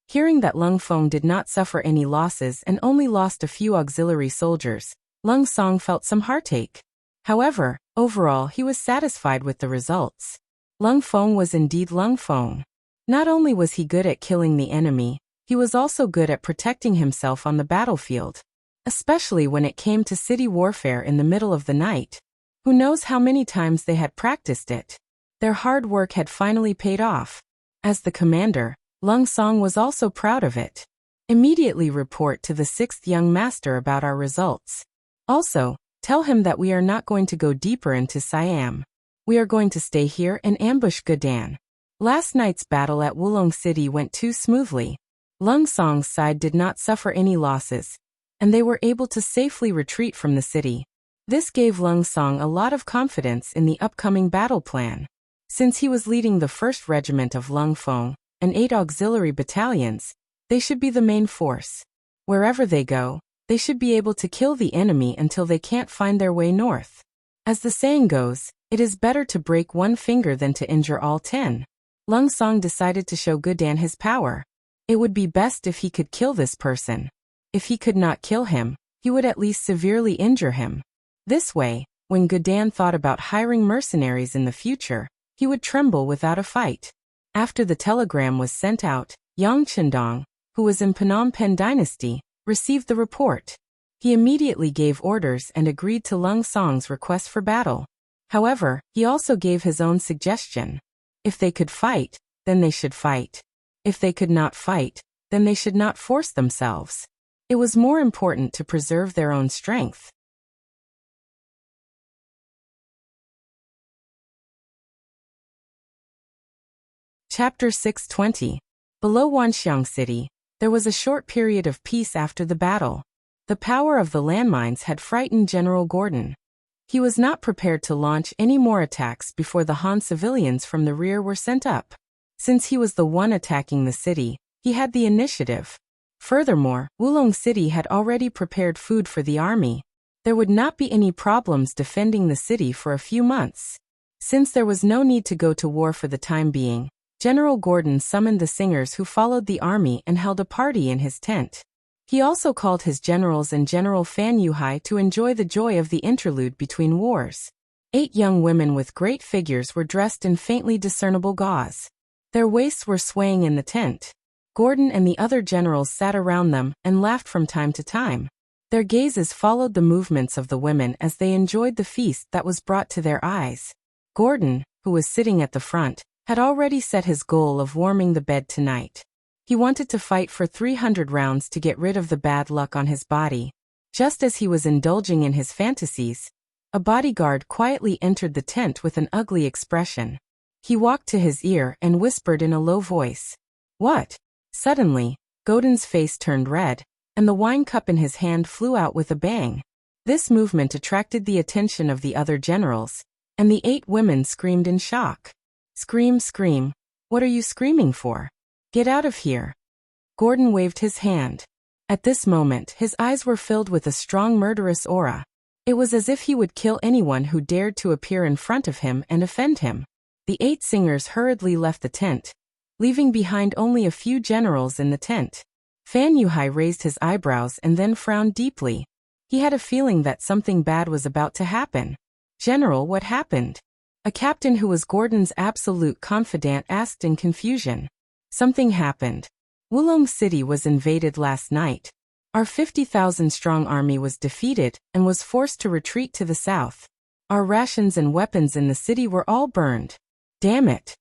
Hearing that Lung Feng did not suffer any losses and only lost a few auxiliary soldiers, Lung Song felt some heartache. However, overall he was satisfied with the results. Lung Feng was indeed Lung Feng. Not only was he good at killing the enemy, he was also good at protecting himself on the battlefield. Especially when it came to city warfare in the middle of the night. Who knows how many times they had practiced it. Their hard work had finally paid off. As the commander, Lung Song was also proud of it. Immediately report to the 6th young master about our results. Also, tell him that we are not going to go deeper into Siam. We are going to stay here and ambush Gudan. Last night's battle at Wulong City went too smoothly. Lung Song's side did not suffer any losses, and they were able to safely retreat from the city. This gave Lung Song a lot of confidence in the upcoming battle plan. Since he was leading the 1st Regiment of Lung Feng and 8 auxiliary battalions, they should be the main force. Wherever they go, they should be able to kill the enemy until they can't find their way north. As the saying goes, it is better to break 1 finger than to injure all 10. Lung Song decided to show Gudan his power. It would be best if he could kill this person. If he could not kill him, he would at least severely injure him. This way, when Gudan thought about hiring mercenaries in the future, he would tremble without a fight. After the telegram was sent out, Yang Chendong, who was in Phnom Penh Dynasty, received the report. He immediately gave orders and agreed to Lung Song's request for battle. However, he also gave his own suggestion. If they could fight, then they should fight. If they could not fight, then they should not force themselves. It was more important to preserve their own strength. Chapter 620. Below Wanxiang City, there was a short period of peace after the battle. The power of the landmines had frightened General Gordon. He was not prepared to launch any more attacks before the Han civilians from the rear were sent up. Since he was the one attacking the city, he had the initiative. Furthermore, Wulong City had already prepared food for the army. There would not be any problems defending the city for a few months. Since there was no need to go to war for the time being, General Gordon summoned the singers who followed the army and held a party in his tent. He also called his generals and General Fan Yuhai to enjoy the joy of the interlude between wars. 8 young women with great figures were dressed in faintly discernible gauze. Their waists were swaying in the tent. Gordon and the other generals sat around them and laughed from time to time. Their gazes followed the movements of the women as they enjoyed the feast that was brought to their eyes. Gordon, who was sitting at the front, had already set his goal of warming the bed tonight. He wanted to fight for 300 rounds to get rid of the bad luck on his body. Just as he was indulging in his fantasies, a bodyguard quietly entered the tent with an ugly expression. He walked to his ear and whispered in a low voice, "What?" Suddenly, Gordon's face turned red, and the wine cup in his hand flew out with a bang. This movement attracted the attention of the other generals, and the 8 women screamed in shock. "Scream, scream. What are you screaming for? Get out of here." Gordon waved his hand. At this moment, his eyes were filled with a strong murderous aura. It was as if he would kill anyone who dared to appear in front of him and offend him. The 8 singers hurriedly left the tent, leaving behind only a few generals in the tent. Fan Yuhai raised his eyebrows and then frowned deeply. He had a feeling that something bad was about to happen. "General, what happened?" A captain who was Gordon's absolute confidant asked in confusion. "Something happened. Wulong City was invaded last night. Our 50,000-strong army was defeated and was forced to retreat to the south. Our rations and weapons in the city were all burned. Damn it."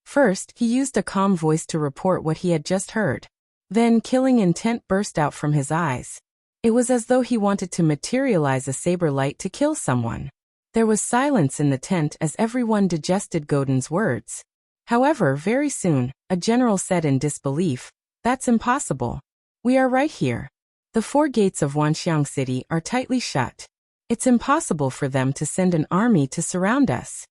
First, he used a calm voice to report what he had just heard. Then killing intent burst out from his eyes. It was as though he wanted to materialize a saber light to kill someone. There was silence in the tent as everyone digested Gordon's words. However, very soon, a general said in disbelief, "That's impossible. We are right here. The 4 gates of Wanxiang City are tightly shut. It's impossible for them to send an army to surround us."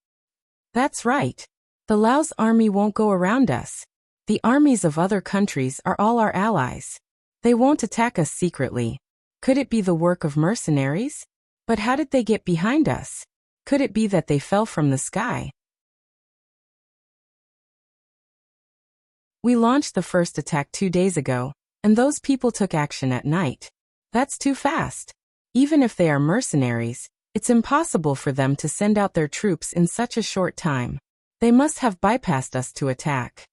"That's right. The Lao's army won't go around us. The armies of other countries are all our allies. They won't attack us secretly. Could it be the work of mercenaries? But how did they get behind us? Could it be that they fell from the sky?" "We launched the first attack 2 days ago, and those people took action at night. That's too fast. Even if they are mercenaries, it's impossible for them to send out their troops in such a short time. They must have bypassed us to attack.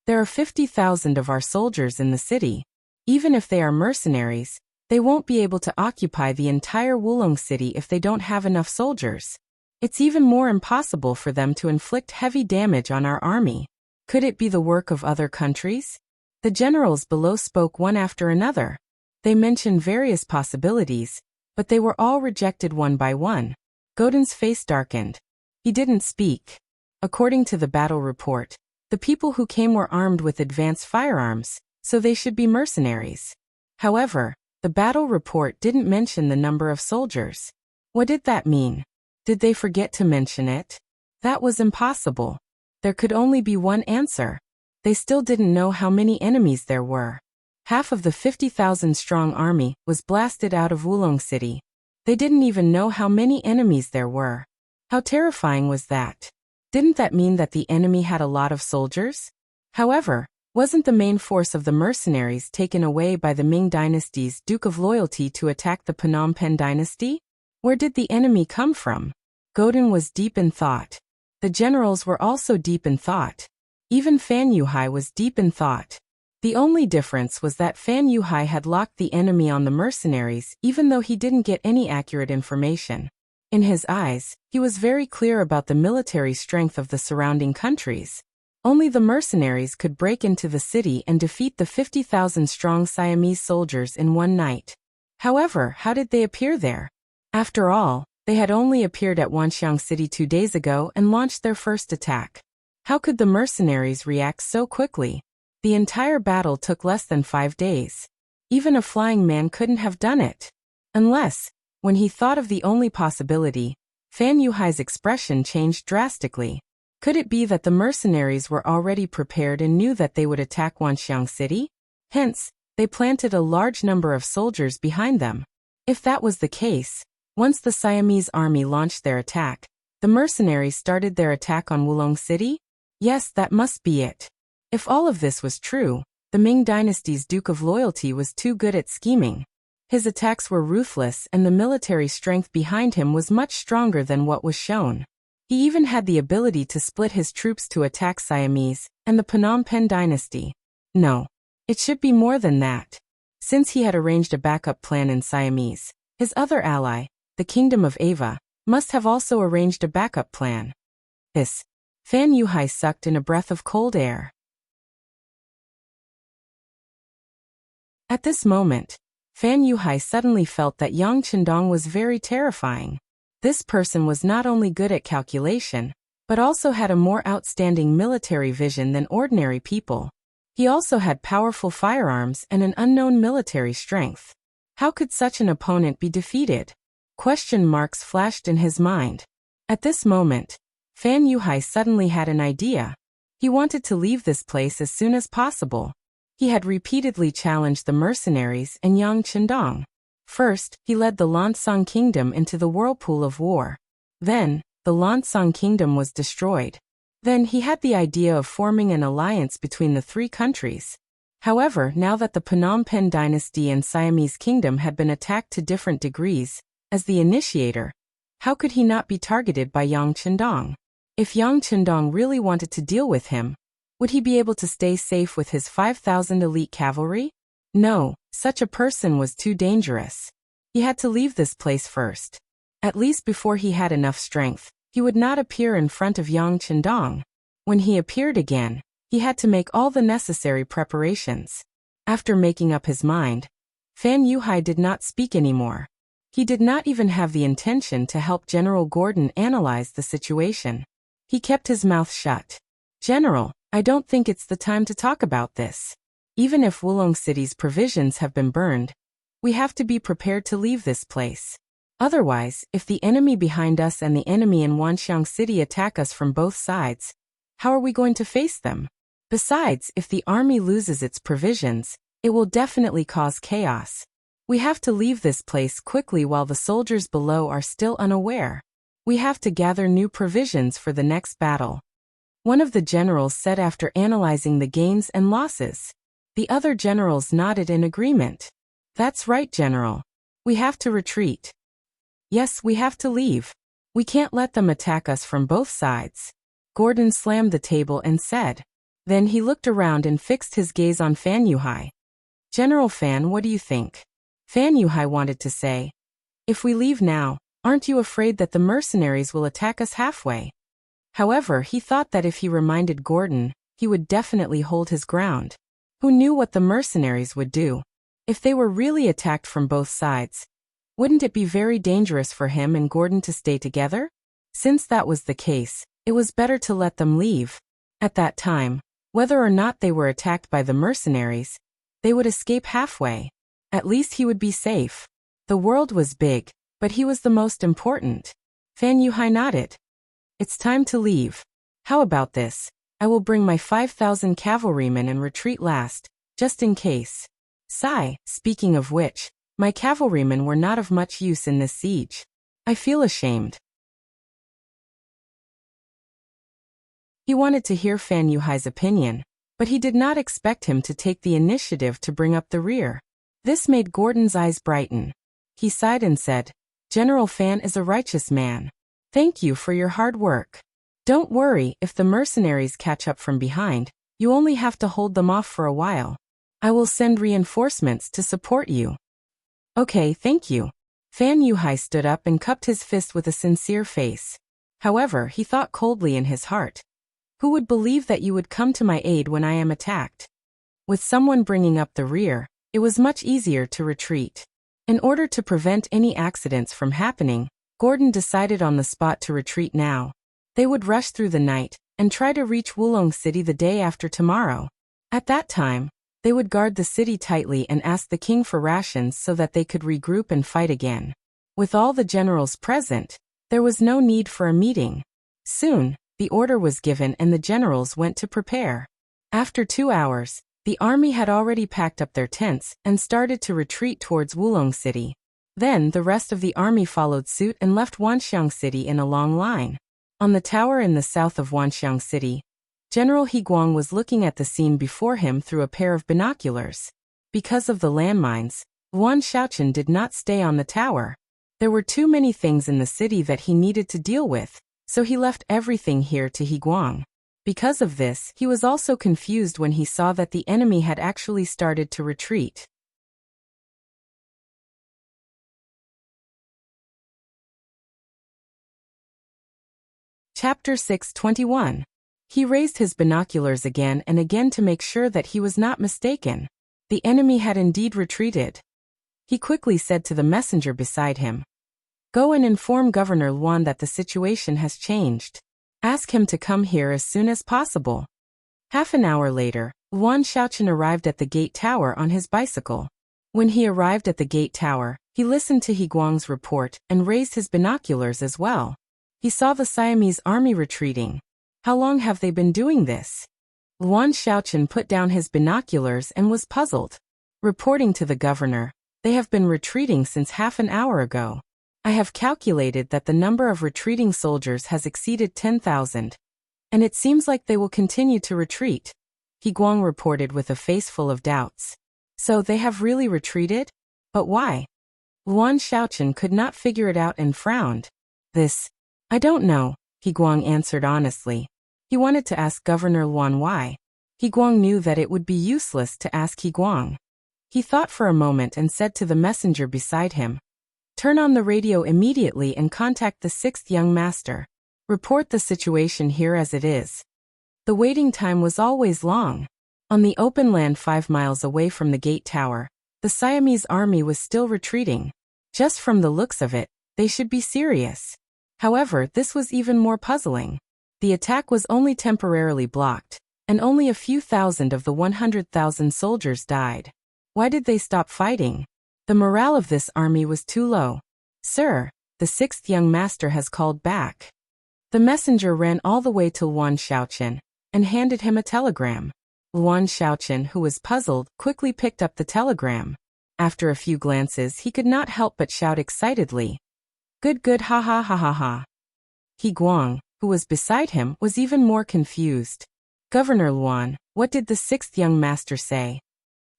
There are 50,000 of our soldiers in the city. Even if they are mercenaries, they won't be able to occupy the entire Wulong City if they don't have enough soldiers. It's even more impossible for them to inflict heavy damage on our army. Could it be the work of other countries?" The generals below spoke one after another. They mentioned various possibilities, but they were all rejected one by one. Gordon's face darkened. He didn't speak. According to the battle report, the people who came were armed with advanced firearms, so they should be mercenaries. However, the battle report didn't mention the number of soldiers. What did that mean? Did they forget to mention it? That was impossible. There could only be one answer. They still didn't know how many enemies there were. Half of the 50,000-strong army was blasted out of Wulong City. They didn't even know how many enemies there were. How terrifying was that? Didn't that mean that the enemy had a lot of soldiers? However, wasn't the main force of the mercenaries taken away by the Ming dynasty's Duke of Loyalty to attack the Phnom Penh dynasty? Where did the enemy come from? Gordon was deep in thought. The generals were also deep in thought. Even Fan Yuhai was deep in thought. The only difference was that Fan Yuhai had locked the enemy on the mercenaries even though he didn't get any accurate information. In his eyes, he was very clear about the military strength of the surrounding countries. Only the mercenaries could break into the city and defeat the 50,000-strong Siamese soldiers in one night. However, how did they appear there? After all, they had only appeared at Wanxiang City 2 days ago and launched their first attack. How could the mercenaries react so quickly? The entire battle took less than 5 days. Even a flying man couldn't have done it. Unless, when he thought of the only possibility, Fan Yuhai's expression changed drastically. Could it be that the mercenaries were already prepared and knew that they would attack Wanxiang City? Hence, they planted a large number of soldiers behind them. If that was the case, once the Siamese army launched their attack, the mercenaries started their attack on Wulong City? Yes, that must be it. If all of this was true, the Ming Dynasty's Duke of Loyalty was too good at scheming. His attacks were ruthless and the military strength behind him was much stronger than what was shown. He even had the ability to split his troops to attack Siamese and the Phnom Penh dynasty. No, it should be more than that. Since he had arranged a backup plan in Siamese, his other ally, the Kingdom of Ava, must have also arranged a backup plan. Fan Yuhai sucked in a breath of cold air. At this moment, Fan Yuhai suddenly felt that Yang Chendong was very terrifying. This person was not only good at calculation, but also had a more outstanding military vision than ordinary people. He also had powerful firearms and an unknown military strength. How could such an opponent be defeated? Question marks flashed in his mind. At this moment, Fan Yuhai suddenly had an idea. He wanted to leave this place as soon as possible. He had repeatedly challenged the mercenaries and Yang Chendong. First, he led the Lansang Kingdom into the whirlpool of war. Then, the Lansang Kingdom was destroyed. Then he had the idea of forming an alliance between the 3 countries. However, now that the Phnom Penh dynasty and Siamese Kingdom had been attacked to different degrees, as the initiator, how could he not be targeted by Yang Chendong? If Yang Chendong really wanted to deal with him, would he be able to stay safe with his 5,000 elite cavalry? No, such a person was too dangerous. He had to leave this place first. At least before he had enough strength, he would not appear in front of Yang Chendong. When he appeared again, he had to make all the necessary preparations. After making up his mind, Fan Yuhai did not speak anymore. He did not even have the intention to help General Gordon analyze the situation. He kept his mouth shut. General, I don't think it's the time to talk about this. Even if Wulong City's provisions have been burned, we have to be prepared to leave this place. Otherwise, if the enemy behind us and the enemy in Wanxiang City attack us from both sides, how are we going to face them? Besides, if the army loses its provisions, it will definitely cause chaos. We have to leave this place quickly while the soldiers below are still unaware. We have to gather new provisions for the next battle. One of the generals said after analyzing the gains and losses. The other generals nodded in agreement. That's right, General. We have to retreat. Yes, we have to leave. We can't let them attack us from both sides. Gordon slammed the table and said. Then he looked around and fixed his gaze on Fan Yuhai. General Fan, what do you think? Fan Yuhai wanted to say, if we leave now, aren't you afraid that the mercenaries will attack us halfway? However, he thought that if he reminded Gordon, he would definitely hold his ground. Who knew what the mercenaries would do? If they were really attacked from both sides, wouldn't it be very dangerous for him and Gordon to stay together? Since that was the case, it was better to let them leave. At that time, whether or not they were attacked by the mercenaries, they would escape halfway. At least he would be safe. The world was big, but he was the most important. Fan Yuhai nodded. It's time to leave. How about this? I will bring my 5,000 cavalrymen and retreat last, just in case. Sigh, speaking of which, my cavalrymen were not of much use in this siege. I feel ashamed. He wanted to hear Fan Yuhai's opinion, but he did not expect him to take the initiative to bring up the rear. This made Gordon's eyes brighten. He sighed and said, General Fan is a righteous man. Thank you for your hard work. Don't worry, if the mercenaries catch up from behind, you only have to hold them off for a while. I will send reinforcements to support you. Okay, thank you. Fan Yuhai stood up and cupped his fist with a sincere face. However, he thought coldly in his heart. Who would believe that you would come to my aid when I am attacked? With someone bringing up the rear, it was much easier to retreat. In order to prevent any accidents from happening, Gordon decided on the spot to retreat now. They would rush through the night and try to reach Wulong City the day after tomorrow. At that time, they would guard the city tightly and ask the king for rations so that they could regroup and fight again. With all the generals present, there was no need for a meeting. Soon, the order was given and the generals went to prepare. After 2 hours, the army had already packed up their tents and started to retreat towards Wulong City. Then the rest of the army followed suit and left Wanxiang City in a long line. On the tower in the south of Wanxiang City, General Higuang was looking at the scene before him through a pair of binoculars. Because of the landmines, Yuan Shaochen did not stay on the tower. There were too many things in the city that he needed to deal with, so he left everything here to Higuang. Because of this, he was also confused when he saw that the enemy had actually started to retreat. Chapter 6:21. He raised his binoculars again and again to make sure that he was not mistaken. The enemy had indeed retreated. He quickly said to the messenger beside him, "Go and inform Governor Luan that the situation has changed. Ask him to come here as soon as possible." Half an hour later, Yuan Shaochen arrived at the gate tower on his bicycle. When he arrived at the gate tower, he listened to Higuang's report and raised his binoculars as well. He saw the Siamese army retreating. How long have they been doing this? Yuan Shaochen put down his binoculars and was puzzled. Reporting to the governor, "They have been retreating since half an hour ago. I have calculated that the number of retreating soldiers has exceeded 10,000. And it seems like they will continue to retreat." Higuang reported with a face full of doubts. "So they have really retreated? But why?" Yuan Shaochen could not figure it out and frowned. I don't know," Higuang answered honestly. He wanted to ask Governor Luan why. Higuang knew that it would be useless to ask Higuang. He thought for a moment and said to the messenger beside him, "Turn on the radio immediately and contact the 6th young master. Report the situation here as it is." The waiting time was always long. On the open land 5 miles away from the gate tower, the Siamese army was still retreating. Just from the looks of it, they should be serious. However, this was even more puzzling. The attack was only temporarily blocked, and only a few thousand of the 100,000 soldiers died. Why did they stop fighting? The morale of this army was too low. "Sir, the 6th young master has called back." The messenger ran all the way to Yuan Shaochen and handed him a telegram. Yuan Shaochen, who was puzzled, quickly picked up the telegram. After a few glances, he could not help but shout excitedly, Good, ha ha ha ha ha." Higuang, who was beside him, was even more confused. "Governor Luan, what did the 6th young master say?"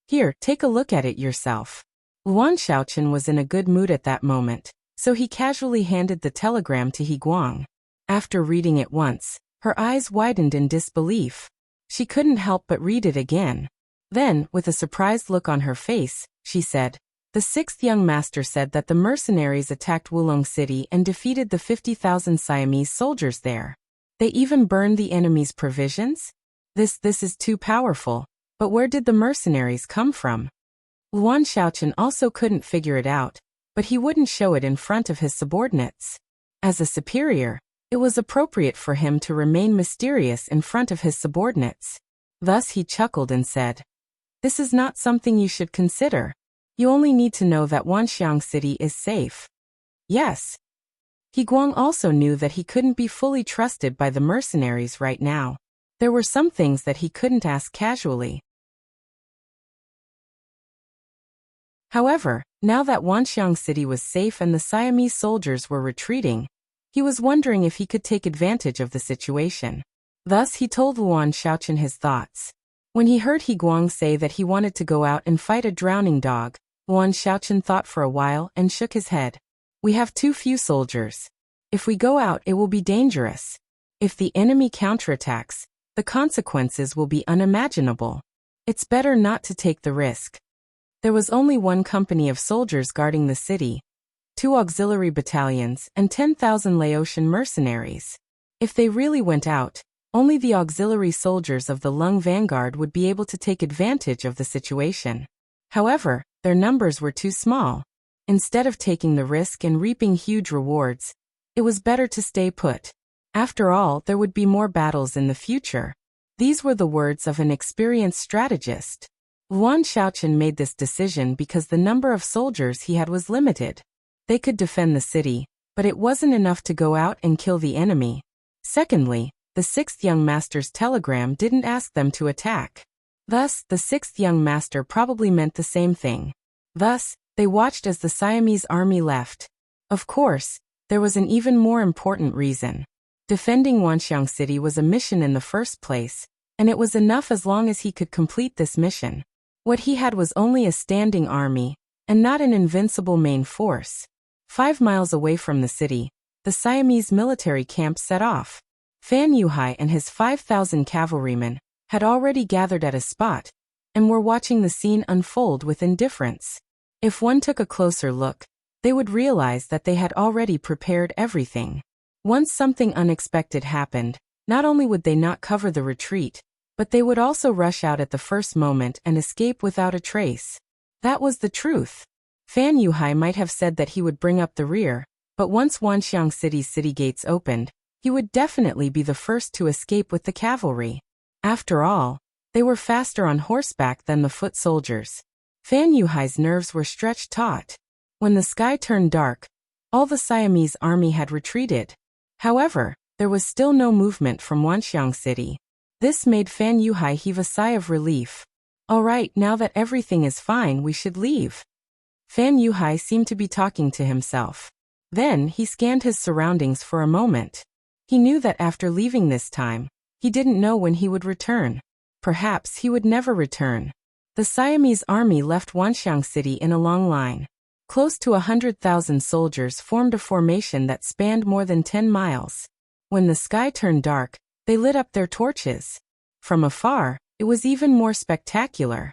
"Here, take a look at it yourself." Yuan Shaochen was in a good mood at that moment, so he casually handed the telegram to Higuang. After reading it once, her eyes widened in disbelief. She couldn't help but read it again. Then, with a surprised look on her face, she said, "The 6th young master said that the mercenaries attacked Wulong City and defeated the 50,000 Siamese soldiers there. They even burned the enemy's provisions? This is too powerful. But where did the mercenaries come from?" Yuan Shaochen also couldn't figure it out, but he wouldn't show it in front of his subordinates. As a superior, it was appropriate for him to remain mysterious in front of his subordinates. Thus he chuckled and said, "This is not something you should consider. You only need to know that Wanxiang City is safe." Yes. Higuang also knew that he couldn't be fully trusted by the mercenaries right now. There were some things that he couldn't ask casually. However, now that Wanxiang City was safe and the Siamese soldiers were retreating, he was wondering if he could take advantage of the situation. Thus he told Yuan Shaochen his thoughts. When he heard Higuang say that he wanted to go out and fight a drowning dog, Yuan Shaochen thought for a while and shook his head. "We have too few soldiers. If we go out, it will be dangerous. If the enemy counterattacks, the consequences will be unimaginable. It's better not to take the risk. There was only one company of soldiers guarding the city, 2 auxiliary battalions, and 10,000 Laotian mercenaries. If they really went out, only the auxiliary soldiers of the Lung vanguard would be able to take advantage of the situation. However, their numbers were too small. Instead of taking the risk and reaping huge rewards, it was better to stay put. After all, there would be more battles in the future. These were the words of an experienced strategist. Yuan Shaoqian made this decision because the number of soldiers he had was limited. They could defend the city, but it wasn't enough to go out and kill the enemy. Secondly, the 6th young master's telegram didn't ask them to attack. Thus, the 6th young master probably meant the same thing. Thus, they watched as the Siamese army left. Of course, there was an even more important reason. Defending Wanxiang City was a mission in the first place, and it was enough as long as he could complete this mission. What he had was only a standing army, and not an invincible main force. 5 miles away from the city, the Siamese military camp set off. Fan Yuhai and his 5,000 cavalrymen had already gathered at a spot, and were watching the scene unfold with indifference. If one took a closer look, they would realize that they had already prepared everything. Once something unexpected happened, not only would they not cover the retreat, but they would also rush out at the first moment and escape without a trace. That was the truth. Fan Yuhai might have said that he would bring up the rear, but once Wanxiang City's city gates opened, he would definitely be the first to escape with the cavalry. After all, they were faster on horseback than the foot soldiers. Fan Yuhai's nerves were stretched taut. When the sky turned dark, all the Siamese army had retreated. However, there was still no movement from Wanxiang City. This made Fan Yuhai heave a sigh of relief. All right, now that everything is fine, we should leave. Fan Yuhai seemed to be talking to himself. Then he scanned his surroundings for a moment. He knew that after leaving this time, he didn't know when he would return. Perhaps he would never return. The Siamese army left Wanxiang City in a long line. Close to 100,000 soldiers formed a formation that spanned more than 10 miles. When the sky turned dark, they lit up their torches. From afar, it was even more spectacular.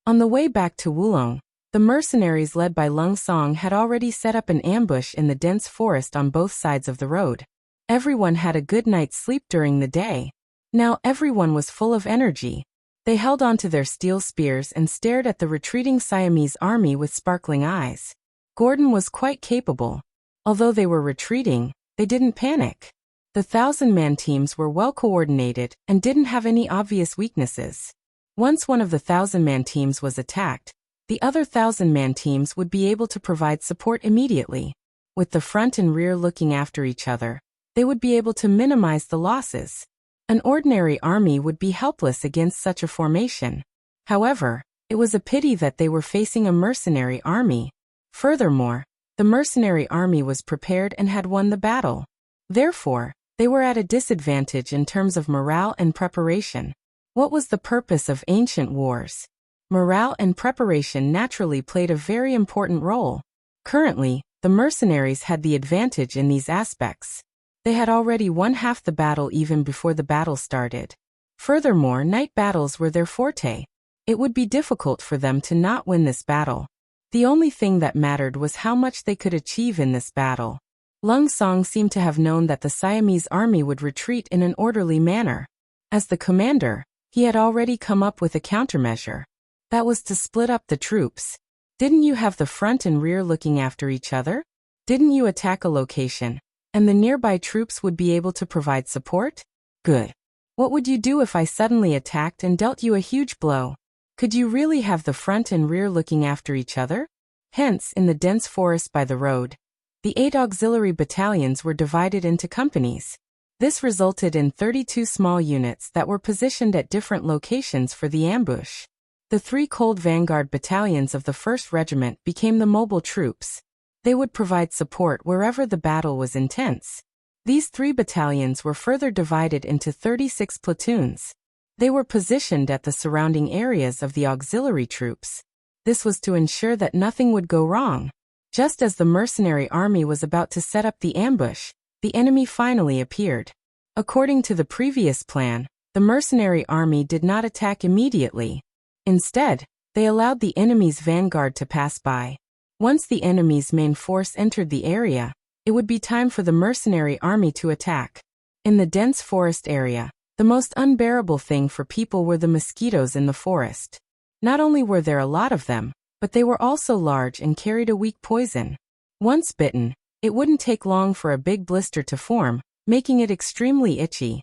On the way back to Wulong, the mercenaries led by Lung Song had already set up an ambush in the dense forest on both sides of the road. Everyone had a good night's sleep during the day. Now everyone was full of energy. They held onto their steel spears and stared at the retreating Siamese army with sparkling eyes. Gordon was quite capable. Although they were retreating, they didn't panic. The 1,000-man teams were well coordinated and didn't have any obvious weaknesses. Once one of the 1,000-man teams was attacked, the other 1,000-man teams would be able to provide support immediately. With the front and rear looking after each other, they would be able to minimize the losses. An ordinary army would be helpless against such a formation. However, it was a pity that they were facing a mercenary army. Furthermore, the mercenary army was prepared and had won the battle. Therefore, they were at a disadvantage in terms of morale and preparation. What was the purpose of ancient wars? Morale and preparation naturally played a very important role. Currently, the mercenaries had the advantage in these aspects. They had already won half the battle even before the battle started. Furthermore, night battles were their forte. It would be difficult for them to not win this battle. The only thing that mattered was how much they could achieve in this battle. Lung Song seemed to have known that the Siamese army would retreat in an orderly manner. As the commander, he had already come up with a countermeasure. That was to split up the troops. Didn't you have the front and rear looking after each other? Didn't you attack a location, and the nearby troops would be able to provide support? Good. What would you do if I suddenly attacked and dealt you a huge blow? Could you really have the front and rear looking after each other? Hence, in the dense forest by the road, the 8 auxiliary battalions were divided into companies. This resulted in 32 small units that were positioned at different locations for the ambush. The 3 cold vanguard battalions of the 1st Regiment became the mobile troops. They would provide support wherever the battle was intense. These 3 battalions were further divided into 36 platoons. They were positioned at the surrounding areas of the auxiliary troops. This was to ensure that nothing would go wrong. Just as the mercenary army was about to set up the ambush, the enemy finally appeared. According to the previous plan, the mercenary army did not attack immediately. Instead, they allowed the enemy's vanguard to pass by. Once the enemy's main force entered the area, it would be time for the mercenary army to attack. In the dense forest area, the most unbearable thing for people were the mosquitoes in the forest. Not only were there a lot of them, but they were also large and carried a weak poison. Once bitten, it wouldn't take long for a big blister to form, making it extremely itchy.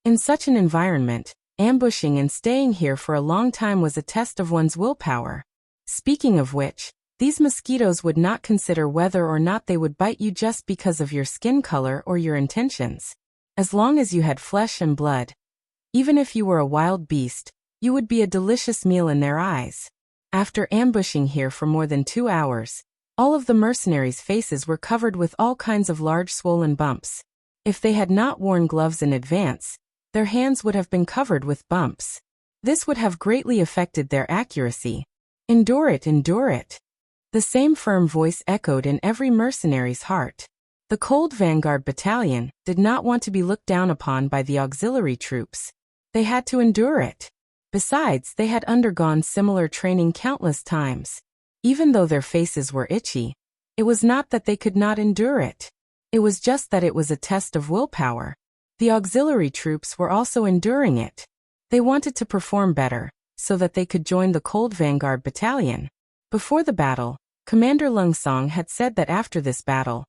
In such an environment, ambushing and staying here for a long time was a test of one's willpower. Speaking of which, these mosquitoes would not consider whether or not they would bite you just because of your skin color or your intentions. As long as you had flesh and blood, even if you were a wild beast, you would be a delicious meal in their eyes. After ambushing here for more than 2 hours, all of the mercenaries' faces were covered with all kinds of large swollen bumps. If they had not worn gloves in advance, their hands would have been covered with bumps. This would have greatly affected their accuracy. Endure it, endure it. The same firm voice echoed in every mercenary's heart. The Cold Vanguard Battalion did not want to be looked down upon by the auxiliary troops. They had to endure it. Besides, they had undergone similar training countless times. Even though their faces were itchy, it was not that they could not endure it. It was just that it was a test of willpower. The auxiliary troops were also enduring it. They wanted to perform better, so that they could join the Cold Vanguard Battalion. Before the battle, Commander Lung Song had said that after this battle,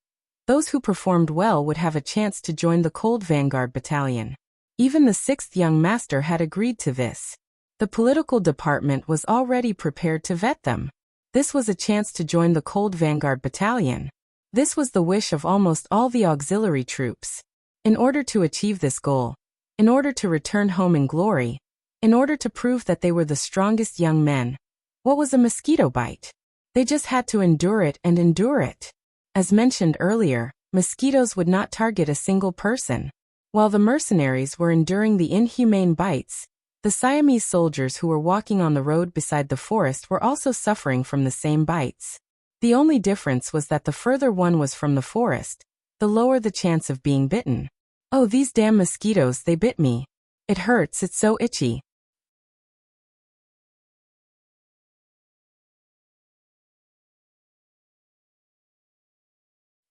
those who performed well would have a chance to join the Cold Vanguard Battalion. Even the 6th young master had agreed to this. The political department was already prepared to vet them. This was a chance to join the Cold Vanguard Battalion. This was the wish of almost all the auxiliary troops. In order to achieve this goal, in order to return home in glory, in order to prove that they were the strongest young men, what was a mosquito bite? They just had to endure it and endure it. As mentioned earlier, mosquitoes would not target a single person. While the mercenaries were enduring the inhumane bites, the Siamese soldiers who were walking on the road beside the forest were also suffering from the same bites. The only difference was that the further one was from the forest, the lower the chance of being bitten. Oh, these damn mosquitoes, they bit me. It hurts, it's so itchy.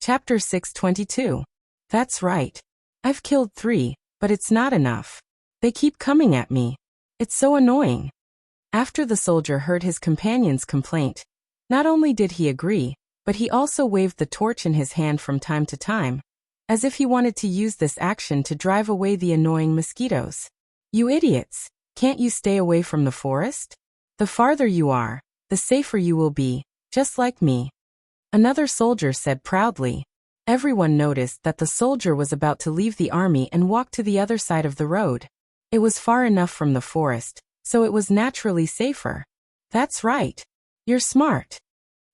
Chapter 622. That's right. I've killed 3, but it's not enough. They keep coming at me. It's so annoying. After the soldier heard his companion's complaint, not only did he agree, but he also waved the torch in his hand from time to time, as if he wanted to use this action to drive away the annoying mosquitoes. You idiots, can't you stay away from the forest? The farther you are, the safer you will be, just like me. Another soldier said proudly. Everyone noticed that the soldier was about to leave the army and walk to the other side of the road. It was far enough from the forest, so it was naturally safer. That's right. You're smart.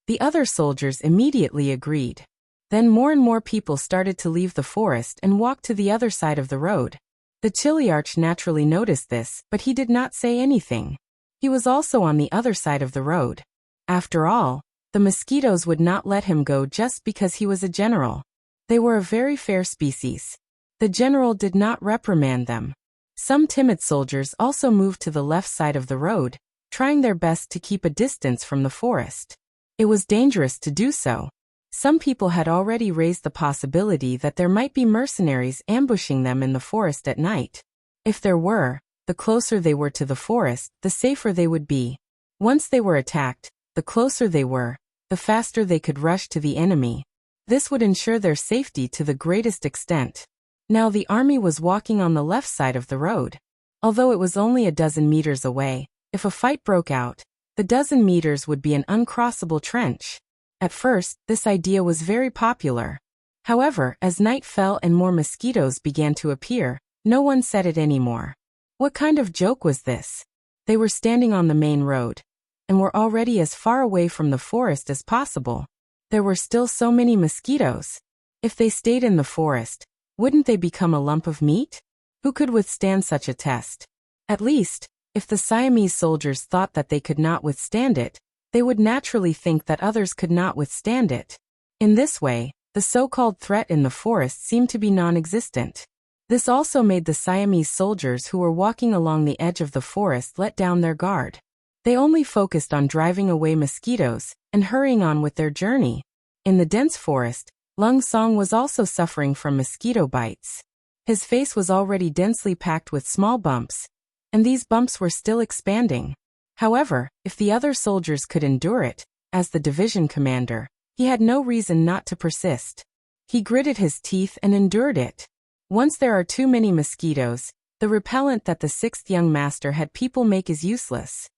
The other soldiers immediately agreed. Then more and more people started to leave the forest and walk to the other side of the road. The Chiliarch naturally noticed this, but he did not say anything. He was also on the other side of the road. After all, the mosquitoes would not let him go just because he was a general. They were a very fair species. The general did not reprimand them. Some timid soldiers also moved to the left side of the road, trying their best to keep a distance from the forest. It was dangerous to do so. Some people had already raised the possibility that there might be mercenaries ambushing them in the forest at night. If there were, the closer they were to the forest, the safer they would be. Once they were attacked, the closer they were, the faster they could rush to the enemy. This would ensure their safety to the greatest extent. Now the army was walking on the left side of the road. Although it was only a dozen meters away, if a fight broke out, the dozen meters would be an uncrossable trench. At first, this idea was very popular. However, as night fell and more mosquitoes began to appear, no one said it anymore. What kind of joke was this? They were standing on the main road, and were already as far away from the forest as possible. There were still so many mosquitoes. If they stayed in the forest, wouldn't they become a lump of meat? Who could withstand such a test? At least, if the Siamese soldiers thought that they could not withstand it, they would naturally think that others could not withstand it. In this way, The so-called threat in the forest seemed to be non-existent. This also made the Siamese soldiers who were walking along the edge of the forest let down their guard. They only focused on driving away mosquitoes and hurrying on with their journey. In the dense forest, Lung Song was also suffering from mosquito bites. His face was already densely packed with small bumps, and these bumps were still expanding. However, if the other soldiers could endure it, as the division commander, he had no reason not to persist. He gritted his teeth and endured it. Once there are too many mosquitoes, the repellent that the sixth young master had people make is useless.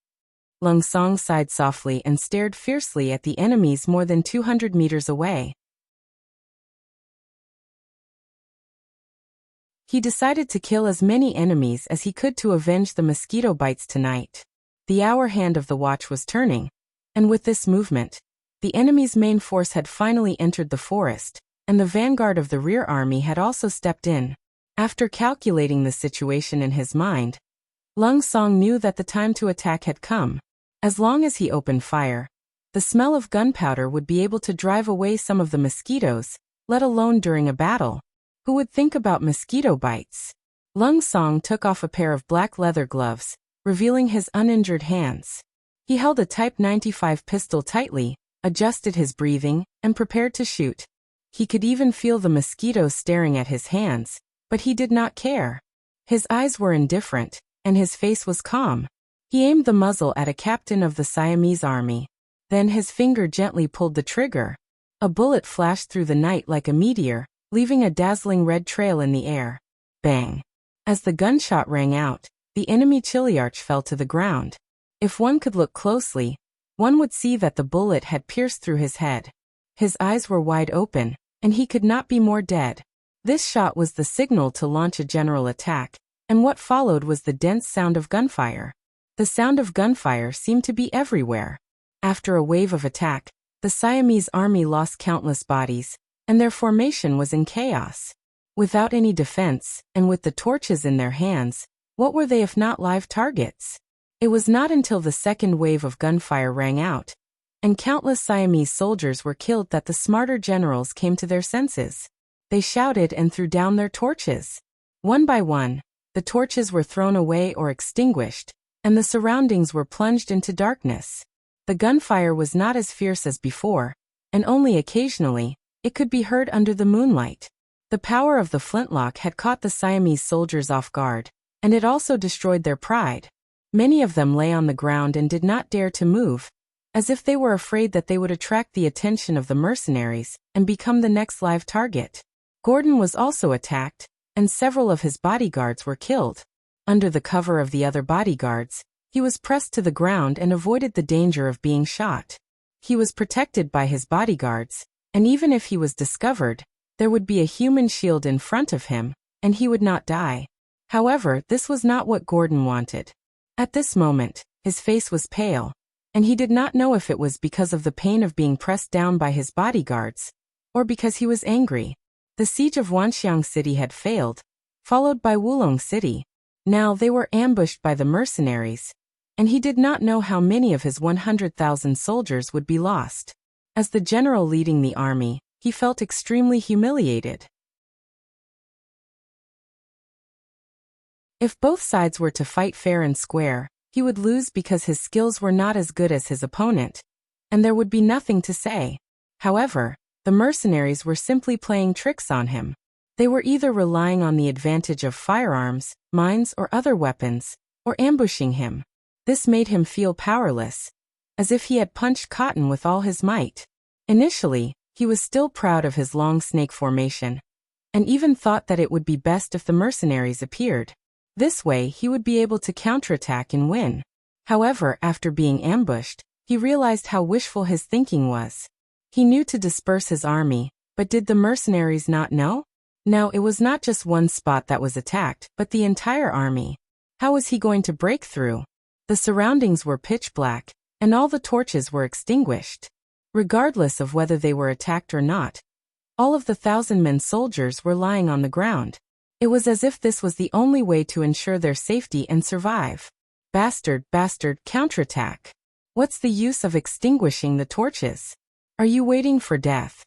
Lung Song sighed softly and stared fiercely at the enemies more than 200 meters away. He decided to kill as many enemies as he could to avenge the mosquito bites tonight. The hour hand of the watch was turning, and with this movement, the enemy's main force had finally entered the forest, and the vanguard of the rear army had also stepped in. After calculating the situation in his mind, Lung Song knew that the time to attack had come. As long as he opened fire, the smell of gunpowder would be able to drive away some of the mosquitoes, let alone during a battle. Who would think about mosquito bites? Lung Song took off a pair of black leather gloves, revealing his uninjured hands. He held a Type 95 pistol tightly, adjusted his breathing, and prepared to shoot. He could even feel the mosquitoes staring at his hands, but he did not care. His eyes were indifferent, and his face was calm. He aimed the muzzle at a captain of the Siamese army. Then his finger gently pulled the trigger. A bullet flashed through the night like a meteor, leaving a dazzling red trail in the air. Bang! As the gunshot rang out, the enemy Chiliarch fell to the ground. If one could look closely, one would see that the bullet had pierced through his head. His eyes were wide open, and he could not be more dead. This shot was the signal to launch a general attack, and what followed was the dense sound of gunfire. The sound of gunfire seemed to be everywhere. After a wave of attack, the Siamese army lost countless bodies, and their formation was in chaos. Without any defense, and with the torches in their hands, what were they if not live targets? It was not until the second wave of gunfire rang out, and countless Siamese soldiers were killed that the smarter generals came to their senses. They shouted and threw down their torches. One by one, the torches were thrown away or extinguished, and the surroundings were plunged into darkness. The gunfire was not as fierce as before, and only occasionally, it could be heard under the moonlight. The power of the flintlock had caught the Siamese soldiers off guard, and it also destroyed their pride. Many of them lay on the ground and did not dare to move, as if they were afraid that they would attract the attention of the mercenaries and become the next live target. Gordon was also attacked, and several of his bodyguards were killed. Under the cover of the other bodyguards, he was pressed to the ground and avoided the danger of being shot. He was protected by his bodyguards, and even if he was discovered, there would be a human shield in front of him, and he would not die. However, this was not what Gordon wanted. At this moment, his face was pale, and he did not know if it was because of the pain of being pressed down by his bodyguards, or because he was angry. The siege of Wanxiang City had failed, followed by Wulong City. Now they were ambushed by the mercenaries, and he did not know how many of his 100,000 soldiers would be lost. As the general leading the army, he felt extremely humiliated. If both sides were to fight fair and square, he would lose because his skills were not as good as his opponent, and there would be nothing to say. However, the mercenaries were simply playing tricks on him. They were either relying on the advantage of firearms, mines, or other weapons, or ambushing him. This made him feel powerless, as if he had punched cotton with all his might. Initially, he was still proud of his long snake formation, and even thought that it would be best if the mercenaries appeared. This way he would be able to counterattack and win. However, after being ambushed, he realized how wishful his thinking was. He knew to disperse his army, but did the mercenaries not know? Now it was not just one spot that was attacked, but the entire army. How was he going to break through? The surroundings were pitch black, and all the torches were extinguished. Regardless of whether they were attacked or not, all of the 1,000-men soldiers were lying on the ground. It was as if this was the only way to ensure their safety and survive. Bastard, counterattack. What's the use of extinguishing the torches? Are you waiting for death?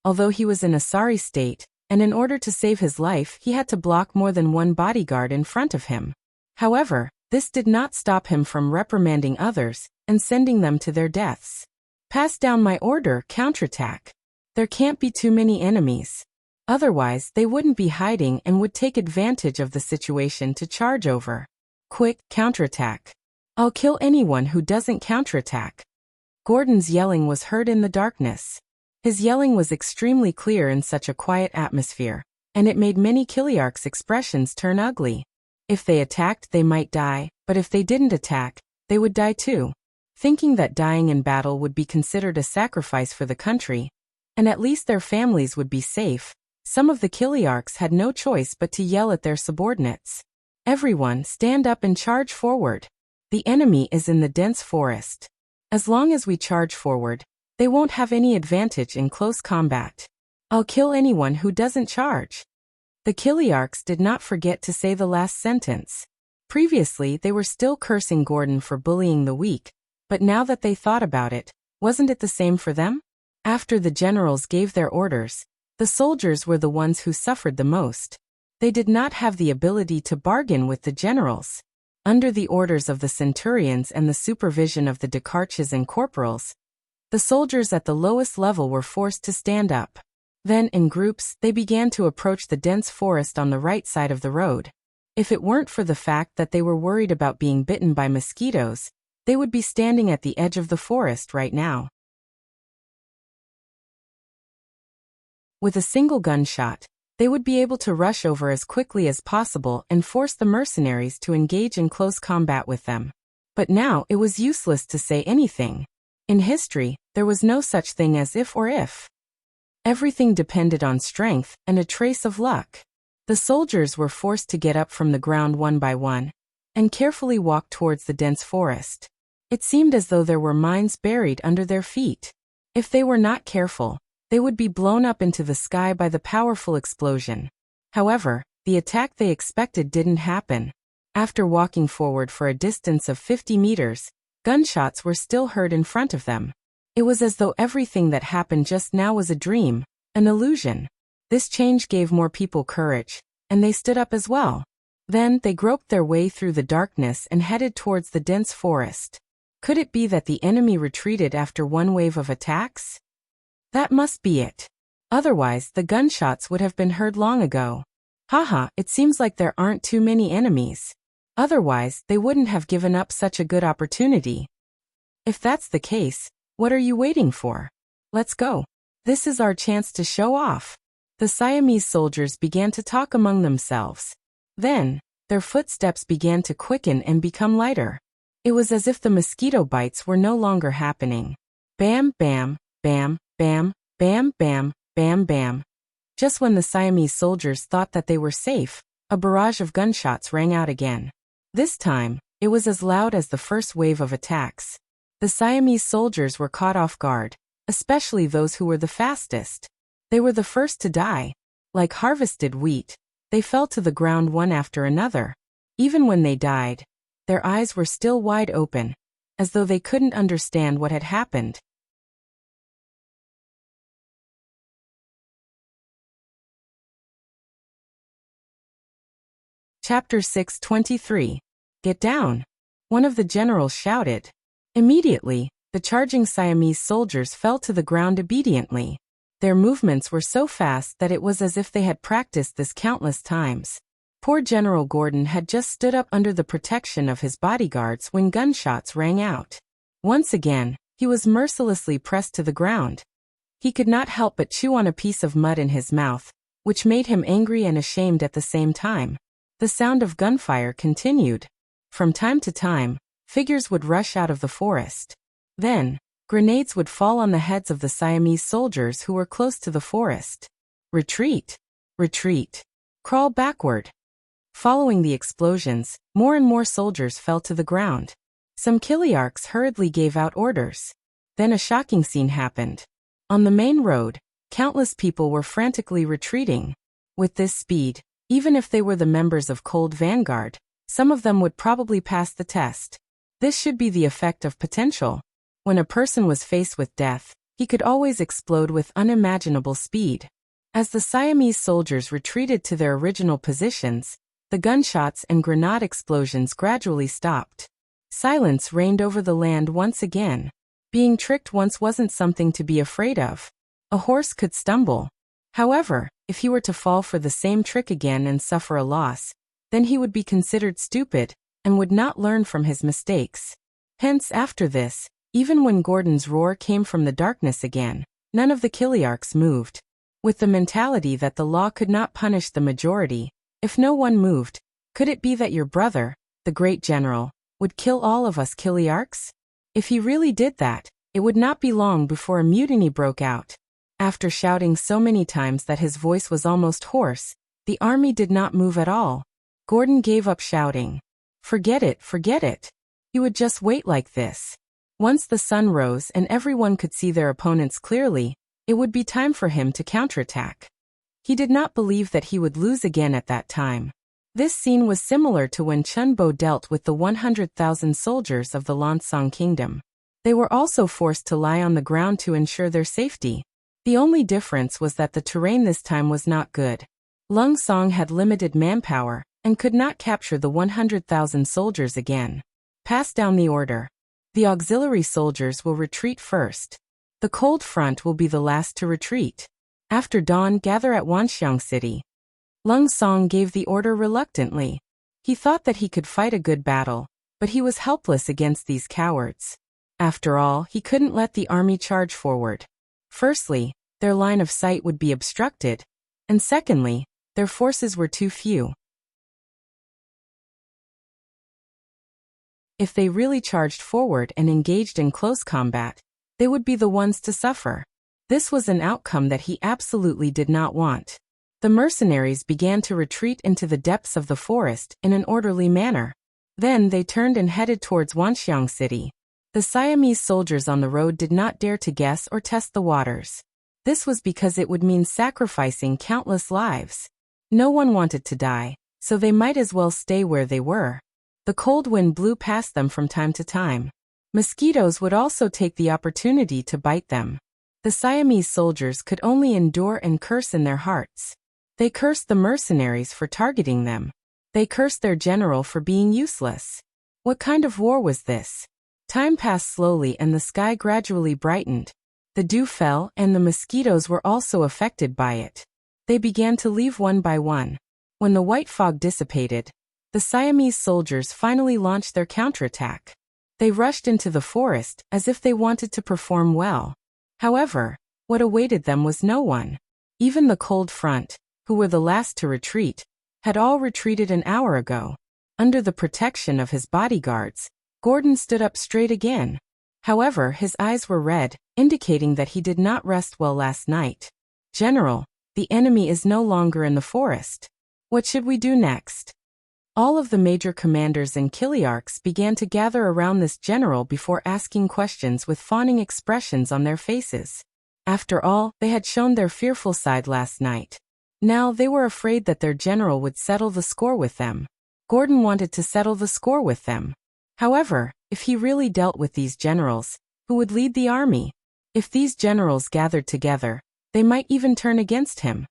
although he was in a sorry state, and in order to save his life he had to block more than one bodyguard in front of him. However, this did not stop him from reprimanding others and sending them to their deaths. Pass down my order, counterattack. There can't be too many enemies. Otherwise, they wouldn't be hiding and would take advantage of the situation to charge over. Quick, counterattack. I'll kill anyone who doesn't counterattack. Gordon's yelling was heard in the darkness. His yelling was extremely clear in such a quiet atmosphere, and it made many Kiliarch's expressions turn ugly. If they attacked, they might die, but if they didn't attack, they would die too. Thinking that dying in battle would be considered a sacrifice for the country, and at least their families would be safe, some of the Kiliarchs had no choice but to yell at their subordinates. Everyone, stand up and charge forward. The enemy is in the dense forest. As long as we charge forward, they won't have any advantage in close combat. I'll kill anyone who doesn't charge. The Kiliarchs did not forget to say the last sentence. Previously, they were still cursing Gordon for bullying the weak, but now that they thought about it, wasn't it the same for them? After the generals gave their orders, the soldiers were the ones who suffered the most. They did not have the ability to bargain with the generals. Under the orders of the centurions and the supervision of the decharges and corporals, the soldiers at the lowest level were forced to stand up. Then, in groups, they began to approach the dense forest on the right side of the road. If it weren't for the fact that they were worried about being bitten by mosquitoes, they would be standing at the edge of the forest right now. With a single gunshot, they would be able to rush over as quickly as possible and force the mercenaries to engage in close combat with them. But now it was useless to say anything. In history, there was no such thing as if or if. Everything depended on strength and a trace of luck. The soldiers were forced to get up from the ground one by one and carefully walk towards the dense forest. It seemed as though there were mines buried under their feet. If they were not careful, they would be blown up into the sky by the powerful explosion. However, the attack they expected didn't happen. After walking forward for a distance of 50 meters, gunshots were still heard in front of them. It was as though everything that happened just now was a dream, an illusion. This change gave more people courage, and they stood up as well. Then they groped their way through the darkness and headed towards the dense forest. Could it be that the enemy retreated after one wave of attacks? That must be it. Otherwise, the gunshots would have been heard long ago. Haha, it seems like there aren't too many enemies. Otherwise, they wouldn't have given up such a good opportunity. If that's the case, what are you waiting for? Let's go. This is our chance to show off. The Siamese soldiers began to talk among themselves. Then, their footsteps began to quicken and become lighter. It was as if the mosquito bites were no longer happening. Bam, bam, bam, bam, bam, bam, bam, bam. Just when the Siamese soldiers thought that they were safe, a barrage of gunshots rang out again. This time, it was as loud as the first wave of attacks. The Siamese soldiers were caught off guard, especially those who were the fastest. They were the first to die. Like harvested wheat, they fell to the ground one after another. Even when they died, their eyes were still wide open, as though they couldn't understand what had happened. Chapter 6:23. Get down. One of the generals shouted. Immediately, the charging Siamese soldiers fell to the ground obediently. Their movements were so fast that it was as if they had practiced this countless times. Poor General Gordon had just stood up under the protection of his bodyguards when gunshots rang out. Once again, he was mercilessly pressed to the ground. He could not help but chew on a piece of mud in his mouth, which made him angry and ashamed at the same time. The sound of gunfire continued. From time to time, figures would rush out of the forest. Then, grenades would fall on the heads of the Siamese soldiers who were close to the forest. Retreat! Retreat! Crawl backward! Following the explosions, more and more soldiers fell to the ground. Some Kiliarchs hurriedly gave out orders. Then a shocking scene happened. On the main road, countless people were frantically retreating. With this speed, even if they were the members of Cold Vanguard, some of them would probably pass the test. This should be the effect of potential. When a person was faced with death, He could always explode with unimaginable speed. As the Siamese soldiers retreated to their original positions, the gunshots and grenade explosions gradually stopped. Silence reigned over the land once again. Being tricked once wasn't something to be afraid of. A horse could stumble. However, if he were to fall for the same trick again and suffer a loss, then he would be considered stupid and would not learn from his mistakes. Hence, after this, even when Gordon's roar came from the darkness again, none of the Kiliarchs moved. With the mentality that the law could not punish the majority, if no one moved, could it be that your brother, the great general, would kill all of us Kiliarchs? If he really did that, it would not be long before a mutiny broke out. After shouting so many times that his voice was almost hoarse, the army did not move at all. Gordon gave up shouting. Forget it, forget it. He would just wait like this. Once the sun rose and everyone could see their opponents clearly, it would be time for him to counterattack. He did not believe that he would lose again at that time. This scene was similar to when Chunbo dealt with the 100,000 soldiers of the Lansong kingdom. They were also forced to lie on the ground to ensure their safety. The only difference was that the terrain this time was not good. Lung Song had limited manpower and could not capture the 100,000 soldiers again. Pass down the order. The auxiliary soldiers will retreat first. The cold front will be the last to retreat. After dawn, gather at Wanxiang City. Lung Song gave the order reluctantly. He thought that he could fight a good battle, but he was helpless against these cowards. After all, he couldn't let the army charge forward. Firstly, their line of sight would be obstructed, and secondly, their forces were too few. If they really charged forward and engaged in close combat, they would be the ones to suffer. This was an outcome that he absolutely did not want. The mercenaries began to retreat into the depths of the forest in an orderly manner. Then they turned and headed towards Wanxiang City. The Siamese soldiers on the road did not dare to guess or test the waters. This was because it would mean sacrificing countless lives. No one wanted to die, so they might as well stay where they were. The cold wind blew past them from time to time. Mosquitoes would also take the opportunity to bite them. The Siamese soldiers could only endure and curse in their hearts. They cursed the mercenaries for targeting them. They cursed their general for being useless. What kind of war was this? Time passed slowly and the sky gradually brightened. The dew fell and the mosquitoes were also affected by it. They began to leave one by one. When the white fog dissipated, the Siamese soldiers finally launched their counterattack. They rushed into the forest as if they wanted to perform well. However, what awaited them was no one. Even the cold front, who were the last to retreat, had all retreated an hour ago. Under the protection of his bodyguards, Gordon stood up straight again. However, his eyes were red, indicating that he did not rest well last night. General, the enemy is no longer in the forest. What should we do next? All of the major commanders and Kiliarchs began to gather around this general before asking questions with fawning expressions on their faces. After all, they had shown their fearful side last night. Now they were afraid that their general would settle the score with them. Gordon wanted to settle the score with them. However, if he really dealt with these generals, who would lead the army? If these generals gathered together, they might even turn against him.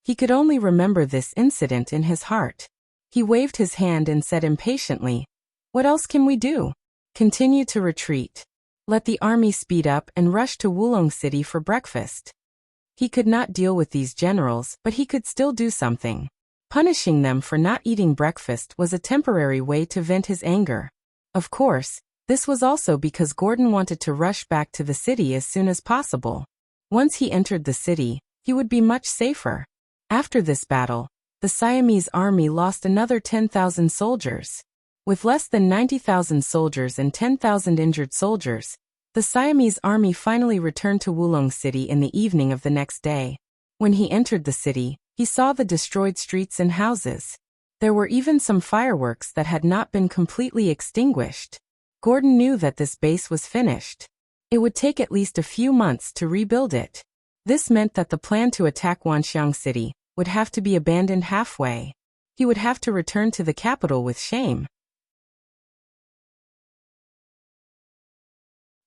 He could only remember this incident in his heart. He waved his hand and said impatiently, "What else can we do? Continue to retreat. Let the army speed up and rush to Wulong City for breakfast." He could not deal with these generals, but he could still do something. Punishing them for not eating breakfast was a temporary way to vent his anger. Of course, this was also because Gordon wanted to rush back to the city as soon as possible. Once he entered the city, he would be much safer. After this battle, the Siamese army lost another 10,000 soldiers. With less than 90,000 soldiers and 10,000 injured soldiers, the Siamese army finally returned to Wulong City in the evening of the next day. When he entered the city, he saw the destroyed streets and houses. There were even some fireworks that had not been completely extinguished. Gordon knew that this base was finished. It would take at least a few months to rebuild it. This meant that the plan to attack Wanxiang City would have to be abandoned halfway. He would have to return to the capital with shame.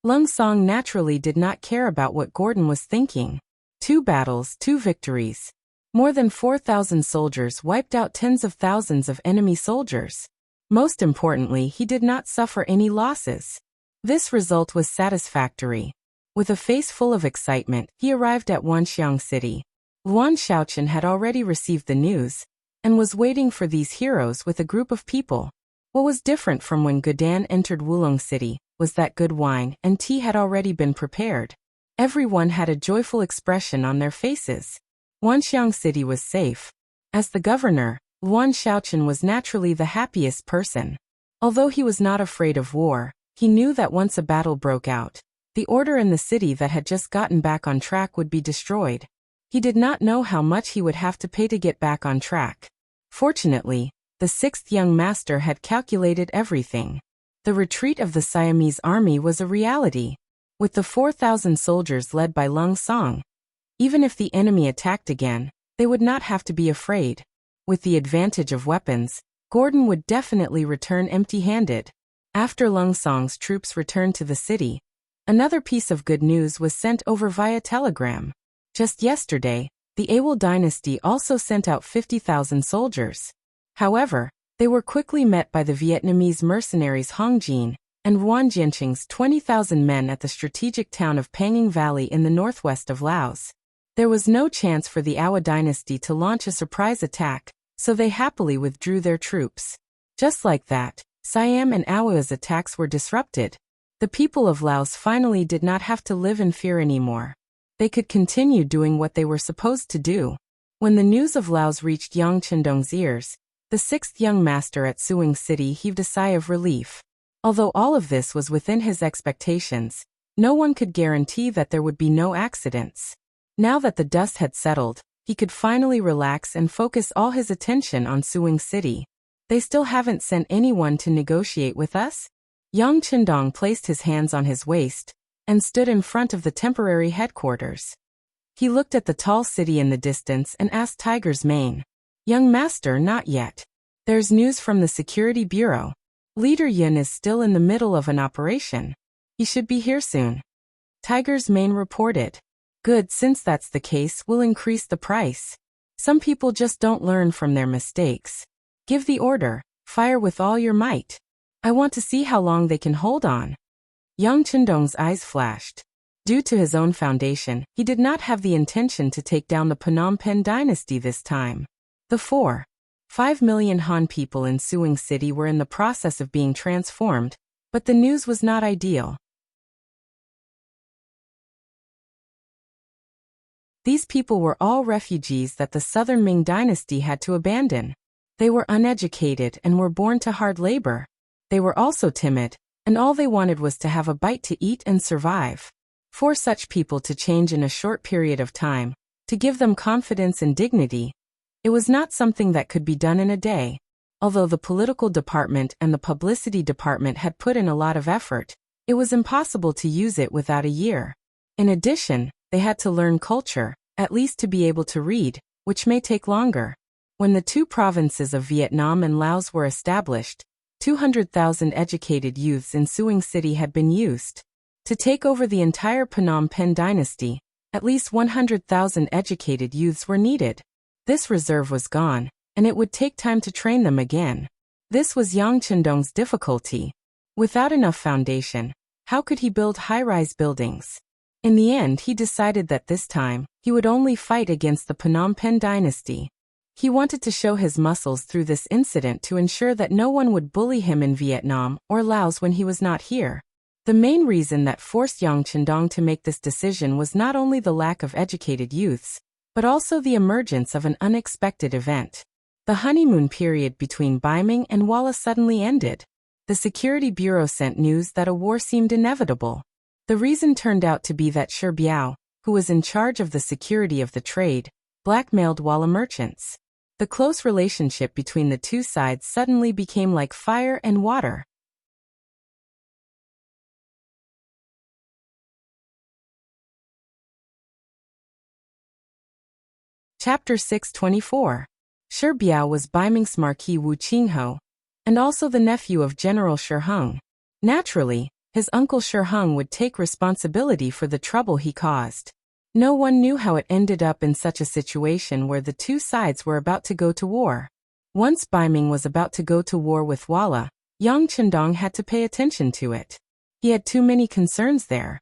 Lung Song naturally did not care about what Gordon was thinking. 2 battles, 2 victories. More than 4,000 soldiers wiped out tens of thousands of enemy soldiers. Most importantly, he did not suffer any losses. This result was satisfactory. With a face full of excitement, he arrived at Wanxiang City. Luan Shaoqian had already received the news and was waiting for these heroes with a group of people. What was different from when Gudan entered Wulong City was that good wine and tea had already been prepared. Everyone had a joyful expression on their faces. Wanxiang City was safe. As the governor, Luan Shaoqian was naturally the happiest person. Although he was not afraid of war, he knew that once a battle broke out, the order in the city that had just gotten back on track would be destroyed. He did not know how much he would have to pay to get back on track. Fortunately, the 6th young master had calculated everything. The retreat of the Siamese army was a reality. With the 4,000 soldiers led by Lung Song, even if the enemy attacked again, they would not have to be afraid. With the advantage of weapons, Gordon would definitely return empty-handed. After Lung Song's troops returned to the city, another piece of good news was sent over via telegram. Just yesterday, the Awol dynasty also sent out 50,000 soldiers. However, they were quickly met by the Vietnamese mercenaries Hong Jin and Ruan Jianqing's 20,000 men at the strategic town of Panging Valley in the northwest of Laos. There was no chance for the Awol dynasty to launch a surprise attack, so they happily withdrew their troops. Just like that, Siam and Awa's attacks were disrupted. The people of Laos finally did not have to live in fear anymore. They could continue doing what they were supposed to do. When the news of Laos reached Yang Chendong's ears, the 6th young master at Suing City heaved a sigh of relief. Although all of this was within his expectations, no one could guarantee that there would be no accidents. Now that the dust had settled, he could finally relax and focus all his attention on Suing City. They still haven't sent anyone to negotiate with us? Yang Chendong placed his hands on his waist and stood in front of the temporary headquarters. He looked at the tall city in the distance and asked Tiger's Mane. Young master, not yet. There's news from the Security Bureau. Leader Yun is still in the middle of an operation. He should be here soon. Tiger's Mane reported. Good, since that's the case, we'll increase the price. Some people just don't learn from their mistakes. Give the order, fire with all your might. I want to see how long they can hold on. Yang Chendong's eyes flashed. Due to his own foundation, he did not have the intention to take down the Phnom Penh dynasty this time. The 4.5 million Han people in Suing City were in the process of being transformed, but the news was not ideal. These people were all refugees that the Southern Ming dynasty had to abandon. They were uneducated and were born to hard labor. They were also timid, and all they wanted was to have a bite to eat and survive. For such people to change in a short period of time, to give them confidence and dignity, it was not something that could be done in a day. Although the political department and the publicity department had put in a lot of effort, it was impossible to use it without a year. In addition, they had to learn culture, at least to be able to read, which may take longer. When the 2 provinces of Vietnam and Laos were established, 200,000 educated youths in Suing City had been used. To take over the entire Phnom Penh dynasty, at least 100,000 educated youths were needed. This reserve was gone, and it would take time to train them again. This was Yang Chendong's difficulty. Without enough foundation, how could he build high-rise buildings? In the end, he decided that this time, he would only fight against the Phnom Penh dynasty. He wanted to show his muscles through this incident to ensure that no one would bully him in Vietnam or Laos when he was not here. The main reason that forced Yang Chendong to make this decision was not only the lack of educated youths, but also the emergence of an unexpected event. The honeymoon period between Baiming and Walla suddenly ended. The Security Bureau sent news that a war seemed inevitable. The reason turned out to be that Shi Biao, who was in charge of the security of the trade, blackmailed Walla merchants. The close relationship between the 2 sides suddenly became like fire and water. Chapter 624. Shi Biao was Baiming's Marquis Wu Qingho, and also the nephew of General Shi Hung. Naturally, His uncle Shiheng would take responsibility for the trouble he caused. No one knew how it ended up in such a situation where the two sides were about to go to war. Once Baiming was about to go to war with Walla, Yang Chendong had to pay attention to it. He had too many concerns there.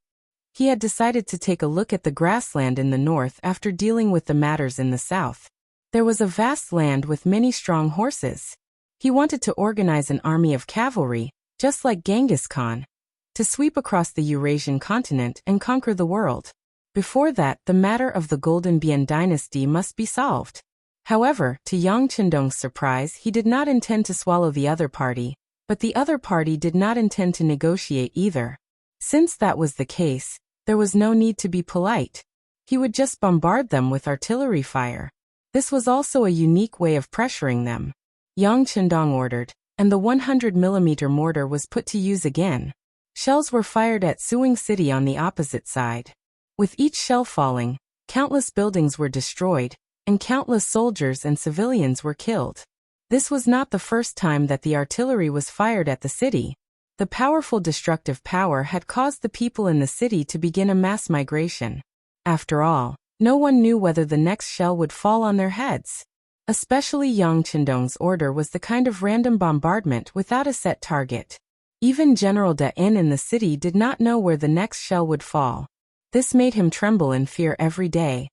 He had decided to take a look at the grassland in the north after dealing with the matters in the south. There was a vast land with many strong horses. He wanted to organize an army of cavalry, just like Genghis Khan, to sweep across the Eurasian continent and conquer the world. Before that, the matter of the Golden Bian dynasty must be solved. However, to Yang Chendong's surprise, he did not intend to swallow the other party, but the other party did not intend to negotiate either. Since that was the case, there was no need to be polite. He would just bombard them with artillery fire. This was also a unique way of pressuring them. Yang Chendong ordered, and the 100mm mortar was put to use again. Shells were fired at Suing City on the opposite side. With each shell falling, countless buildings were destroyed, and countless soldiers and civilians were killed. This was not the first time that the artillery was fired at the city. The powerful destructive power had caused the people in the city to begin a mass migration. After all, no one knew whether the next shell would fall on their heads. Especially Yang Chendong's order was the kind of random bombardment without a set target. Even General Da In the city did not know where the next shell would fall. This made him tremble in fear every day.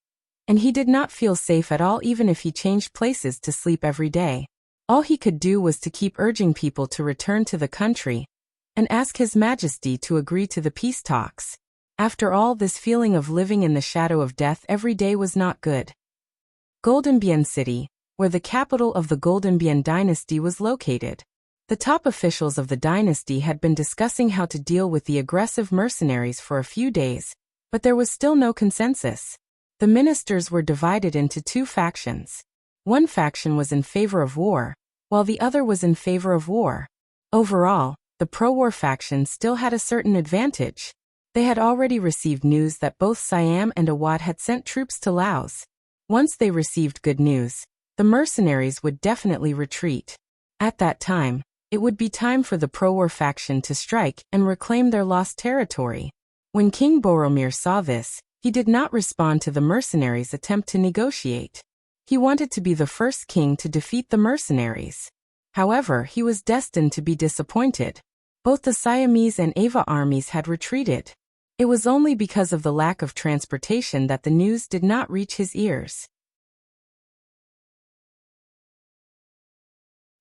And he did not feel safe at all even if he changed places to sleep every day. All he could do was to keep urging people to return to the country and ask His Majesty to agree to the peace talks. After all, this feeling of living in the shadow of death every day was not good. Golden Bian City, where the capital of the Golden Bian dynasty was located. The top officials of the dynasty had been discussing how to deal with the aggressive mercenaries for a few days, but there was still no consensus. The ministers were divided into two factions. One faction was in favor of war, while the other was in favor of war. Overall, the pro-war faction still had a certain advantage. They had already received news that both Siam and Awad had sent troops to Laos. Once they received good news, the mercenaries would definitely retreat. At that time, it would be time for the pro-war faction to strike and reclaim their lost territory. When King Boromir saw this, he did not respond to the mercenaries' attempt to negotiate. He wanted to be the first king to defeat the mercenaries. However, he was destined to be disappointed. Both the Siamese and Ava armies had retreated. It was only because of the lack of transportation that the news did not reach his ears.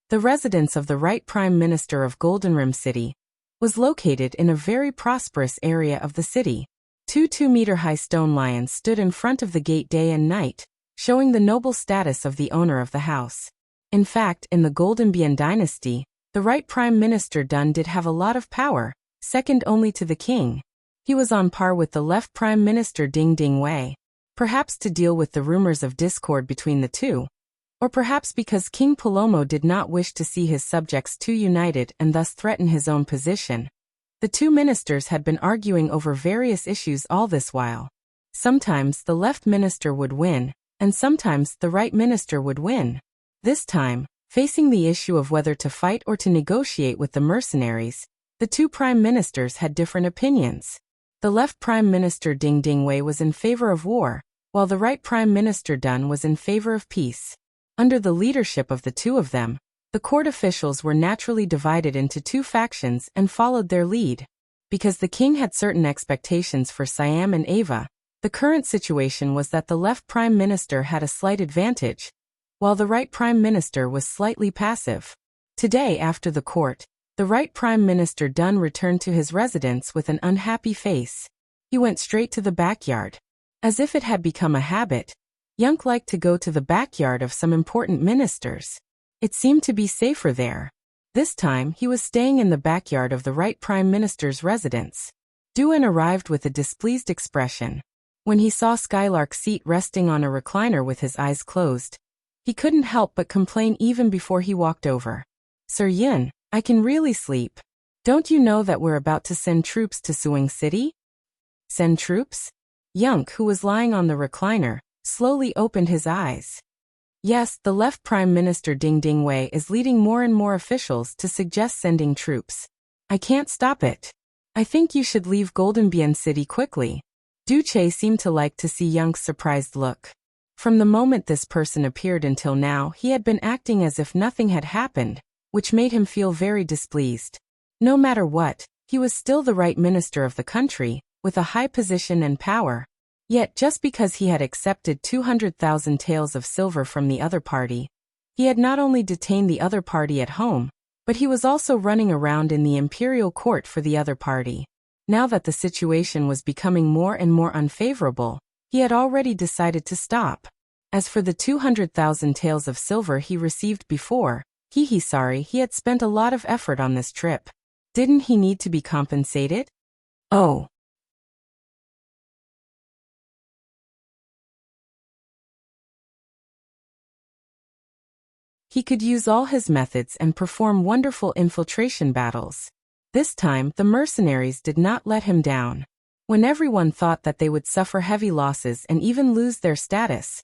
The residence of the right Prime Minister of Golden Rim City was located in a very prosperous area of the city. Two 2-meter-high stone lions stood in front of the gate day and night, showing the noble status of the owner of the house. In fact, in the Golden Bian dynasty, the right Prime Minister Dun did have a lot of power, second only to the king. He was on par with the left Prime Minister Ding Ding Wei. Perhaps to deal with the rumors of discord between the two, or perhaps because King Palomo did not wish to see his subjects too united and thus threaten his own position. The two ministers had been arguing over various issues all this while. Sometimes the left minister would win, and sometimes the right minister would win. This time, facing the issue of whether to fight or to negotiate with the mercenaries, the two prime ministers had different opinions. The left Prime Minister Ding Ding Wei was in favor of war, while the right Prime Minister Dun was in favor of peace. Under the leadership of the two of them, the court officials were naturally divided into two factions and followed their lead. Because the king had certain expectations for Siam and Ava, the current situation was that the left Prime Minister had a slight advantage, while the right Prime Minister was slightly passive. Today, after the court, the right Prime Minister Dun returned to his residence with an unhappy face. He went straight to the backyard. As if it had become a habit, Yunk liked to go to the backyard of some important ministers. It seemed to be safer there. This time, he was staying in the backyard of the right Prime Minister's residence. Duan arrived with a displeased expression. When he saw Skylark's seat resting on a recliner with his eyes closed, he couldn't help but complain even before he walked over. Sir Yun, I can really sleep. Don't you know that we're about to send troops to Suing City? Send troops? Yunk, who was lying on the recliner, slowly opened his eyes. Yes, the left Prime Minister Ding Ding Wei is leading more and more officials to suggest sending troops. I can't stop it. I think you should leave Goldenbian City quickly. Duce seemed to like to see Young's surprised look. From the moment this person appeared until now, he had been acting as if nothing had happened, which made him feel very displeased. No matter what, he was still the right minister of the country, with a high position and power. Yet just because he had accepted 200,000 taels of silver from the other party, he had not only detained the other party at home, but he was also running around in the imperial court for the other party. Now that the situation was becoming more and more unfavorable, he had already decided to stop. As for the 200,000 taels of silver he received before, sorry, he had spent a lot of effort on this trip. Didn't he need to be compensated? Oh. He could use all his methods and perform wonderful infiltration battles. This time, the mercenaries did not let him down. When everyone thought that they would suffer heavy losses and even lose their status,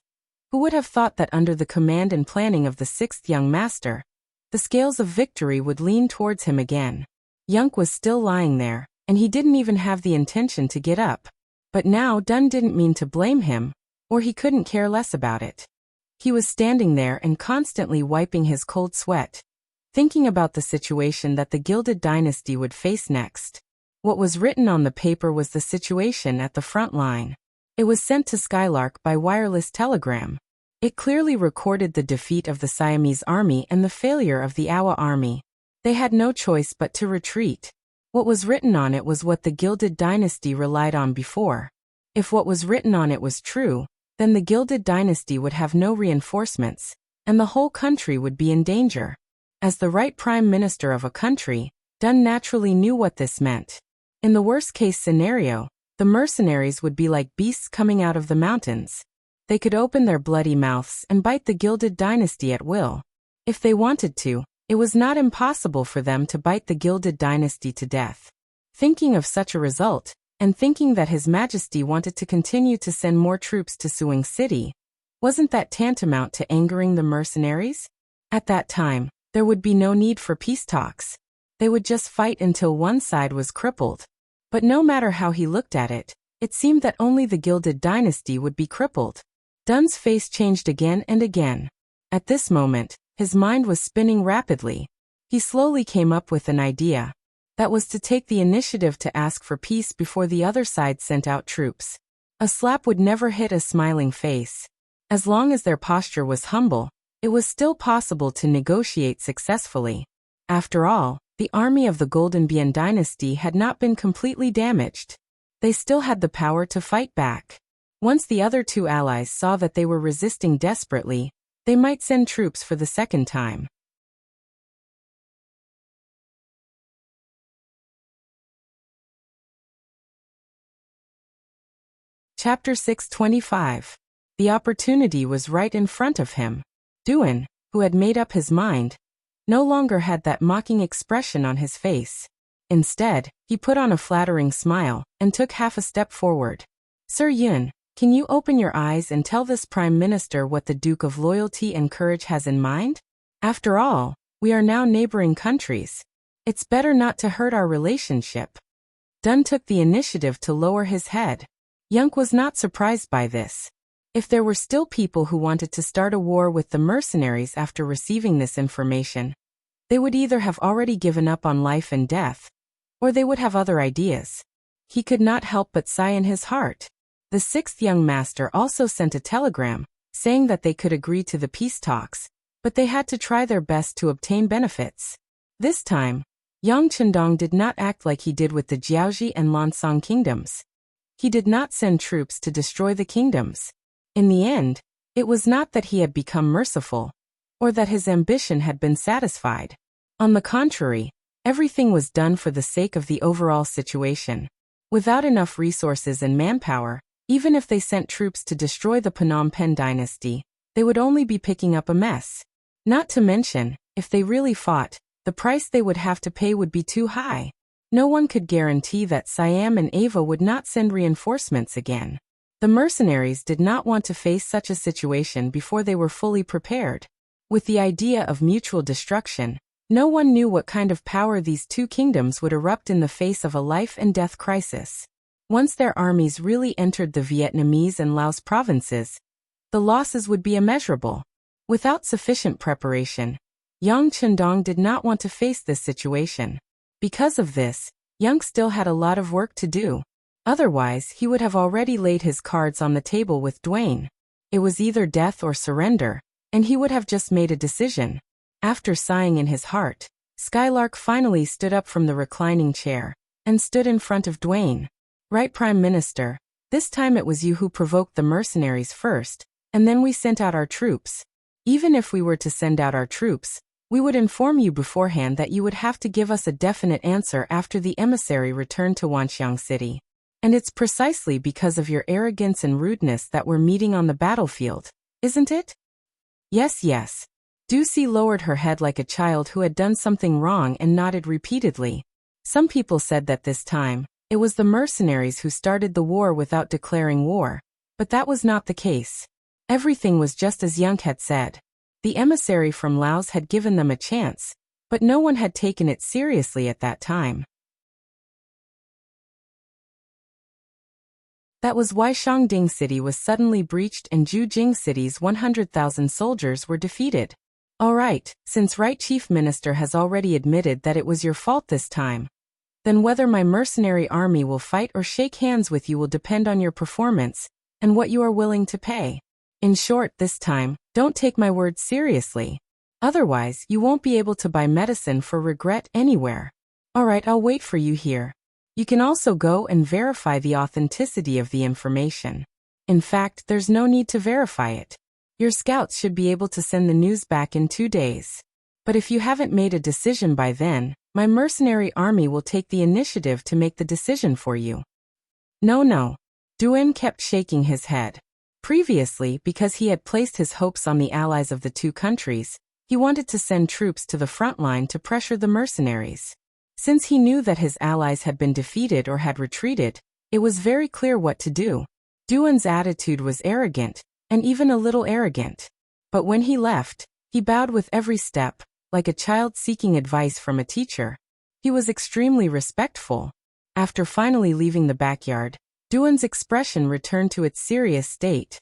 who would have thought that under the command and planning of the sixth young master, the scales of victory would lean towards him again? Young was still lying there, and he didn't even have the intention to get up. But now Dun didn't mean to blame him, or he couldn't care less about it. He was standing there and constantly wiping his cold sweat, thinking about the situation that the Gilded Dynasty would face next. What was written on the paper was the situation at the front line. It was sent to Skylark by wireless telegram. It clearly recorded the defeat of the Siamese army and the failure of the Awa army. They had no choice but to retreat. What was written on it was what the Gilded Dynasty relied on before. If what was written on it was true, then the Gilded Dynasty would have no reinforcements, and the whole country would be in danger. As the right prime minister of a country, Dun naturally knew what this meant. In the worst-case scenario, the mercenaries would be like beasts coming out of the mountains. They could open their bloody mouths and bite the Gilded Dynasty at will. If they wanted to, it was not impossible for them to bite the Gilded Dynasty to death. Thinking of such a result, and thinking that His Majesty wanted to continue to send more troops to Suing City, wasn't that tantamount to angering the mercenaries? At that time, there would be no need for peace talks. They would just fight until one side was crippled. But no matter how he looked at it, it seemed that only the Gilded Dynasty would be crippled. Dun's face changed again and again. At this moment, his mind was spinning rapidly. He slowly came up with an idea. That was to take the initiative to ask for peace before the other side sent out troops. A slap would never hit a smiling face. As long as their posture was humble, it was still possible to negotiate successfully. After all, the army of the Goldenbian Dynasty had not been completely damaged. They still had the power to fight back. Once the other two allies saw that they were resisting desperately, they might send troops for the second time. Chapter 625. The opportunity was right in front of him. Duan, who had made up his mind, no longer had that mocking expression on his face. Instead, he put on a flattering smile and took half a step forward. Sir Yun, can you open your eyes and tell this Prime Minister what the Duke of Loyalty and Courage has in mind? After all, we are now neighboring countries. It's better not to hurt our relationship. Dun took the initiative to lower his head. Young was not surprised by this. If there were still people who wanted to start a war with the mercenaries after receiving this information, they would either have already given up on life and death, or they would have other ideas. He could not help but sigh in his heart. The sixth young master also sent a telegram, saying that they could agree to the peace talks, but they had to try their best to obtain benefits. This time, Yang Chendong did not act like he did with the Jiaoji and Lansong kingdoms. He did not send troops to destroy the kingdoms. In the end, it was not that he had become merciful, or that his ambition had been satisfied. On the contrary, everything was done for the sake of the overall situation. Without enough resources and manpower, even if they sent troops to destroy the Phnom Penh dynasty, they would only be picking up a mess. Not to mention, if they really fought, the price they would have to pay would be too high. No one could guarantee that Siam and Ava would not send reinforcements again. The mercenaries did not want to face such a situation before they were fully prepared. With the idea of mutual destruction, No one knew what kind of power these two kingdoms would erupt in the face of a life-and-death crisis. Once their armies really entered the Vietnamese and Laos provinces, the losses would be immeasurable. Without sufficient preparation, Yang Chendong did not want to face this situation. Because of this, Yang still had a lot of work to do. Otherwise, he would have already laid his cards on the table with Duane. It was either death or surrender, and he would have just made a decision. After sighing in his heart, Skylark finally stood up from the reclining chair and stood in front of Duane. Right, Prime Minister, this time it was you who provoked the mercenaries first, and then we sent out our troops. Even if we were to send out our troops, we would inform you beforehand that you would have to give us a definite answer after the emissary returned to Wanxiang City. And it's precisely because of your arrogance and rudeness that we're meeting on the battlefield, isn't it? Yes, yes. Ducie lowered her head like a child who had done something wrong and nodded repeatedly. Some people said that this time, it was the mercenaries who started the war without declaring war, but that was not the case. Everything was just as Yang had said. The emissary from Laos had given them a chance, but no one had taken it seriously at that time. That was why Shangding City was suddenly breached and Jujing City's 100,000 soldiers were defeated. All right, since Right Chief Minister has already admitted that it was your fault this time, then whether my mercenary army will fight or shake hands with you will depend on your performance and what you are willing to pay. In short, this time, don't take my words seriously. Otherwise, you won't be able to buy medicine for regret anywhere. All right, I'll wait for you here. You can also go and verify the authenticity of the information. In fact, there's no need to verify it. Your scouts should be able to send the news back in 2 days. But if you haven't made a decision by then, my mercenary army will take the initiative to make the decision for you. No. Duan kept shaking his head. Previously, because he had placed his hopes on the allies of the two countries, he wanted to send troops to the front line to pressure the mercenaries. Since he knew that his allies had been defeated or had retreated, it was very clear what to do. Duan's attitude was arrogant, and even a little arrogant. But when he left, he bowed with every step, like a child seeking advice from a teacher. He was extremely respectful. After finally leaving the backyard, Duan's expression returned to its serious state.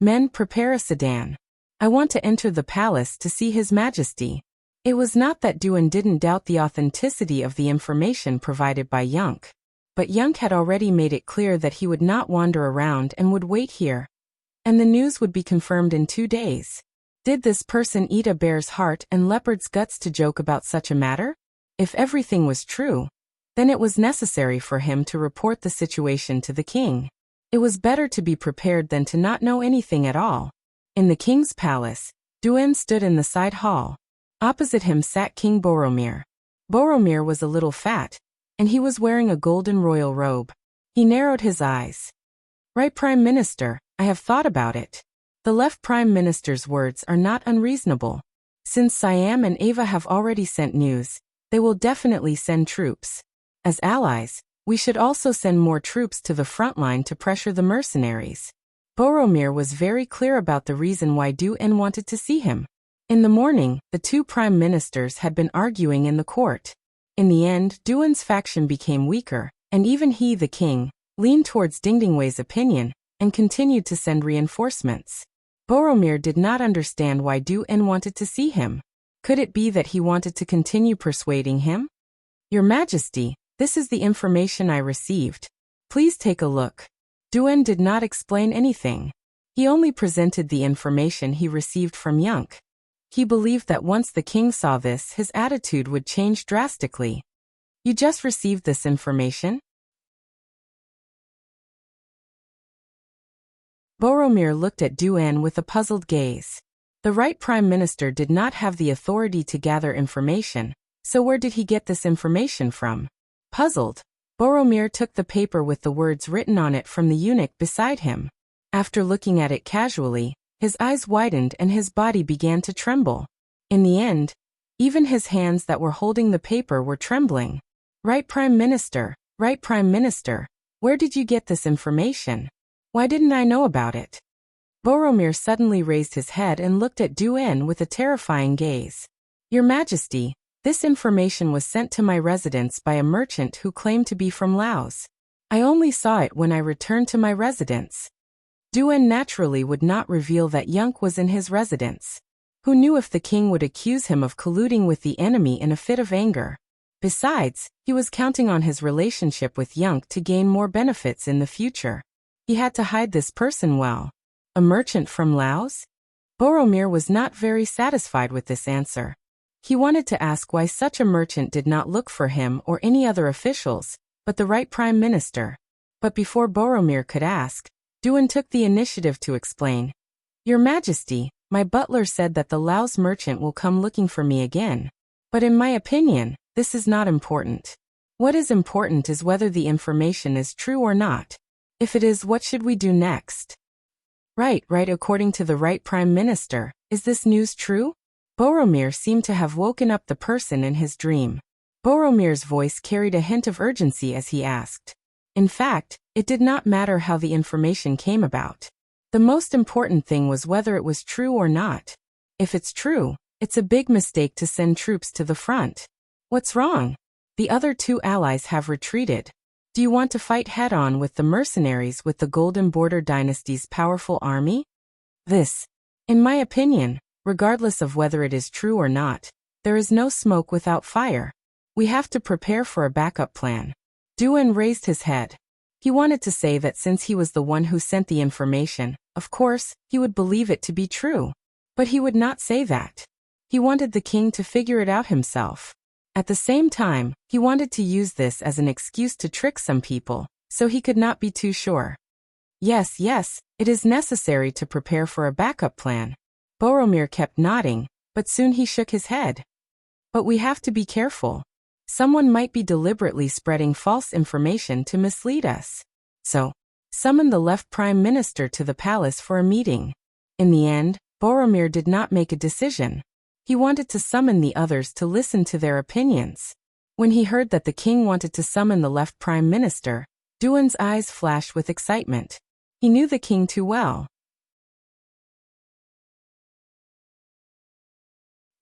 Men, prepare a sedan. I want to enter the palace to see His Majesty. It was not that Duan didn't doubt the authenticity of the information provided by Yunk. But Yunk had already made it clear that he would not wander around and would wait here. And the news would be confirmed in 2 days. Did this person eat a bear's heart and leopard's guts to joke about such a matter? If everything was true, then it was necessary for him to report the situation to the king. It was better to be prepared than to not know anything at all. In the king's palace, Duan stood in the side hall. Opposite him sat King Boromir. Boromir was a little fat, and he was wearing a golden royal robe. He narrowed his eyes. Right, Prime Minister, I have thought about it. The left Prime Minister's words are not unreasonable. Since Siam and Ava have already sent news, they will definitely send troops. As allies, we should also send more troops to the front line to pressure the mercenaries. Boromir was very clear about the reason why Duan wanted to see him. In the morning, the two prime ministers had been arguing in the court. In the end, Duan's faction became weaker, and even he, the king, leaned towards Dingdingwei's opinion and continued to send reinforcements. Boromir did not understand why Duan wanted to see him. Could it be that he wanted to continue persuading him? Your Majesty, this is the information I received. Please take a look. Duan did not explain anything. He only presented the information he received from Yunk. He believed that once the king saw this, his attitude would change drastically. You just received this information? Boromir looked at Duan with a puzzled gaze. The right prime minister did not have the authority to gather information, so where did he get this information from? Puzzled, Boromir took the paper with the words written on it from the eunuch beside him. After looking at it casually, his eyes widened and his body began to tremble. In the end, even his hands that were holding the paper were trembling. Right Prime Minister, where did you get this information? Why didn't I know about it? Boromir suddenly raised his head and looked at Duan with a terrifying gaze. Your Majesty, This information was sent to my residence by a merchant who claimed to be from Laos. I only saw it when I returned to my residence. Duan naturally would not reveal that Yunk was in his residence. Who knew if the king would accuse him of colluding with the enemy in a fit of anger? Besides, he was counting on his relationship with Yunk to gain more benefits in the future. He had to hide this person well. A merchant from Laos? Boromir was not very satisfied with this answer. He wanted to ask why such a merchant did not look for him or any other officials, but the right prime minister. But before Boromir could ask, Duan took the initiative to explain. Your Majesty, my butler said that the Laos merchant will come looking for me again. But in my opinion, this is not important. What is important is whether the information is true or not. If it is, what should we do next? Right, according to the right prime minister, is this news true? Boromir seemed to have woken up the person in his dream. Boromir's voice carried a hint of urgency as he asked. In fact, it did not matter how the information came about. The most important thing was whether it was true or not. If it's true, it's a big mistake to send troops to the front. What's wrong? The other two allies have retreated. Do you want to fight head-on with the mercenaries with the Golden Border Dynasty's powerful army? This, in my opinion, regardless of whether it is true or not, there is no smoke without fire. We have to prepare for a backup plan. Duan raised his head. He wanted to say that since he was the one who sent the information, of course, he would believe it to be true. But he would not say that. He wanted the king to figure it out himself. At the same time, he wanted to use this as an excuse to trick some people, so he could not be too sure. Yes, it is necessary to prepare for a backup plan. Boromir kept nodding, but soon he shook his head. But we have to be careful. Someone might be deliberately spreading false information to mislead us. So, summon the left prime minister to the palace for a meeting. In the end, Boromir did not make a decision. He wanted to summon the others to listen to their opinions. When he heard that the king wanted to summon the left prime minister, Duan's eyes flashed with excitement. He knew the king too well.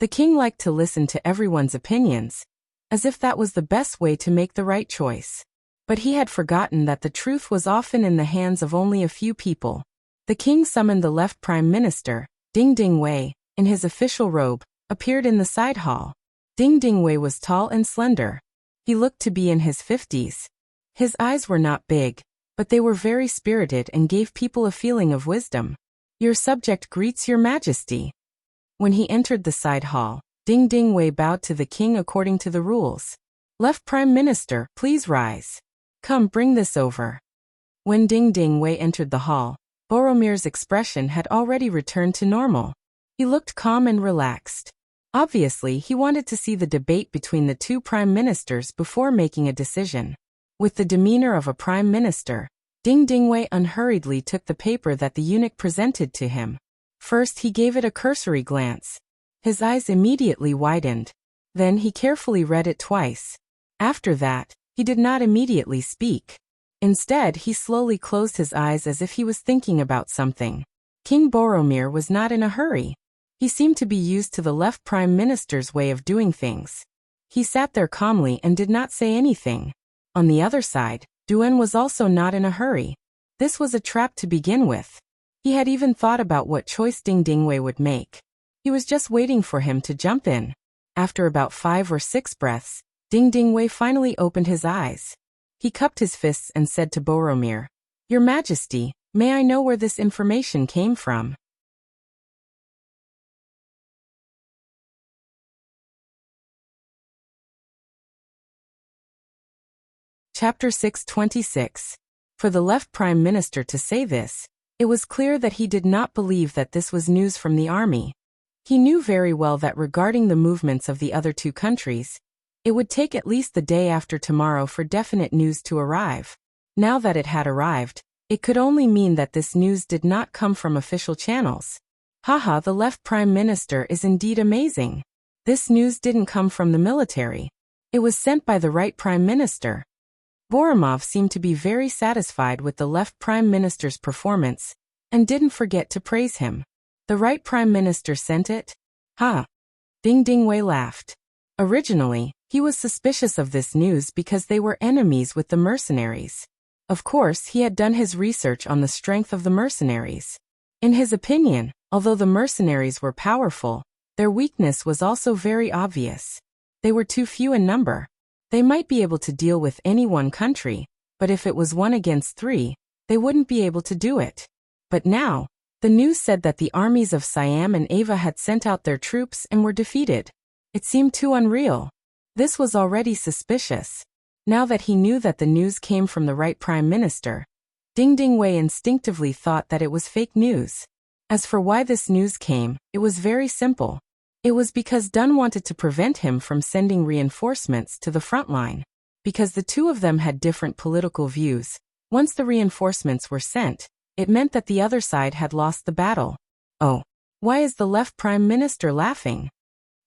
The king liked to listen to everyone's opinions, as if that was the best way to make the right choice. But he had forgotten that the truth was often in the hands of only a few people. The king summoned the left prime minister, Ding Ding Wei, in his official robe, appeared in the side hall. Ding Ding Wei was tall and slender. He looked to be in his 50s. His eyes were not big, but they were very spirited and gave people a feeling of wisdom. Your subject greets your majesty. When he entered the side hall, Ding Ding Wei bowed to the king according to the rules. Left prime minister, please rise. Come, bring this over. When Ding Ding Wei entered the hall, Boromir's expression had already returned to normal. He looked calm and relaxed. Obviously, he wanted to see the debate between the two prime ministers before making a decision. With the demeanor of a prime minister, Ding Ding Wei unhurriedly took the paper that the eunuch presented to him. First, he gave it a cursory glance. His eyes immediately widened. Then he carefully read it twice. After that, he did not immediately speak. Instead, he slowly closed his eyes as if he was thinking about something. King Boromir was not in a hurry. He seemed to be used to the left prime minister's way of doing things. He sat there calmly and did not say anything. On the other side, Duan was also not in a hurry. This was a trap to begin with. He had even thought about what choice Ding Ding Wei would make. He was just waiting for him to jump in. After about 5 or 6 breaths, Ding Ding Wei finally opened his eyes. He cupped his fists and said to Boromir, Your Majesty, may I know where this information came from? Chapter 626. For the left prime minister to say this, it was clear that he did not believe that this was news from the army. He knew very well that regarding the movements of the other two countries, it would take at least the day after tomorrow for definite news to arrive. Now that it had arrived, it could only mean that this news did not come from official channels. Haha, the left prime minister is indeed amazing. This news didn't come from the military. It was sent by the right prime minister. Boromir seemed to be very satisfied with the left prime minister's performance, and didn't forget to praise him. The right prime minister sent it? Ha! Ding Ding Wei laughed. Originally, he was suspicious of this news because they were enemies with the mercenaries. Of course, he had done his research on the strength of the mercenaries. In his opinion, although the mercenaries were powerful, their weakness was also very obvious. They were too few in number. They might be able to deal with any one country, but if it was 1 against 3, they wouldn't be able to do it. But now, the news said that the armies of Siam and Ava had sent out their troops and were defeated. It seemed too unreal. This was already suspicious. Now that he knew that the news came from the right prime minister, Ding Dingwei instinctively thought that it was fake news. As for why this news came, it was very simple. It was because Dun wanted to prevent him from sending reinforcements to the front line. Because the two of them had different political views, once the reinforcements were sent, it meant that the other side had lost the battle. Oh, why is the left prime minister laughing?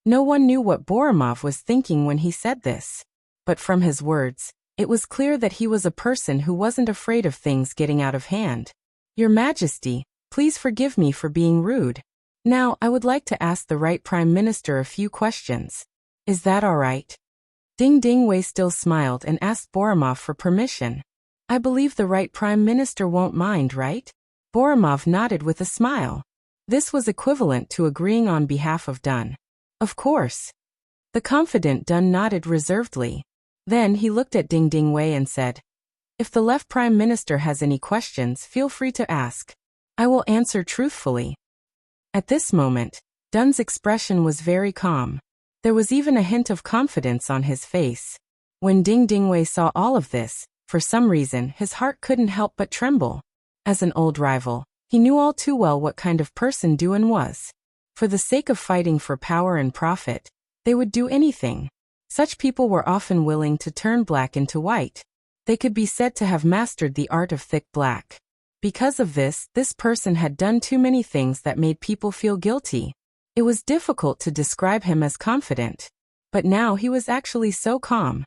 No one knew what Borimov was thinking when he said this. But from his words, it was clear that he was a person who wasn't afraid of things getting out of hand. Your Majesty, please forgive me for being rude. Now, I would like to ask the right prime minister a few questions. Is that all right? Ding Dingwei still smiled and asked Borimov for permission. I believe the right prime minister won't mind, right? Borimov nodded with a smile. This was equivalent to agreeing on behalf of Dun. Of course. The confident Dun nodded reservedly. Then he looked at Ding Dingwei and said, if the left prime minister has any questions, feel free to ask. I will answer truthfully. At this moment, Dun's expression was very calm. There was even a hint of confidence on his face. When Ding Dingwei saw all of this, for some reason his heart couldn't help but tremble. As an old rival, he knew all too well what kind of person Duan was. For the sake of fighting for power and profit, they would do anything. Such people were often willing to turn black into white. They could be said to have mastered the art of thick black. Because of this person had done too many things that made people feel guilty. It was difficult to describe him as confident. But now he was actually so calm.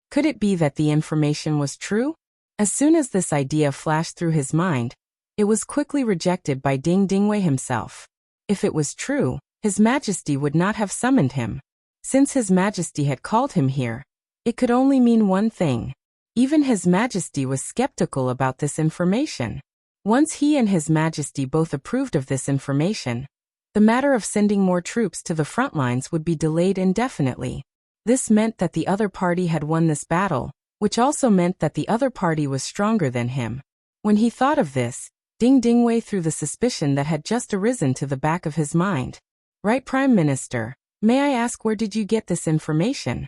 Could it be that the information was true? As soon as this idea flashed through his mind, it was quickly rejected by Ding Dingwei himself. If it was true, His Majesty would not have summoned him. Since His Majesty had called him here, it could only mean one thing. Even His Majesty was skeptical about this information. Once he and His Majesty both approved of this information, the matter of sending more troops to the front lines would be delayed indefinitely. This meant that the other party had won this battle, which also meant that the other party was stronger than him. When he thought of this, Ding Dingwei threw the suspicion that had just arisen to the back of his mind. Right, Prime Minister, may I ask where did you get this information?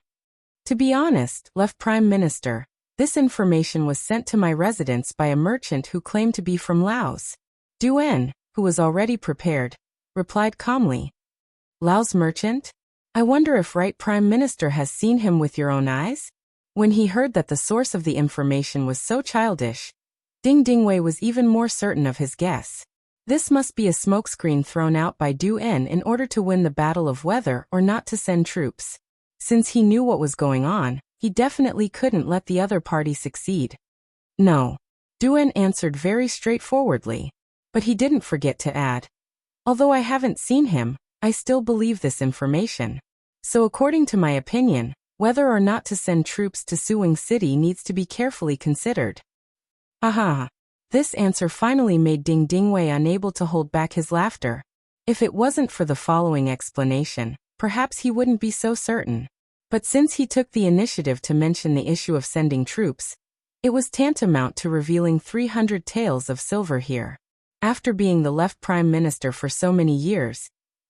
To be honest, Left Prime Minister, this information was sent to my residence by a merchant who claimed to be from Laos. Duan, who was already prepared, replied calmly. Laos merchant? I wonder if Right Prime Minister has seen him with your own eyes? When he heard that the source of the information was so childish, Ding Dingwei was even more certain of his guess. This must be a smokescreen thrown out by Duan in order to win the battle of whether or not to send troops. Since he knew what was going on, he definitely couldn't let the other party succeed. No. Duan answered very straightforwardly. But he didn't forget to add, although I haven't seen him, I still believe this information. So according to my opinion, whether or not to send troops to Suwing City needs to be carefully considered. Haha. This answer finally made Ding Dingwei unable to hold back his laughter. If it wasn't for the following explanation, perhaps he wouldn't be so certain. But since he took the initiative to mention the issue of sending troops, it was tantamount to revealing 300 taels of silver here. After being the Left Prime Minister for so many years,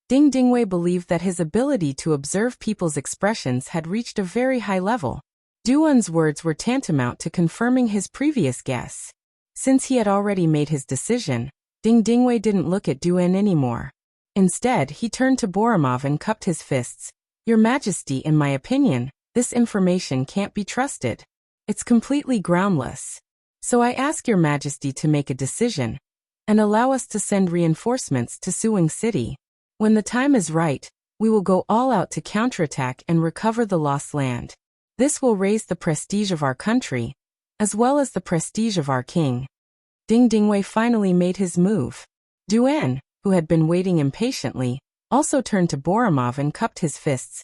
Ding Dingwei believed that his ability to observe people's expressions had reached a very high level. Duan's words were tantamount to confirming his previous guess. Since he had already made his decision, Ding Dingwei didn't look at Duan anymore. Instead, he turned to Borimov and cupped his fists. Your Majesty, in my opinion, this information can't be trusted. It's completely groundless. So I ask Your Majesty to make a decision and allow us to send reinforcements to Suwing City. When the time is right, we will go all out to counterattack and recover the lost land. This will raise the prestige of our country, as well as the prestige of our king. Ding Dingwei finally made his move. Duan, who had been waiting impatiently, also turned to Borimov and cupped his fists.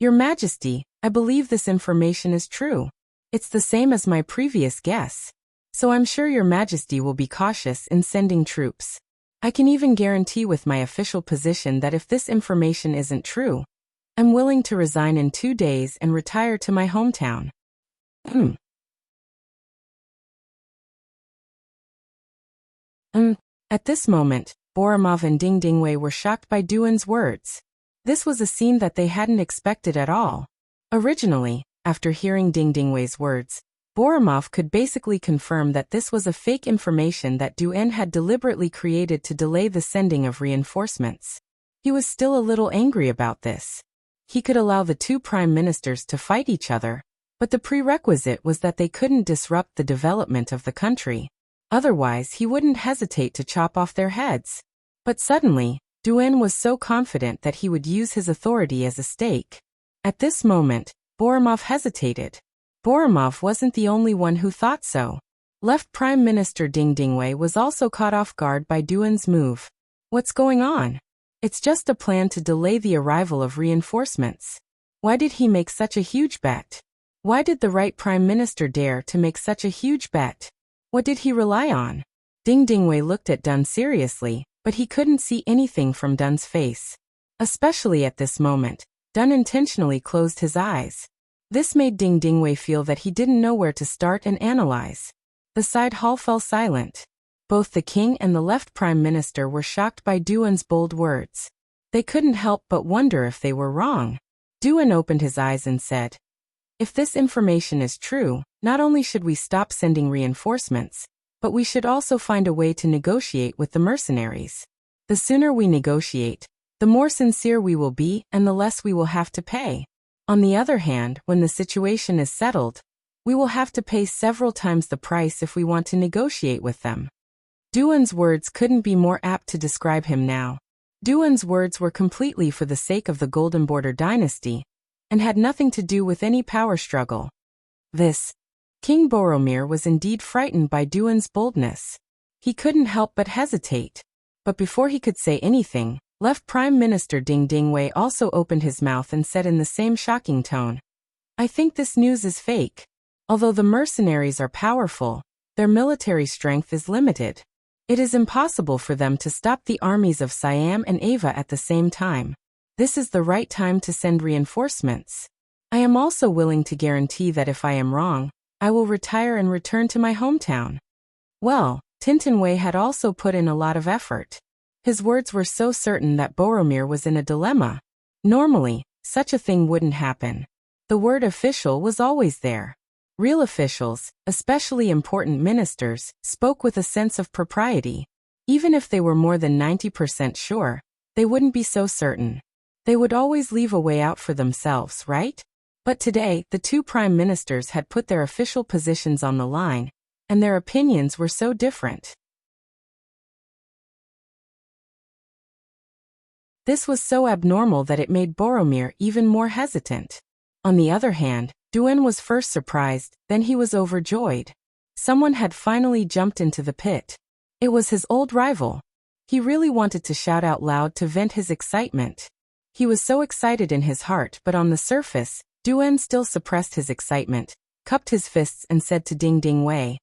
Your Majesty, I believe this information is true. It's the same as my previous guess. So I'm sure Your Majesty will be cautious in sending troops. I can even guarantee with my official position that if this information isn't true, I'm willing to resign in 2 days and retire to my hometown. At this moment, Borimov and Ding Dingwei were shocked by Duan's words. This was a scene that they hadn't expected at all. Originally, after hearing Ding Dingwei's words, Borimov could basically confirm that this was a fake information that Duan had deliberately created to delay the sending of reinforcements. He was still a little angry about this. He could allow the 2 prime ministers to fight each other, but the prerequisite was that they couldn't disrupt the development of the country. Otherwise, he wouldn't hesitate to chop off their heads. But suddenly, Duan was so confident that he would use his authority as a stake. At this moment, Borimov hesitated. Borimov wasn't the only one who thought so. Left Prime Minister Ding Dingwei was also caught off guard by Duan's move. What's going on? It's just a plan to delay the arrival of reinforcements. Why did he make such a huge bet? Why did the right Prime Minister dare to make such a huge bet? What did he rely on? Ding Dingwei looked at Dun seriously, but he couldn't see anything from Dun's face. Especially at this moment, Dun intentionally closed his eyes. This made Ding Dingwei feel that he didn't know where to start and analyze. The side hall fell silent. Both the king and the left prime minister were shocked by Duan's bold words. They couldn't help but wonder if they were wrong. Duan opened his eyes and said, "If this information is true, not only should we stop sending reinforcements, but we should also find a way to negotiate with the mercenaries. The sooner we negotiate, the more sincere we will be and the less we will have to pay. On the other hand, when the situation is settled, we will have to pay several times the price if we want to negotiate with them." Duan's words couldn't be more apt to describe him now. Duan's words were completely for the sake of the Golden Border dynasty, and had nothing to do with any power struggle. King Boromir was indeed frightened by Duan's boldness. He couldn't help but hesitate. But before he could say anything, left Prime Minister Ding Dingwei also opened his mouth and said in the same shocking tone, "I think this news is fake. Although the mercenaries are powerful, their military strength is limited. It is impossible for them to stop the armies of Siam and Ava at the same time. This is the right time to send reinforcements. I am also willing to guarantee that if I am wrong, I will retire and return to my hometown." Well, Tintinwei had also put in a lot of effort. His words were so certain that Boromir was in a dilemma. Normally, such a thing wouldn't happen. The word official was always there. Real officials, especially important ministers, spoke with a sense of propriety. Even if they were more than 90% sure, they wouldn't be so certain. They would always leave a way out for themselves, right? But today, the 2 prime ministers had put their official positions on the line, and their opinions were so different. This was so abnormal that it made Boromir even more hesitant. On the other hand, Duan was first surprised, then he was overjoyed. Someone had finally jumped into the pit. It was his old rival. He really wanted to shout out loud to vent his excitement. He was so excited in his heart, but on the surface, Duan still suppressed his excitement, cupped his fists and said to Ding Dingwei,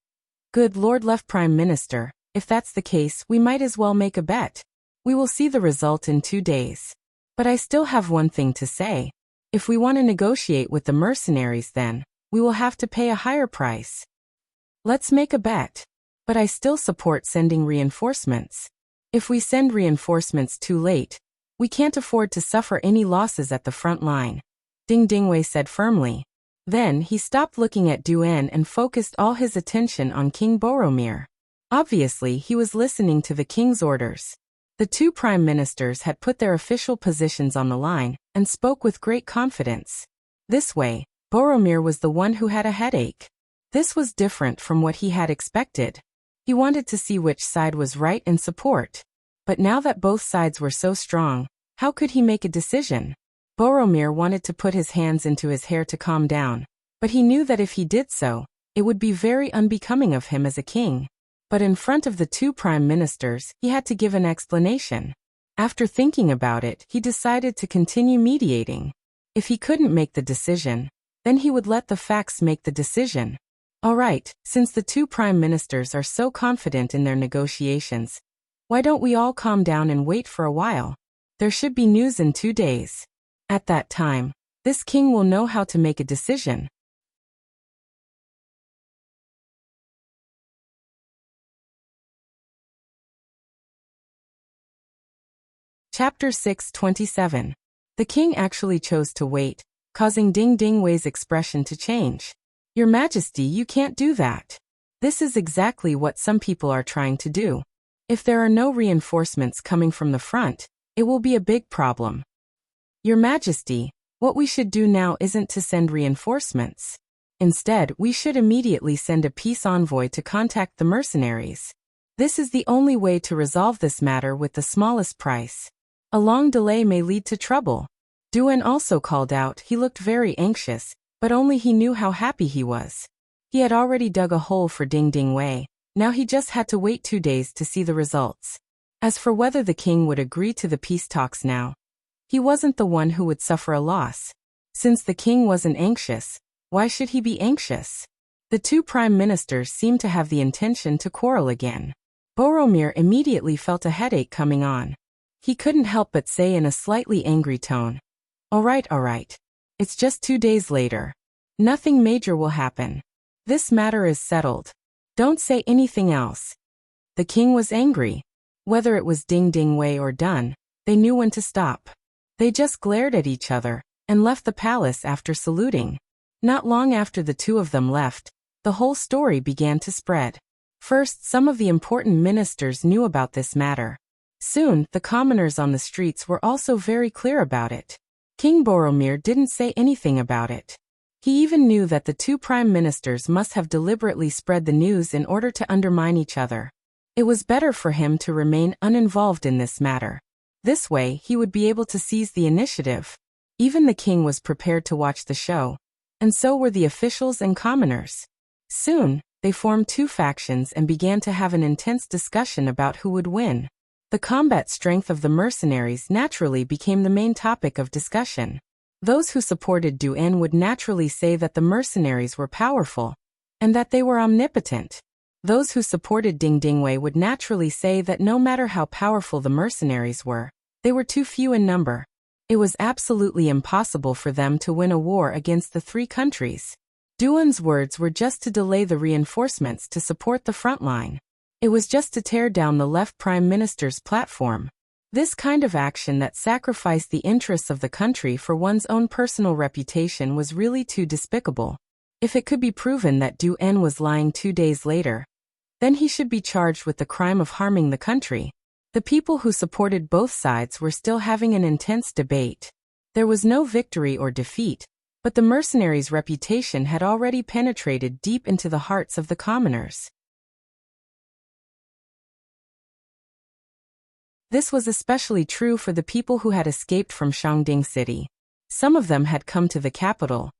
"Good Lord Left Prime Minister, if that's the case, we might as well make a bet. We will see the result in 2 days. But I still have one thing to say. If we want to negotiate with the mercenaries then, we will have to pay a higher price. Let's make a bet. But I still support sending reinforcements. If we send reinforcements too late, we can't afford to suffer any losses at the front line," Ding Dingwei said firmly. Then he stopped looking at Duan and focused all his attention on King Boromir. Obviously, he was listening to the king's orders. The 2 prime ministers had put their official positions on the line and spoke with great confidence. This way, Boromir was the one who had a headache. This was different from what he had expected. He wanted to see which side was right and support. But now that both sides were so strong, how could he make a decision? Boromir wanted to put his hands into his hair to calm down, but he knew that if he did so, it would be very unbecoming of him as a king. But in front of the two prime ministers, he had to give an explanation. After thinking about it, he decided to continue mediating. If he couldn't make the decision, then he would let the facts make the decision. All right, since the two prime ministers are so confident in their negotiations, why don't we all calm down and wait for a while? There should be news in 2 days. At that time, this king will know how to make a decision. Chapter 627. The king actually chose to wait, causing Ding Ding Wei's expression to change. Your Majesty, you can't do that. This is exactly what some people are trying to do. If there are no reinforcements coming from the front, it will be a big problem. Your Majesty, what we should do now isn't to send reinforcements. Instead, we should immediately send a peace envoy to contact the mercenaries. This is the only way to resolve this matter with the smallest price. A long delay may lead to trouble. Duan also called out. He looked very anxious, but only he knew how happy he was. He had already dug a hole for Ding Ding Wei. Now he just had to wait 2 days to see the results. As for whether the king would agree to the peace talks now, he wasn't the one who would suffer a loss. Since the king wasn't anxious, why should he be anxious? The two prime ministers seemed to have the intention to quarrel again. Boromir immediately felt a headache coming on. He couldn't help but say in a slightly angry tone, all right. It's just 2 days later. Nothing major will happen. This matter is settled. Don't say anything else. The king was angry. Whether it was Ding Ding Wei or Dun, they knew when to stop. They just glared at each other and left the palace after saluting. Not long after the two of them left, the whole story began to spread. First, some of the important ministers knew about this matter. Soon, the commoners on the streets were also very clear about it. King Boromir didn't say anything about it. He even knew that the two prime ministers must have deliberately spread the news in order to undermine each other. It was better for him to remain uninvolved in this matter. This way, he would be able to seize the initiative. Even the king was prepared to watch the show, and so were the officials and commoners. Soon, they formed two factions and began to have an intense discussion about who would win. The combat strength of the mercenaries naturally became the main topic of discussion. Those who supported Duan would naturally say that the mercenaries were powerful, and that they were omnipotent. Those who supported Ding Ding Wei would naturally say that no matter how powerful the mercenaries were, they were too few in number. It was absolutely impossible for them to win a war against the three countries. Duan's words were just to delay the reinforcements to support the front line. It was just to tear down the left prime minister's platform. This kind of action that sacrificed the interests of the country for one's own personal reputation was really too despicable. If it could be proven that Duan was lying 2 days later, then he should be charged with the crime of harming the country. The people who supported both sides were still having an intense debate. There was no victory or defeat, but the mercenaries' reputation had already penetrated deep into the hearts of the commoners. This was especially true for the people who had escaped from Shangding City. Some of them had come to the capital,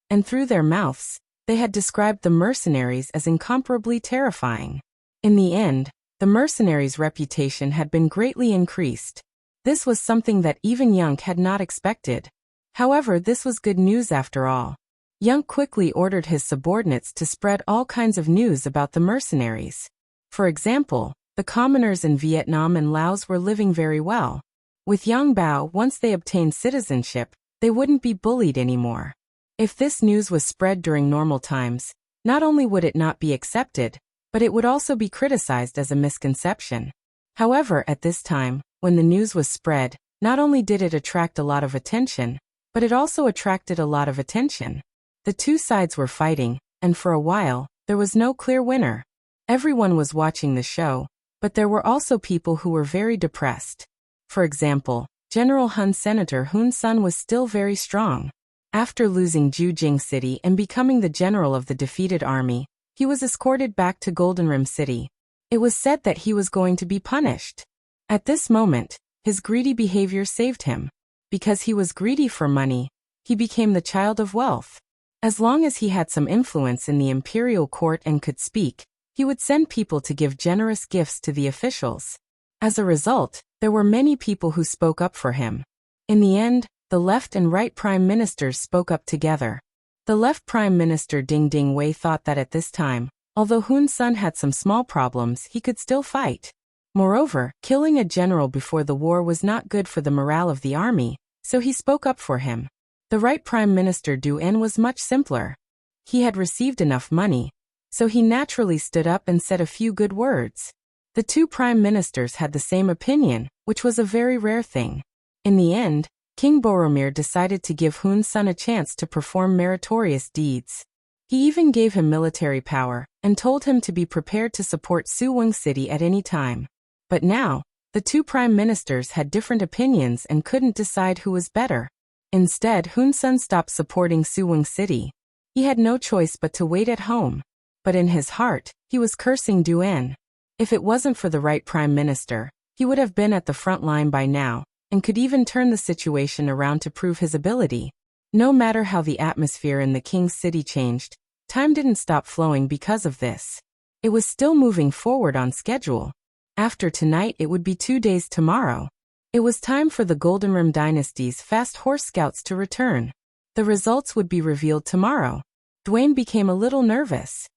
and through their mouths, they had described the mercenaries as incomparably terrifying. In the end, the mercenaries' reputation had been greatly increased. This was something that even Yunk had not expected. However, this was good news after all. Yunk quickly ordered his subordinates to spread all kinds of news about the mercenaries. For example, the commoners in Vietnam and Laos were living very well. With Yang Bao, once they obtained citizenship, they wouldn't be bullied anymore. If this news was spread during normal times, not only would it not be accepted, but it would also be criticized as a misconception. However, at this time, when the news was spread, not only did it attract a lot of attention, but it also attracted a lot of attention. The two sides were fighting, and for a while, there was no clear winner. Everyone was watching the show, but there were also people who were very depressed. For example, General Hun's Senator Hun Sun was still very strong. After losing Jujing City and becoming the general of the defeated army, he was escorted back to Golden Rim City. It was said that he was going to be punished. At this moment, his greedy behavior saved him. Because he was greedy for money, he became the child of wealth. As long as he had some influence in the imperial court and could speak, He would send people to give generous gifts to the officials. As a result, there were many people who spoke up for him. In the end, the left and right prime ministers spoke up together. The left prime minister Ding Ding Wei thought that at this time, although Hun Sen had some small problems, he could still fight. Moreover, killing a general before the war was not good for the morale of the army, so he spoke up for him. The right prime minister Du En was much simpler. He had received enough money, so he naturally stood up and said a few good words. The two prime ministers had the same opinion, which was a very rare thing. In the end, King Boromir decided to give Hun Sen a chance to perform meritorious deeds. He even gave him military power, and told him to be prepared to support Suwung City at any time. But now, the two prime ministers had different opinions and couldn't decide who was better. Instead, Hun Sen stopped supporting Suwung City. He had no choice but to wait at home. But in his heart, he was cursing Du En. If it wasn't for the right prime minister, he would have been at the front line by now, and could even turn the situation around to prove his ability. No matter how the atmosphere in the king's city changed, time didn't stop flowing because of this. It was still moving forward on schedule. After tonight it would be 2 days tomorrow. It was time for the Golden Rim Dynasty's fast horse scouts to return. The results would be revealed tomorrow. Dwayne became a little nervous.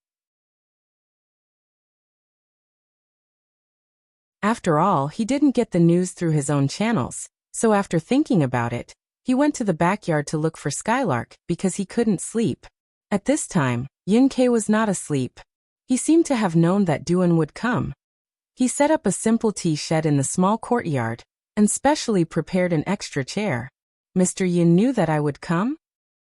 After all, he didn't get the news through his own channels, so after thinking about it, he went to the backyard to look for Skylark because he couldn't sleep. At this time, Yun Kei was not asleep. He seemed to have known that Duan would come. He set up a simple tea shed in the small courtyard, and specially prepared an extra chair. Mr. Yun knew that I would come?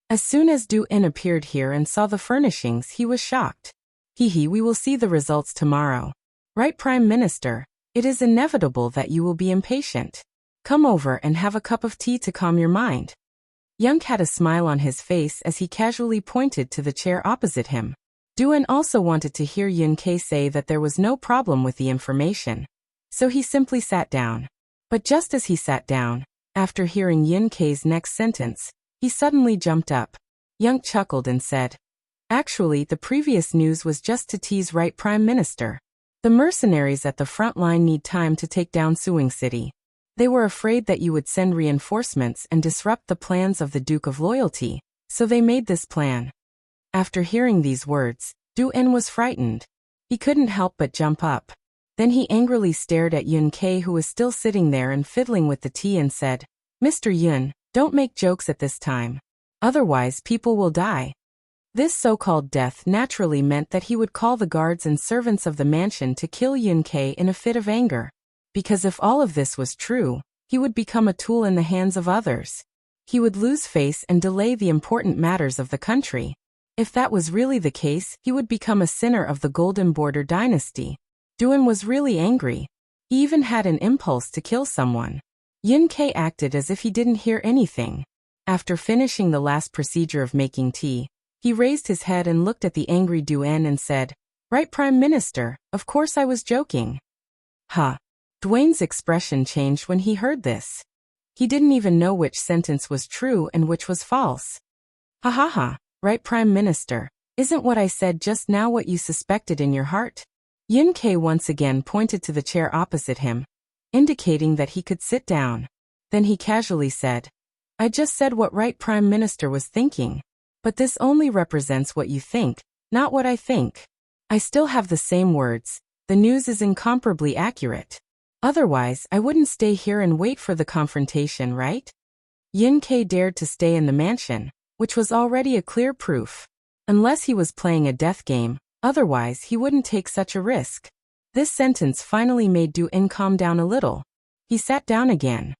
As soon as Du-in appeared here and saw the furnishings, he was shocked. We will see the results tomorrow. Right, Prime Minister? It is inevitable that you will be impatient. Come over and have a cup of tea to calm your mind. Young had a smile on his face as he casually pointed to the chair opposite him. Duan also wanted to hear Yun Kei say that there was no problem with the information, so he simply sat down. But just as he sat down, after hearing Yun Kei's next sentence, he suddenly jumped up. Young chuckled and said, "Actually, the previous news was just to tease Right Prime Minister. The mercenaries at the front line need time to take down Suwing City. They were afraid that you would send reinforcements and disrupt the plans of the Duke of Loyalty, so they made this plan." After hearing these words, Du-en was frightened. He couldn't help but jump up. Then he angrily stared at Yun Kei, who was still sitting there and fiddling with the tea, and said, "Mr. Yun, don't make jokes at this time. Otherwise people will die." This so-called death naturally meant that he would call the guards and servants of the mansion to kill Yun Kei in a fit of anger. Because if all of this was true, he would become a tool in the hands of others. He would lose face and delay the important matters of the country. If that was really the case, he would become a sinner of the Golden Border dynasty. Duan was really angry. He even had an impulse to kill someone. Yun Kei acted as if he didn't hear anything. After finishing the last procedure of making tea, he raised his head and looked at the angry Duan and said, "Right, Prime Minister, of course I was joking." "Huh." Dwayne's expression changed when he heard this. He didn't even know which sentence was true and which was false. "Ha ha ha, right, Prime Minister, isn't what I said just now what you suspected in your heart?" Yun Kei once again pointed to the chair opposite him, indicating that he could sit down. Then he casually said, "I just said what Right Prime Minister was thinking. But this only represents what you think, not what I think. I still have the same words. The news is incomparably accurate. Otherwise, I wouldn't stay here and wait for the confrontation, right?" Yun Kei dared to stay in the mansion, which was already a clear proof. Unless he was playing a death game, otherwise he wouldn't take such a risk. This sentence finally made Du-in calm down a little. He sat down again.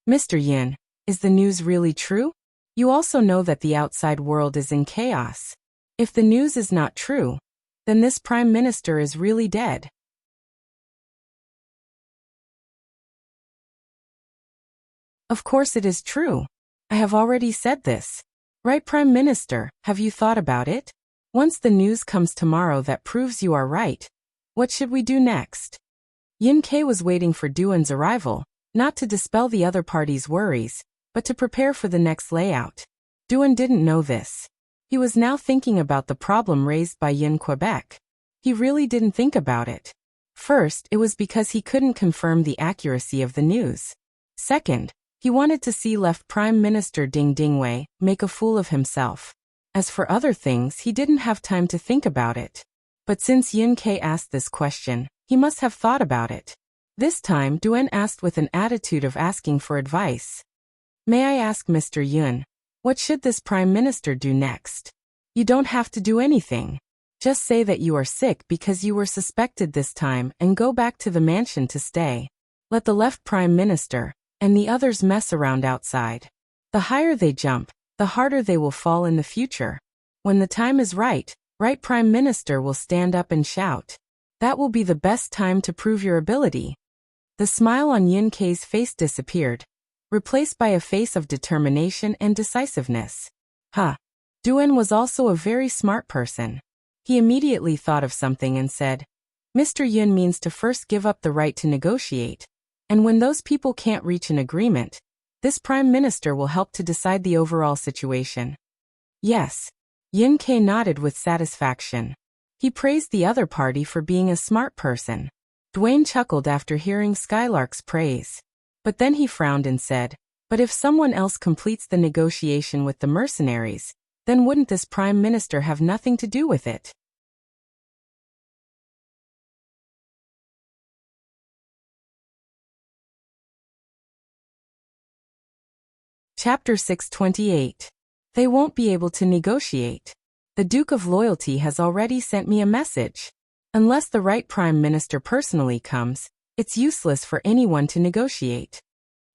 "Mr. Yun, is the news really true? You also know that the outside world is in chaos. If the news is not true, then this Prime Minister is really dead." "Of course it is true. I have already said this. Right, Prime Minister, have you thought about it? Once the news comes tomorrow that proves you are right, what should we do next?" Yun Kei was waiting for Duan's arrival, not to dispel the other party's worries, but to prepare for the next layout. Duan didn't know this. He was now thinking about the problem raised by Yin Quebec. He really didn't think about it. First, it was because he couldn't confirm the accuracy of the news. Second, he wanted to see left Prime Minister Ding Dingwei make a fool of himself. As for other things, he didn't have time to think about it. But since Yun Ke asked this question, he must have thought about it. This time, Duen asked with an attitude of asking for advice. May I ask Mr. Yun, what should this Prime Minister do next? You don't have to do anything. Just say that you are sick because you were suspected this time and go back to the mansion to stay. Let the left Prime Minister and the others mess around outside. The higher they jump, the harder they will fall in the future. When the time is right Prime Minister will stand up and shout. That will be the best time to prove your ability. The smile on Yun Ke's face disappeared, replaced by a face of determination and decisiveness. Duen was also a very smart person. He immediately thought of something and said, Mr. Yun means to first give up the right to negotiate, and when those people can't reach an agreement, this Prime Minister will help to decide the overall situation. Yes. Yun Ke nodded with satisfaction. He praised the other party for being a smart person. Dwayne chuckled after hearing Skylark's praise. But then he frowned and said, but if someone else completes the negotiation with the mercenaries, then wouldn't this Prime Minister have nothing to do with it? Chapter 628. They won't be able to negotiate. The Duke of Loyalty has already sent me a message. Unless the right Prime Minister personally comes, it's useless for anyone to negotiate.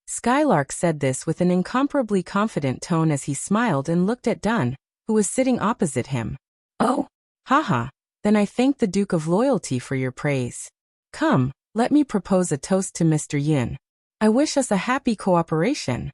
Skylark said this with an incomparably confident tone as he smiled and looked at Dun, who was sitting opposite him. Oh, haha, then I thank the Duke of Loyalty for your praise. Come, let me propose a toast to Mr. Yin. I wish us a happy cooperation.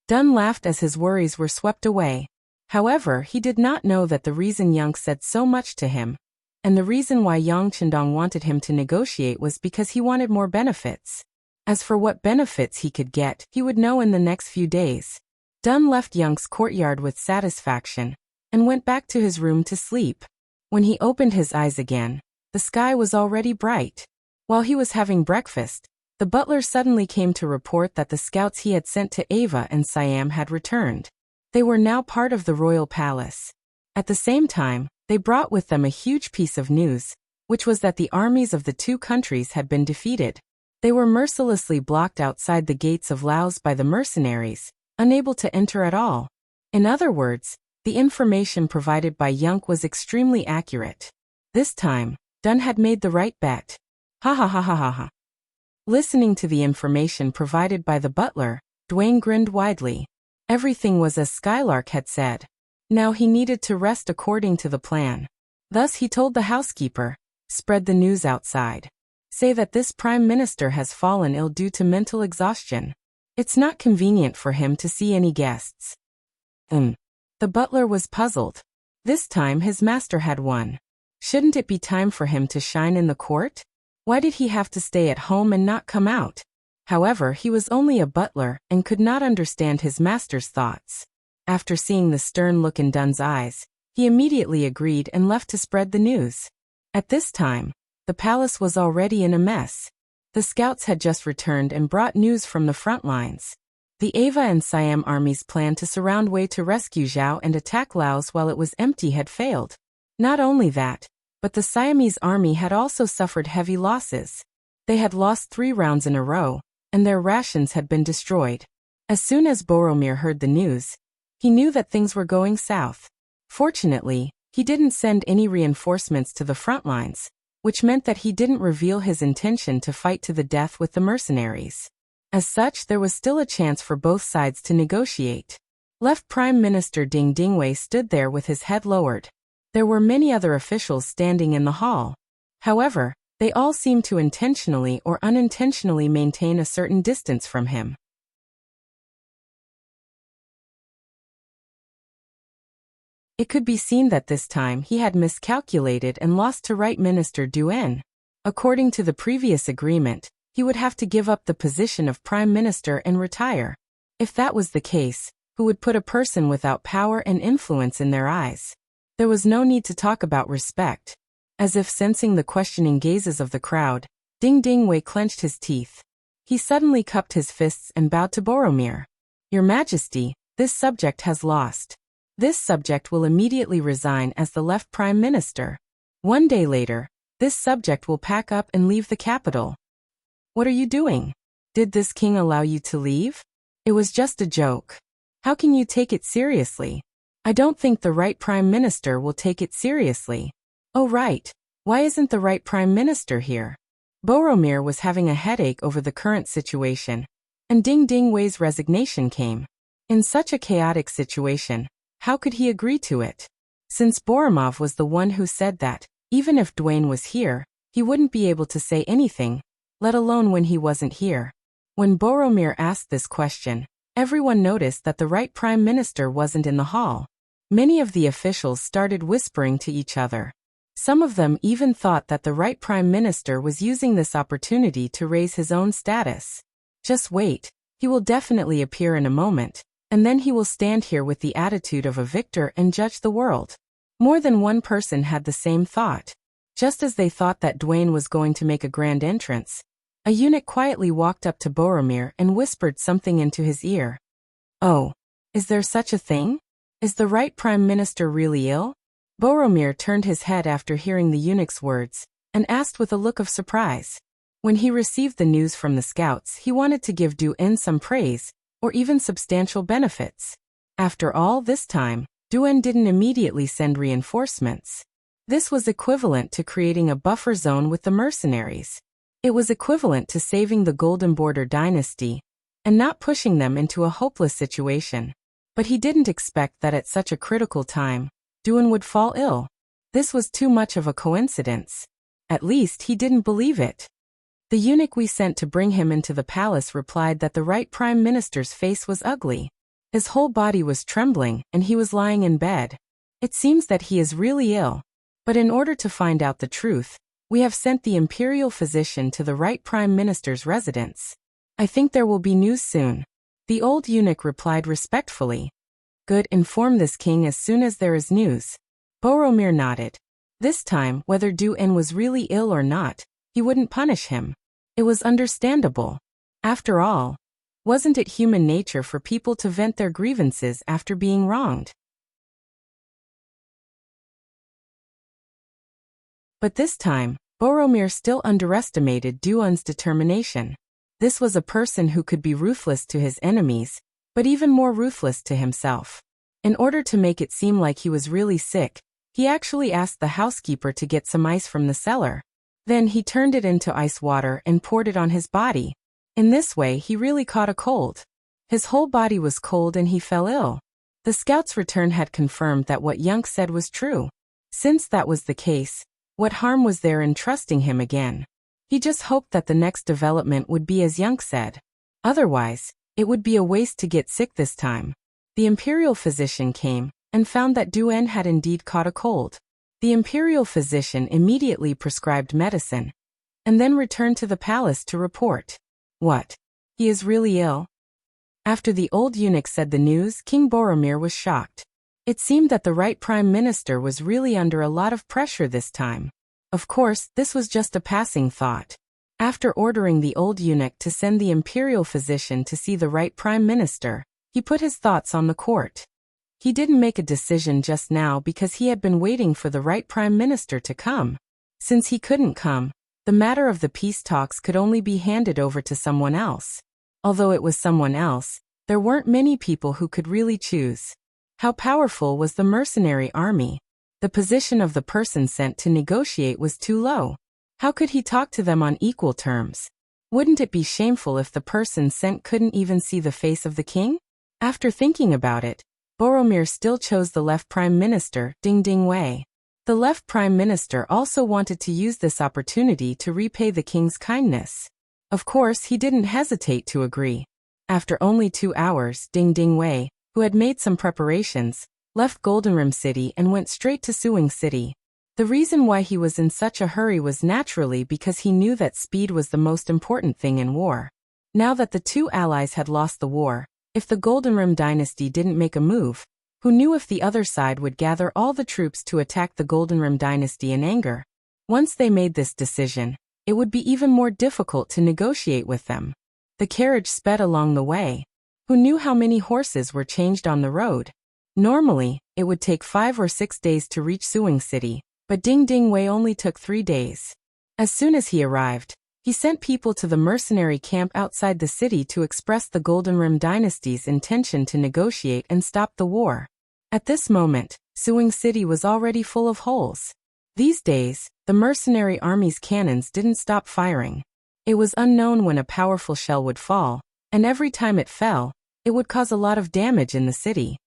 Dun laughed as his worries were swept away. However, he did not know that the reason Yang said so much to him, and the reason why Yang Chendong wanted him to negotiate was because he wanted more benefits. As for what benefits he could get, he would know in the next few days. Dun left Yang's courtyard with satisfaction, and went back to his room to sleep. When he opened his eyes again, the sky was already bright. While he was having breakfast, the butler suddenly came to report that the scouts he had sent to Ava and Siam had returned. They were now part of the royal palace. At the same time, they brought with them a huge piece of news, which was that the armies of the two countries had been defeated. They were mercilessly blocked outside the gates of Laos by the mercenaries, unable to enter at all. In other words, the information provided by Yunk was extremely accurate. This time, Dun had made the right bet. Ha ha ha ha ha ha. Listening to the information provided by the butler, Dwayne grinned widely. Everything was as Skylark had said. Now he needed to rest according to the plan. Thus he told the housekeeper, spread the news outside. Say that this Prime Minister has fallen ill due to mental exhaustion. It's not convenient for him to see any guests. The butler was puzzled. This time his master had won. Shouldn't it be time for him to shine in the court? Why did he have to stay at home and not come out? However, he was only a butler and could not understand his master's thoughts. After seeing the stern look in Dun's eyes, he immediately agreed and left to spread the news. At this time, the palace was already in a mess. The scouts had just returned and brought news from the front lines. The Ava and Siam armies' plan to surround Wei to rescue Zhao and attack Laos while it was empty had failed. Not only that, but the Siamese army had also suffered heavy losses. They had lost 3 rounds in a row, and their rations had been destroyed. As soon as Boromir heard the news, he knew that things were going south. Fortunately, he didn't send any reinforcements to the front lines, which meant that he didn't reveal his intention to fight to the death with the mercenaries. As such, there was still a chance for both sides to negotiate. Left Prime Minister Ding Dingwei stood there with his head lowered. There were many other officials standing in the hall. However, they all seemed to intentionally or unintentionally maintain a certain distance from him. It could be seen that this time he had miscalculated and lost to Right Minister Duen. According to the previous agreement, he would have to give up the position of Prime Minister and retire. If that was the case, who would put a person without power and influence in their eyes? There was no need to talk about respect. As if sensing the questioning gazes of the crowd, Ding Ding Wei clenched his teeth. He suddenly cupped his fists and bowed to Boromir. Your Majesty, this subject has lost. This subject will immediately resign as the left Prime Minister. 1 day later, this subject will pack up and leave the capital. What are you doing? Did this king allow you to leave? It was just a joke. How can you take it seriously? I don't think the right Prime Minister will take it seriously. Oh right, why isn't the right Prime Minister here? Boromir was having a headache over the current situation, and Ding Ding Wei's resignation came. In such a chaotic situation, how could he agree to it? Since Boromir was the one who said that, even if Dwayne was here, he wouldn't be able to say anything, let alone when he wasn't here. When Boromir asked this question, everyone noticed that the right Prime Minister wasn't in the hall. Many of the officials started whispering to each other. Some of them even thought that the right Prime Minister was using this opportunity to raise his own status. Just wait, he will definitely appear in a moment, and then he will stand here with the attitude of a victor and judge the world. More than one person had the same thought. Just as they thought that Dwayne was going to make a grand entrance, a eunuch quietly walked up to Boromir and whispered something into his ear. Oh, is there such a thing? Is the right Prime Minister really ill? Boromir turned his head after hearing the eunuch's words, and asked with a look of surprise. When he received the news from the scouts, he wanted to give Duen some praise, or even substantial benefits. After all this time, Duen didn't immediately send reinforcements. This was equivalent to creating a buffer zone with the mercenaries. It was equivalent to saving the Golden Border dynasty, and not pushing them into a hopeless situation. But he didn't expect that at such a critical time, Duen would fall ill. This was too much of a coincidence. At least he didn't believe it. The eunuch we sent to bring him into the palace replied that the right Prime Minister's face was ugly. His whole body was trembling, and he was lying in bed. It seems that he is really ill. But in order to find out the truth, we have sent the imperial physician to the right Prime Minister's residence. I think there will be news soon. The old eunuch replied respectfully. Good, inform this king as soon as there is news. Boromir nodded. This time, whether Duen was really ill or not, he wouldn't punish him. It was understandable. After all, wasn't it human nature for people to vent their grievances after being wronged? But this time, Boromir still underestimated Duen's determination. This was a person who could be ruthless to his enemies, but even more ruthless to himself. In order to make it seem like he was really sick, he actually asked the housekeeper to get some ice from the cellar. Then he turned it into ice water and poured it on his body. In this way, he really caught a cold. His whole body was cold and he fell ill. The scout's return had confirmed that what Yunk said was true. Since that was the case, what harm was there in trusting him again? He just hoped that the next development would be as Yunk said. Otherwise, it would be a waste to get sick this time. The imperial physician came and found that Duen had indeed caught a cold. The imperial physician immediately prescribed medicine, and then returned to the palace to report. What? He is really ill? After the old eunuch said the news, King Boromir was shocked. It seemed that the right Prime Minister was really under a lot of pressure this time. Of course, this was just a passing thought. After ordering the old eunuch to send the imperial physician to see the right Prime Minister, he put his thoughts on the court. He didn't make a decision just now because he had been waiting for the right Prime Minister to come. Since he couldn't come, the matter of the peace talks could only be handed over to someone else. Although it was someone else, there weren't many people who could really choose. How powerful was the mercenary army? The position of the person sent to negotiate was too low. How could he talk to them on equal terms? Wouldn't it be shameful if the person sent couldn't even see the face of the king? After thinking about it, Boromir still chose the left Prime Minister, Ding Ding Wei. The left Prime Minister also wanted to use this opportunity to repay the king's kindness. Of course, he didn't hesitate to agree. After only 2 hours, Ding Ding Wei, who had made some preparations, left Goldenrim City and went straight to Suing City. The reason why he was in such a hurry was naturally because he knew that speed was the most important thing in war. Now that the two allies had lost the war, if the Goldenrim dynasty didn't make a move, who knew if the other side would gather all the troops to attack the Goldenrim dynasty in anger? Once they made this decision, it would be even more difficult to negotiate with them. The carriage sped along the way. Who knew how many horses were changed on the road? Normally, it would take 5 or 6 days to reach Suing City, but Ding Ding Wei only took 3 days. As soon as he arrived, he sent people to the mercenary camp outside the city to express the Golden Rim dynasty's intention to negotiate and stop the war. At this moment, Suing City was already full of holes. These days, the mercenary army's cannons didn't stop firing. It was unknown when a powerful shell would fall, and every time it fell, it would cause a lot of damage in the city.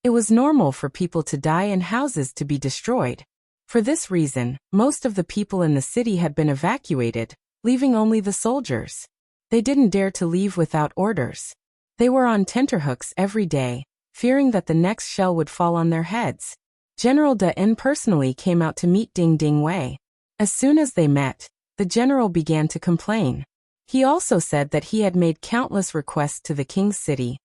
It was normal for people to die and houses to be destroyed. For this reason, most of the people in the city had been evacuated, leaving only the soldiers. They didn't dare to leave without orders. They were on tenterhooks every day, fearing that the next shell would fall on their heads. General De En personally came out to meet Ding Ding Wei. As soon as they met, the general began to complain. He also said that he had made countless requests to the king's city,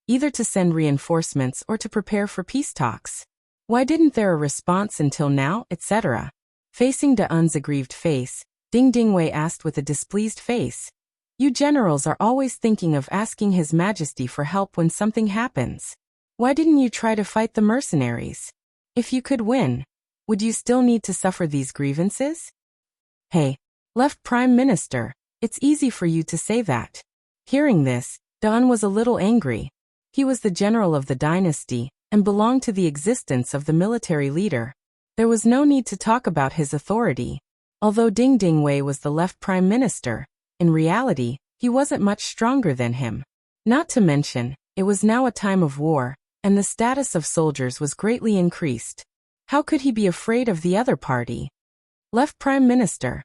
either to send reinforcements or to prepare for peace talks. Why didn't there a response until now, etc.? Facing De En's aggrieved face, Ding Ding Wei asked with a displeased face. You generals are always thinking of asking His Majesty for help when something happens. Why didn't you try to fight the mercenaries? If you could win, would you still need to suffer these grievances? Hey, Left Prime Minister, it's easy for you to say that. Hearing this, De En was a little angry. He was the general of the dynasty, and belonged to the existence of the military leader. There was no need to talk about his authority. Although Ding Ding Wei was the left prime minister, in reality, he wasn't much stronger than him. Not to mention, it was now a time of war, and the status of soldiers was greatly increased. How could he be afraid of the other party? Left Prime Minister,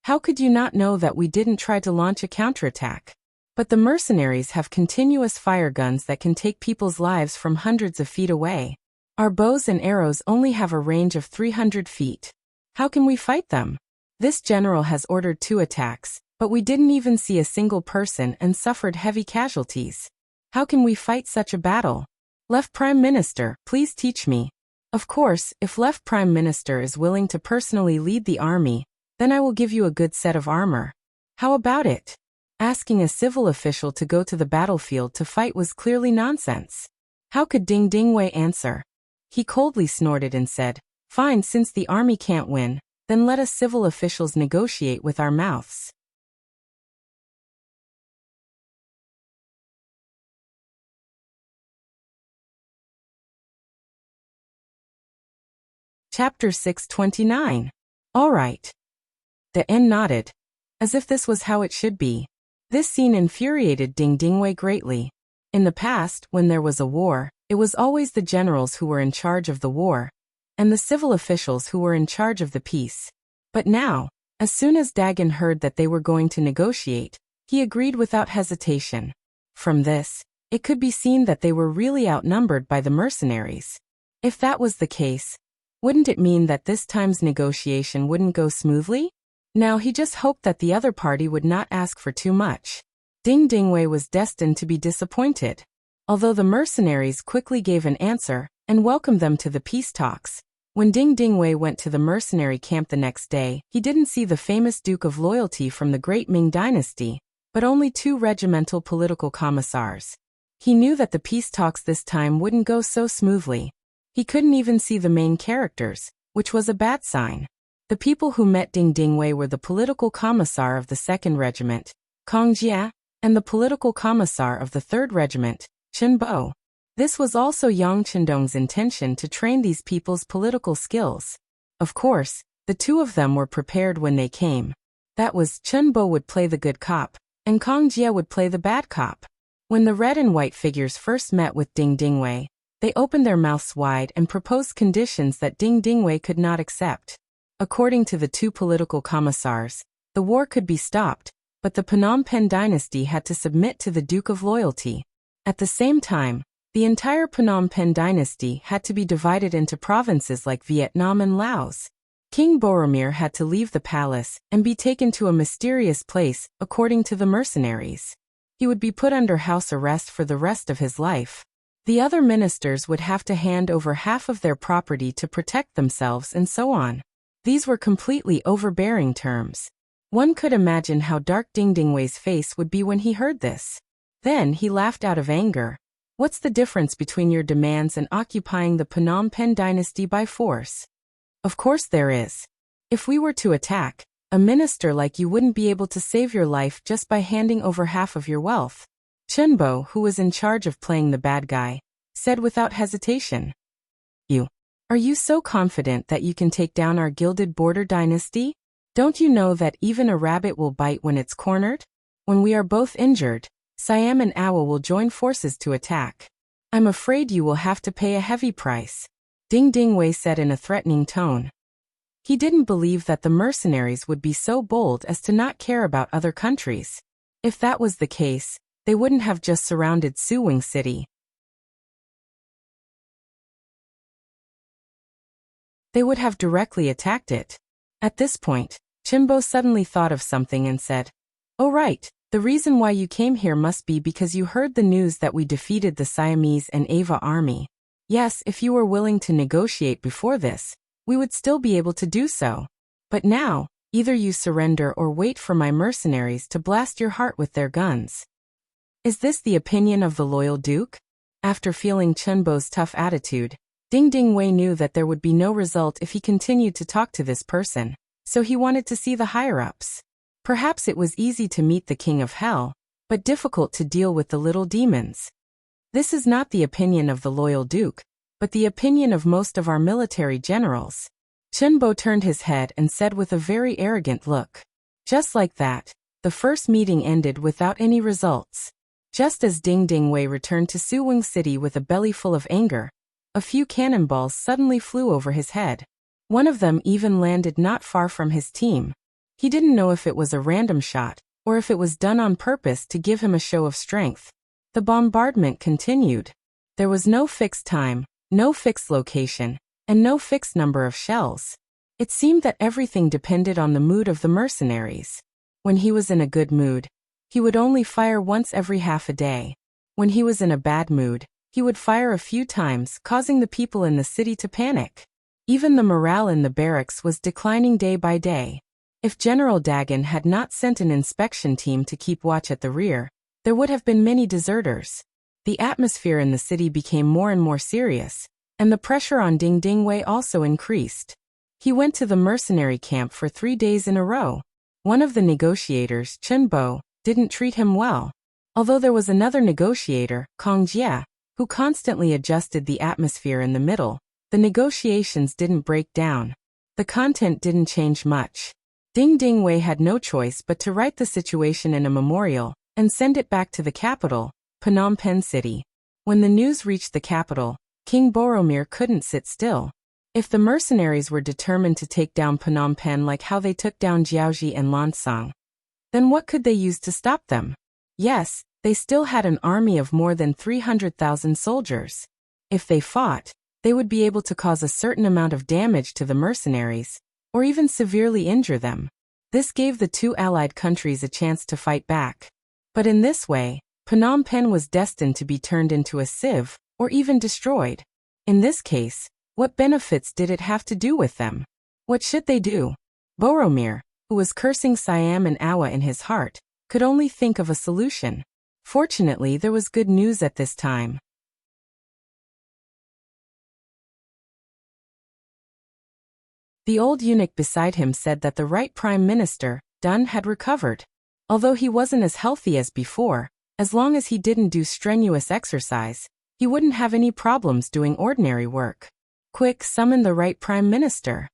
how could you not know that we didn't try to launch a counterattack? But the mercenaries have continuous fire guns that can take people's lives from hundreds of feet away. Our bows and arrows only have a range of 300 feet. How can we fight them? This general has ordered 2 attacks, but we didn't even see a single person and suffered heavy casualties. How can we fight such a battle? Left Prime Minister, please teach me. Of course, if Left Prime Minister is willing to personally lead the army, then I will give you a good set of armor. How about it? Asking a civil official to go to the battlefield to fight was clearly nonsense. How could Ding Ding Wei answer? He coldly snorted and said, Fine, since the army can't win, then let us civil officials negotiate with our mouths. Chapter 629. All right. De En nodded, as if this was how it should be. This scene infuriated Ding Ding Wei greatly. In the past, when there was a war, it was always the generals who were in charge of the war, and the civil officials who were in charge of the peace. But now, as soon as Dagon heard that they were going to negotiate, he agreed without hesitation. From this, it could be seen that they were really outnumbered by the mercenaries. If that was the case, wouldn't it mean that this time's negotiation wouldn't go smoothly? Now he just hoped that the other party would not ask for too much. Ding Ding Wei was destined to be disappointed. Although the mercenaries quickly gave an answer and welcomed them to the peace talks, when Ding Ding Wei went to the mercenary camp the next day, he didn't see the famous Duke of Loyalty from the Great Ming Dynasty, but only 2 regimental political commissars. He knew that the peace talks this time wouldn't go so smoothly. He couldn't even see the main characters, which was a bad sign. The people who met Ding Ding Wei were the political commissar of the 2nd Regiment, Kong Jia, and the political commissar of the 3rd Regiment, Chen Bo. This was also Yang Chendong's intention to train these people's political skills. Of course, the 2 of them were prepared when they came. That was, Chen Bo would play the good cop, and Kong Jia would play the bad cop. When the red and white figures first met with Ding Ding Wei, they opened their mouths wide and proposed conditions that Ding Ding Wei could not accept. According to the 2 political commissars, the war could be stopped, but the Phnom Penh dynasty had to submit to the Duke of Loyalty. At the same time, the entire Phnom Penh dynasty had to be divided into provinces like Vietnam and Laos. King Boromir had to leave the palace and be taken to a mysterious place, according to the mercenaries. He would be put under house arrest for the rest of his life. The other ministers would have to hand over half of their property to protect themselves and so on. These were completely overbearing terms. One could imagine how dark Ding Dingwei's face would be when he heard this. Then he laughed out of anger. What's the difference between your demands and occupying the Phnom Penh dynasty by force? Of course there is. If we were to attack, a minister like you wouldn't be able to save your life just by handing over half of your wealth. Chunbo, who was in charge of playing the bad guy, said without hesitation. Are you so confident that you can take down our gilded border dynasty? Don't you know that even a rabbit will bite when it's cornered? When we are both injured, Siam and Awa will join forces to attack. I'm afraid you will have to pay a heavy price, Ding Dingwei said in a threatening tone. He didn't believe that the mercenaries would be so bold as to not care about other countries. If that was the case, they wouldn't have just surrounded Suwing City. They would have directly attacked it. At this point, Chimbo suddenly thought of something and said, "Oh right, the reason why you came here must be because you heard the news that we defeated the Siamese and Ava army. Yes, if you were willing to negotiate before this, we would still be able to do so. But now, either you surrender or wait for my mercenaries to blast your heart with their guns." Is this the opinion of the loyal duke? After feeling Chunbo's tough attitude, Ding Dingwei knew that there would be no result if he continued to talk to this person, so he wanted to see the higher-ups. Perhaps it was easy to meet the king of hell, but difficult to deal with the little demons. This is not the opinion of the loyal duke, but the opinion of most of our military generals. Chunbo turned his head and said with a very arrogant look. Just like that, the first meeting ended without any results. Just as Ding Dingwei returned to Suwing City with a belly full of anger, a few cannonballs suddenly flew over his head. One of them even landed not far from his team. He didn't know if it was a random shot, or if it was done on purpose to give him a show of strength. The bombardment continued. There was no fixed time, no fixed location, and no fixed number of shells. It seemed that everything depended on the mood of the mercenaries. When he was in a good mood, he would only fire once every half a day. When he was in a bad mood, he would fire a few times, causing the people in the city to panic. Even the morale in the barracks was declining day by day. If General Dagon had not sent an inspection team to keep watch at the rear, there would have been many deserters. The atmosphere in the city became more and more serious, and the pressure on Ding Dingwei also increased. He went to the mercenary camp for 3 days in a row. One of the negotiators, Chunbo, didn't treat him well. Although there was another negotiator, Kong Jia, who constantly adjusted the atmosphere in the middle, the negotiations didn't break down. The content didn't change much. Ding Dingwei had no choice but to write the situation in a memorial and send it back to the capital, Phnom Penh City. When the news reached the capital, King Boromir couldn't sit still. If the mercenaries were determined to take down Phnom Penh like how they took down Jiaoji and Lansang, then what could they use to stop them? Yes, they still had an army of more than 300,000 soldiers. If they fought, they would be able to cause a certain amount of damage to the mercenaries, or even severely injure them. This gave the two allied countries a chance to fight back. But in this way, Phnom Penh was destined to be turned into a sieve, or even destroyed. In this case, what benefits did it have to do with them? What should they do? Boromir, who was cursing Siam and Awa in his heart, could only think of a solution. Fortunately, there was good news at this time. The old eunuch beside him said that the right Prime Minister, Dun, had recovered. Although he wasn't as healthy as before, as long as he didn't do strenuous exercise, he wouldn't have any problems doing ordinary work. Quick, summon the right Prime Minister.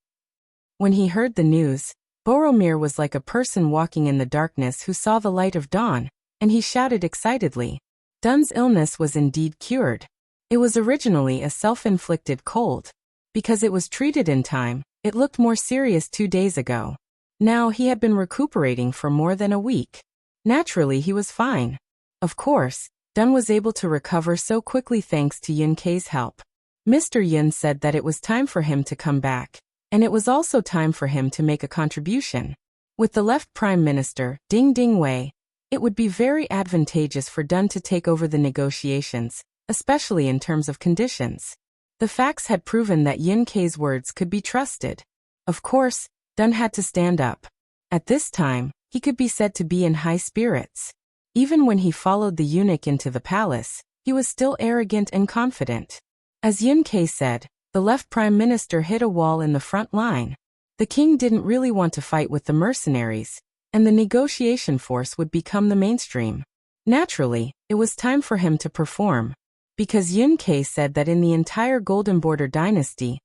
When he heard the news, Boromir was like a person walking in the darkness who saw the light of dawn, and he shouted excitedly. Dun's illness was indeed cured. It was originally a self-inflicted cold. Because it was treated in time, it looked more serious 2 days ago. Now he had been recuperating for more than a week. Naturally, he was fine. Of course, Dun was able to recover so quickly thanks to Yun Kei's help. Mr. Yun said that it was time for him to come back, and it was also time for him to make a contribution. With the left Prime Minister, Ding Dingwei, it would be very advantageous for Dun to take over the negotiations, especially in terms of conditions. The facts had proven that Yun Kei's words could be trusted. Of course, Dun had to stand up. At this time, he could be said to be in high spirits. Even when he followed the eunuch into the palace, he was still arrogant and confident. As Yun Kei said, the left prime minister hit a wall in the front line. The king didn't really want to fight with the mercenaries, and the negotiation force would become the mainstream. Naturally, it was time for him to perform. Because Yun Kei said that in the entire Golden Border dynasty,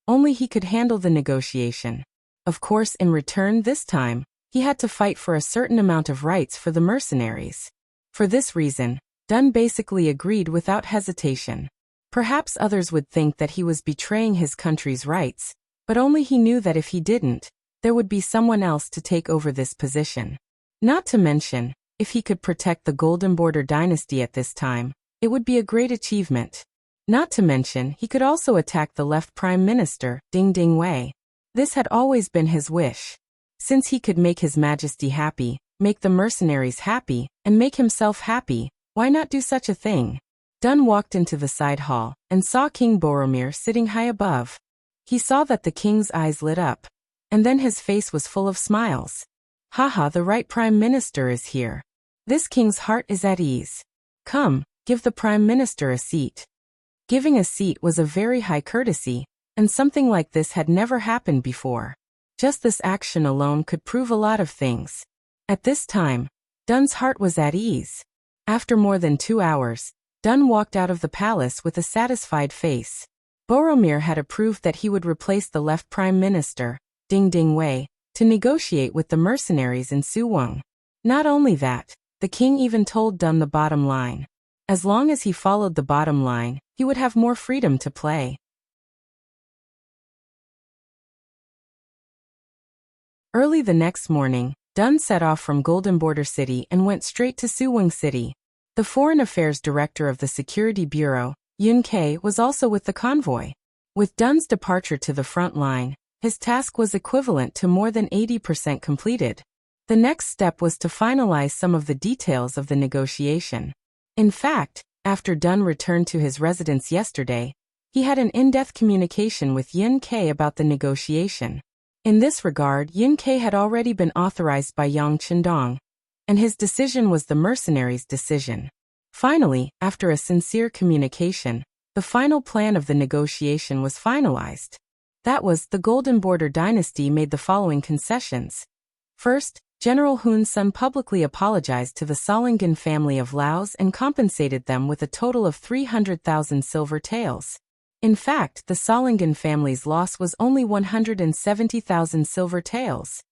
only he could handle the negotiation. Of course, in return this time, he had to fight for a certain amount of rights for the mercenaries. For this reason, Dun basically agreed without hesitation. Perhaps others would think that he was betraying his country's rights, but only he knew that if he didn't, there would be someone else to take over this position. Not to mention, if he could protect the Golden Border dynasty at this time, it would be a great achievement. Not to mention, he could also attack the left prime minister, Ding Ding Wei. This had always been his wish. Since he could make His Majesty happy, make the mercenaries happy, and make himself happy, why not do such a thing? Dun walked into the side hall, and saw King Boromir sitting high above. He saw that the king's eyes lit up, and then his face was full of smiles. Haha, the right prime minister is here. This king's heart is at ease. Come, give the prime minister a seat. Giving a seat was a very high courtesy, and something like this had never happened before. Just this action alone could prove a lot of things. At this time, Dun's heart was at ease. After more than 2 hours, Dun walked out of the palace with a satisfied face. Boromir had approved that he would replace the left prime minister, Ding Ding Wei, to negotiate with the mercenaries in Suwung. Not only that, the king even told Dun the bottom line. As long as he followed the bottom line, he would have more freedom to play. Early the next morning, Dun set off from Golden Border City and went straight to Suwung City. The Foreign Affairs Director of the Security Bureau, Yun Kei, was also with the convoy. With Dun's departure to the front line, his task was equivalent to more than 80% completed. The next step was to finalize some of the details of the negotiation. In fact, after Dun returned to his residence yesterday, he had an in-depth communication with Yun Kei about the negotiation. In this regard, Yun Kei had already been authorized by Yang Qindong, and his decision was the mercenaries' decision. Finally, after a sincere communication, the final plan of the negotiation was finalized. That was, the Golden Border dynasty made the following concessions. First, General Hun Sun publicly apologized to the Solingen family of Laos and compensated them with a total of 300,000 silver taels. In fact, the Solingen family's loss was only 170,000 silver taels.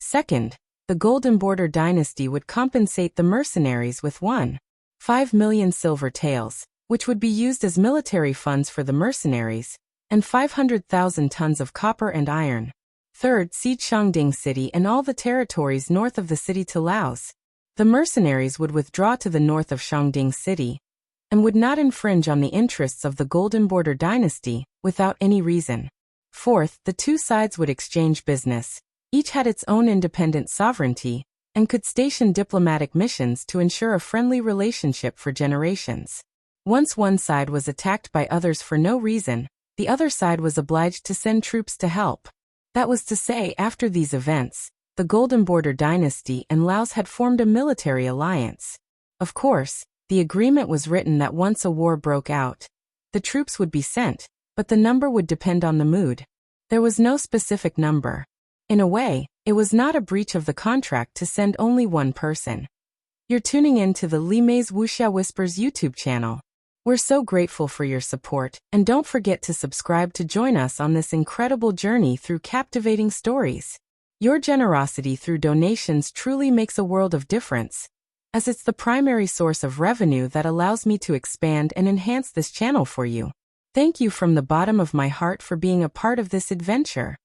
Second, the Golden Border dynasty would compensate the mercenaries with 1.5 million silver taels, which would be used as military funds for the mercenaries, and 500,000 tons of copper and iron. Third, siege Shangding City and all the territories north of the city to Laos. The mercenaries would withdraw to the north of Shangding City, and would not infringe on the interests of the Golden Border dynasty, without any reason. Fourth, the two sides would exchange business. Each had its own independent sovereignty, and could station diplomatic missions to ensure a friendly relationship for generations. Once one side was attacked by others for no reason, the other side was obliged to send troops to help. That was to say, after these events, the Golden Border dynasty and Laos had formed a military alliance. Of course, the agreement was written that once a war broke out, the troops would be sent, but the number would depend on the mood. There was no specific number. In a way, it was not a breach of the contract to send only one person. You're tuning in to the Li Mei's Wuxia Whispers YouTube channel. We're so grateful for your support, and don't forget to subscribe to join us on this incredible journey through captivating stories. Your generosity through donations truly makes a world of difference, as it's the primary source of revenue that allows me to expand and enhance this channel for you. Thank you from the bottom of my heart for being a part of this adventure.